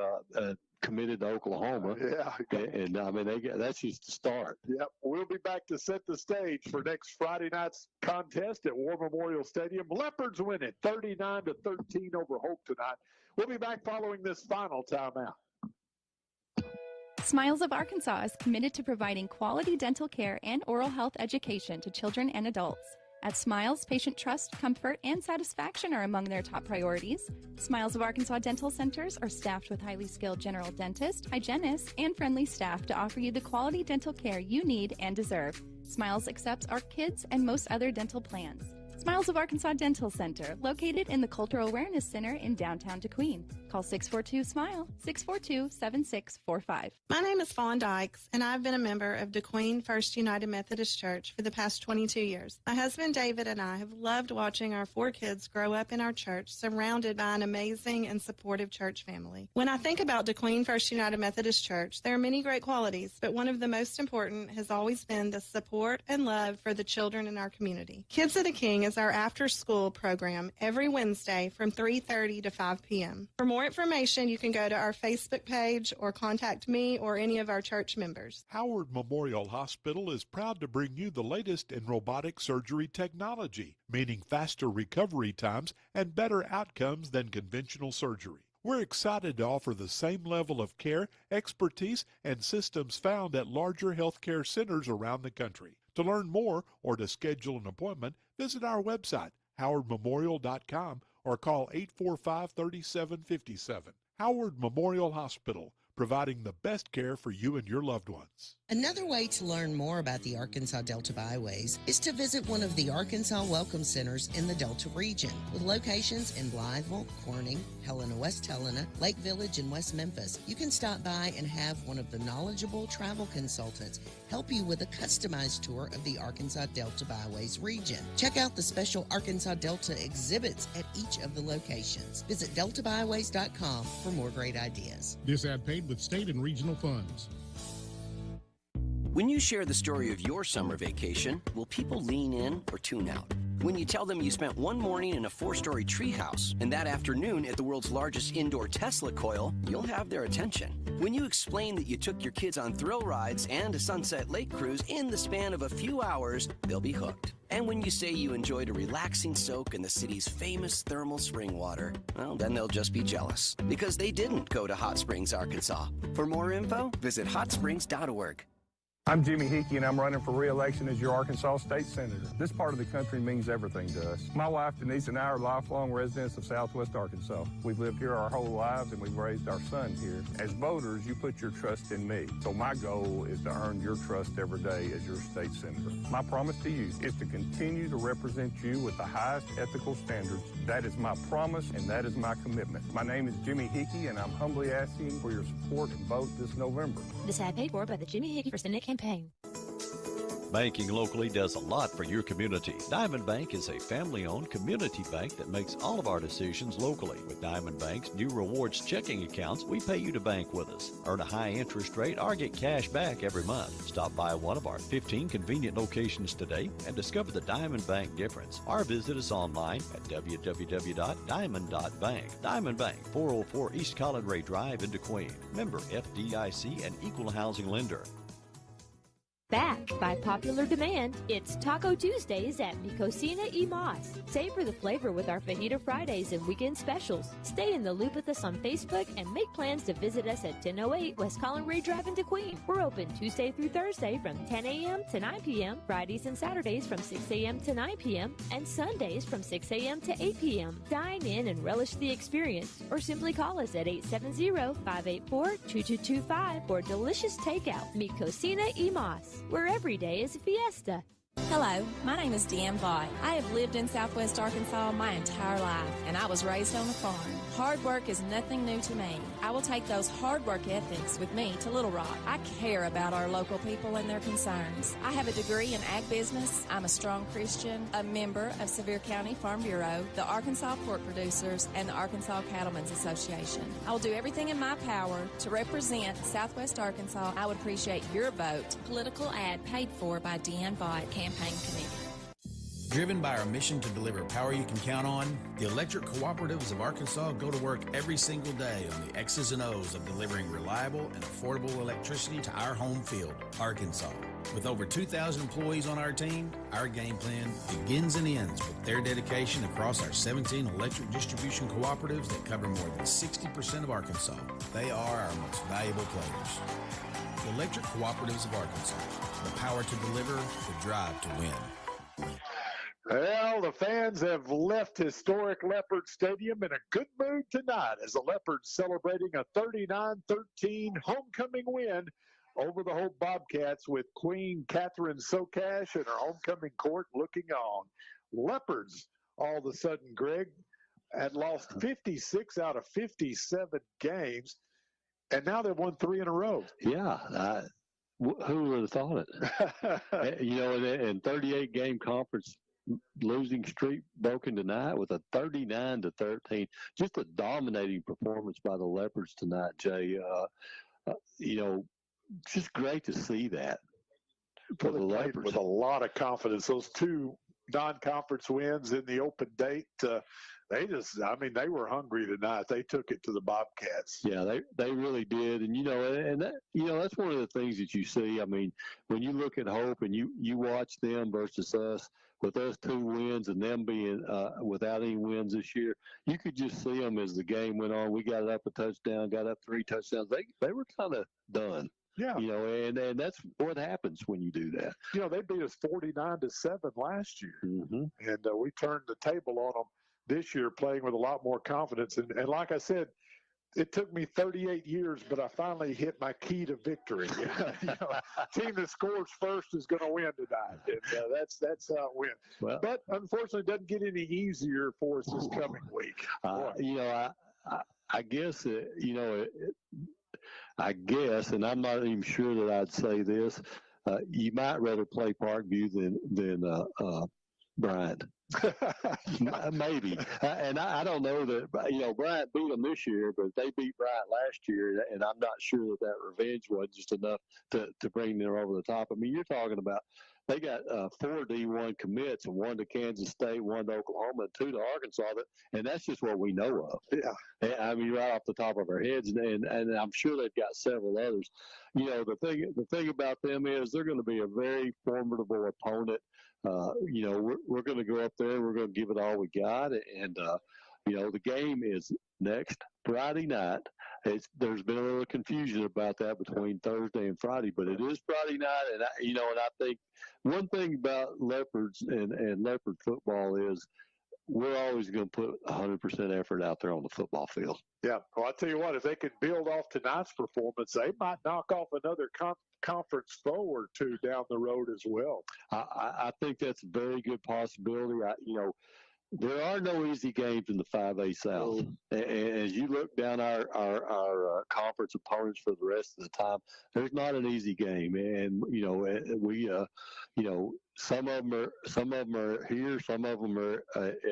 committed to Oklahoma. Yeah. And I mean, that's just the start. Yep. We'll be back to set the stage for next Friday night's contest at War Memorial Stadium. Leopards win it 39-13 over Hope tonight. We'll be back following this final timeout. Smiles of Arkansas is committed to providing quality dental care and oral health education to children and adults. At Smiles, patient trust, comfort, and satisfaction are among their top priorities. Smiles of Arkansas dental centers are staffed with highly skilled general dentists, hygienists, and friendly staff to offer you the quality dental care you need and deserve. Smiles accepts our kids and most other dental plans. Smiles of Arkansas Dental Center, located in the Cultural Awareness Center in downtown DeQueen. Call 642-SMILE, 642-7645. My name is Fawn Dykes, and I've been a member of DeQueen First United Methodist Church for the past 22 years. My husband David and I have loved watching our 4 kids grow up in our church, surrounded by an amazing and supportive church family. When I think about DeQueen First United Methodist Church, there are many great qualities, but one of the most important has always been the support and love for the children in our community. Kids of the King is our after-school program every Wednesday from 3:30 to 5 p.m. For more information, you can go to our Facebook page or contact me or any of our church members. Howard Memorial Hospital is proud to bring you the latest in robotic surgery technology, meaning faster recovery times and better outcomes than conventional surgery. We're excited to offer the same level of care, expertise, and systems found at larger healthcare centers around the country. To learn more or to schedule an appointment, visit our website, howardmemorial.com, or call 845-3757. Howard Memorial Hospital, providing the best care for you and your loved ones. Another way to learn more about the Arkansas Delta Byways is to visit one of the Arkansas Welcome Centers in the Delta region, with locations in Blytheville, Corning, Helena, West Helena, Lake Village, and West Memphis. You can stop by and have one of the knowledgeable travel consultants help you with a customized tour of the Arkansas Delta Byways region. Check out the special Arkansas Delta exhibits at each of the locations. Visit deltabyways.com for more great ideas. This ad paid with state and regional funds. When you share the story of your summer vacation, will people lean in or tune out? When you tell them you spent one morning in a 4-story treehouse and that afternoon at the world's largest indoor Tesla coil, you'll have their attention. When you explain that you took your kids on thrill rides and a Sunset Lake cruise in the span of a few hours, they'll be hooked. And when you say you enjoyed a relaxing soak in the city's famous thermal spring water, well, then they'll just be jealous because they didn't go to Hot Springs, Arkansas. For more info, visit hotsprings.org. I'm Jimmy Hickey, and I'm running for re-election as your Arkansas State Senator. This part of the country means everything to us. My wife, Denise, and I are lifelong residents of Southwest Arkansas. We've lived here our whole lives, and we've raised our son here. As voters, you put your trust in me. So my goal is to earn your trust every day as your state senator. My promise to you is to continue to represent you with the highest ethical standards. That is my promise, and that is my commitment. My name is Jimmy Hickey, and I'm humbly asking for your support and vote this November. This ad paid for by the Jimmy Hickey for Senate campaign. Banking locally does a lot for your community. Diamond Bank is a family-owned community bank that makes all of our decisions locally. With Diamond Bank's new rewards checking accounts, we pay you to bank with us. Earn a high interest rate or get cash back every month. Stop by one of our 15 convenient locations today and discover the Diamond Bank difference. Or visit us online at www.diamond.bank. Diamond Bank, 404 East Collin Ray Drive in DeQueen. Member FDIC and equal housing lender. Back by popular demand, it's Taco Tuesdays at Mi Cocina y Mas. Savor the flavor with our Fajita Fridays and weekend specials. Stay in the loop with us on Facebook and make plans to visit us at 1008 West Collin Ray Drive in DeQueen. We're open Tuesday through Thursday from 10 a.m. to 9 p.m., Fridays and Saturdays from 6 a.m. to 9 p.m., and Sundays from 6 a.m. to 8 p.m. Dine in and relish the experience, or simply call us at 870-584-2225 for delicious takeout. Mi Cocina y Mas, where every day is a fiesta. Hello, my name is Deanne Vaught. I have lived in Southwest Arkansas my entire life, and I was raised on a farm. Hard work is nothing new to me. I will take those hard work ethics with me to Little Rock. I care about our local people and their concerns. I have a degree in ag business. I'm a strong Christian, a member of Sevier County Farm Bureau, the Arkansas Pork Producers, and the Arkansas Cattlemen's Association. I will do everything in my power to represent Southwest Arkansas. I would appreciate your vote. Political ad paid for by Deanne Vaught, Campaign Committee. Driven by our mission to deliver power you can count on, the Electric Cooperatives of Arkansas go to work every single day on the X's and O's of delivering reliable and affordable electricity to our home field, Arkansas. With over 2,000 employees on our team, our game plan begins and ends with their dedication across our 17 electric distribution cooperatives that cover more than 60% of Arkansas. They are our most valuable players. The Electric Cooperatives of Arkansas, the power to deliver, the drive to win. Well, the fans have left historic Leopard Stadium in a good mood tonight as the Leopards celebrating a 39-13 homecoming win over the Hope Bobcats with Queen Catherine Socash and her homecoming court looking on. Leopards, all of a sudden, Greg, had lost 56 out of 57 games, and now they've won 3 in a row. Yeah, who would have thought it? In 38-game conference losing streak broken tonight with a 39-13. Just a dominating performance by the Leopards tonight, Jay. Just great to see that for the Leopards. With a lot of confidence. Those 2 non-conference wins in the open date, they were hungry tonight. They took it to the Bobcats. Yeah, they really did. And, that's one of the things that you see. I mean, when you look at Hope and you watch them versus us, with us 2 wins and them being without any wins this year, you could just see them as the game went on. We got up a touchdown, got up 3 touchdowns. They were kind of done. Yeah. And that's what happens when you do that. They beat us 49-7 last year. Mm-hmm. And we turned the table on them this year, playing with a lot more confidence. And like I said, it took me 38 years, but I finally hit my key to victory. Team that scores first is going to win tonight. And that's how it went. Well, but unfortunately, it doesn't get any easier for us this coming week. I guess, and I'm not even sure that I'd say this, you might rather play Parkview than Bryant. Maybe. And I don't know that, Bryant beat them this year, but they beat Bryant last year, and I'm not sure that revenge was just enough to bring them over the top. I mean, you're talking about they got 4 D1 commits, and 1 to Kansas State, 1 to Oklahoma, and 2 to Arkansas, and that's just what we know of. Yeah. I mean, right off the top of our heads, and I'm sure they've got several others. The thing about them is they're going to be a very formidable opponent. We're going to go up there. We're going to give it all we got. And, the game is next Friday night. There's been a little confusion about that between Thursday and Friday, but it is Friday night. And, I think one thing about Leopards and Leopard football is we're always going to put 100% effort out there on the football field. Yeah. Well, I'll tell you what, if they can build off tonight's performance, they might knock off another conference foe or 2 down the road as well. I think that's a very good possibility. There are no easy games in the 5A South. And as you look down our conference opponents for the rest of the time, there's not an easy game. And some of them are here, some of them are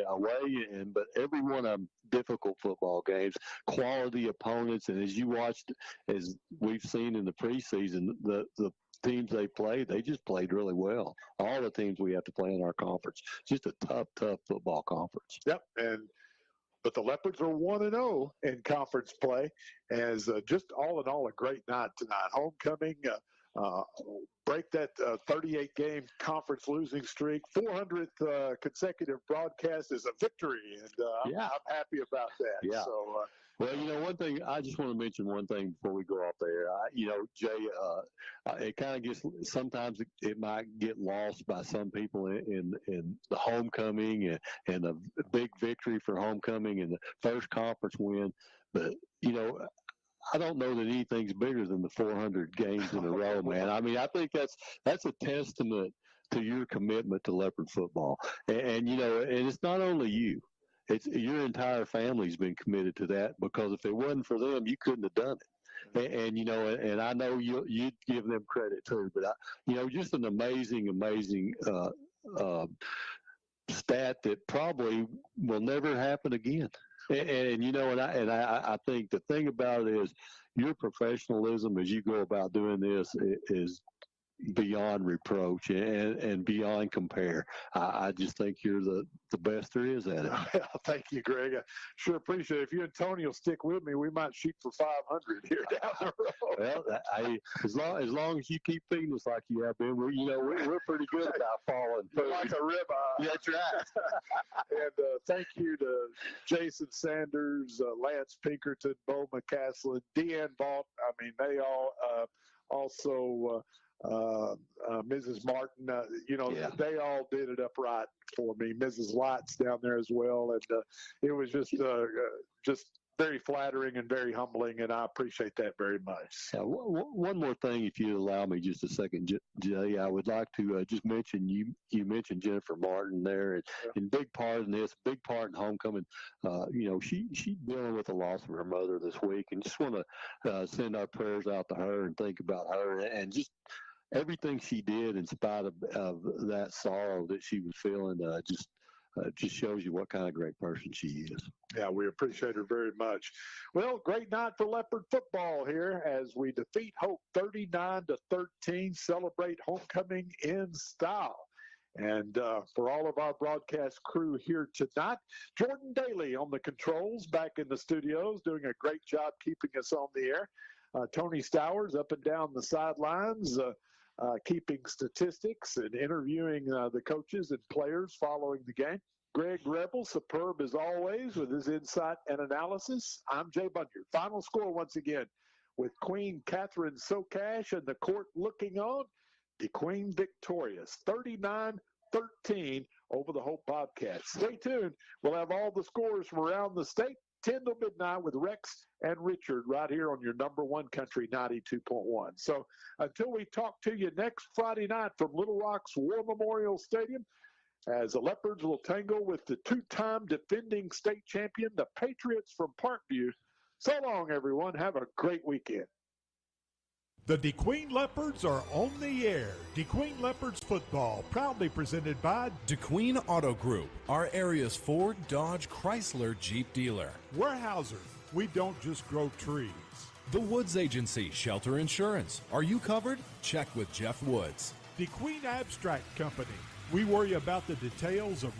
away, but every one of them difficult football games, quality opponents. And as you watched, as we've seen in the preseason, the teams they played, they just played really well. All the teams we have to play in our conference. Just a tough football conference. Yep. But the Leopards are 1-0 in conference play, as just all in all a great night tonight. Homecoming, break that 38-game conference losing streak. 400th consecutive broadcast is a victory, and I'm happy about that. Yeah. So, well, one thing, I just want to mention one thing before we go off there. Jay, it kind of gets, sometimes it might get lost by some people in the homecoming and a big victory for homecoming and the first conference win. But, I don't know that anything's bigger than the 400 games in a row, man. I mean, I think that's a testament to your commitment to Leopard football. And it's not only you. It's your entire family's been committed to that, because if it wasn't for them, you couldn't have done it. And I know you'd give them credit too. But just an amazing stat that probably will never happen again. I think the thing about it is your professionalism as you go about doing this is beyond reproach and beyond compare. I just think you're the best there is at it. Thank you, Greg. I sure appreciate it. If you and Tony will stick with me, we might shoot for 500 here down the road. Well, as long as you keep feeding us like you have been, we're pretty good about falling. Like a ribeye. That's right. And thank you to Jason Sanders, Lance Pinkerton, Bo McCaslin, Deanne Vaught. I mean, they all also Mrs. Martin, they all did it upright for me. Mrs. Light's down there as well, and it was just very flattering and very humbling, and I appreciate that very much. One more thing, if you allow me just a second, Jay, I would like to just mention, you mentioned Jennifer Martin there, and big part in this, big part in homecoming. She's dealing with the loss of her mother this week, and just want to send our prayers out to her and think about her and just everything she did in spite of that sorrow that she was feeling. Just shows you what kind of great person she is. Yeah, we appreciate her very much. Well, great night for Leopard football here as we defeat Hope 39-13, celebrate homecoming in style. And for all of our broadcast crew here tonight, Jordan Daly on the controls back in the studios, doing a great job keeping us on the air. Tony Stowers up and down the sidelines, keeping statistics and interviewing the coaches and players following the game. Greg Rebel, superb as always with his insight and analysis. I'm Jay Bunyard. Final score once again with Queen Catherine Socash and the court looking on. The Queen victorious, 39-13 over the Hope Bobcats. Stay tuned. We'll have all the scores from around the state, 10 to midnight with Rex and Richard right here on your number one country 92.1. So until we talk to you next Friday night from Little Rock's War Memorial Stadium, as the Leopards will tangle with the two-time defending state champion, the Patriots from Parkview. So long, everyone. Have a great weekend. The DeQueen Leopards are on the air. DeQueen Leopards football, proudly presented by DeQueen Auto Group, our area's Ford, Dodge, Chrysler, Jeep dealer. Weyerhaeuser, we don't just grow trees. The Woods Agency, Shelter Insurance. Are you covered? Check with Jeff Woods. DeQueen Abstract Company, we worry about the details of real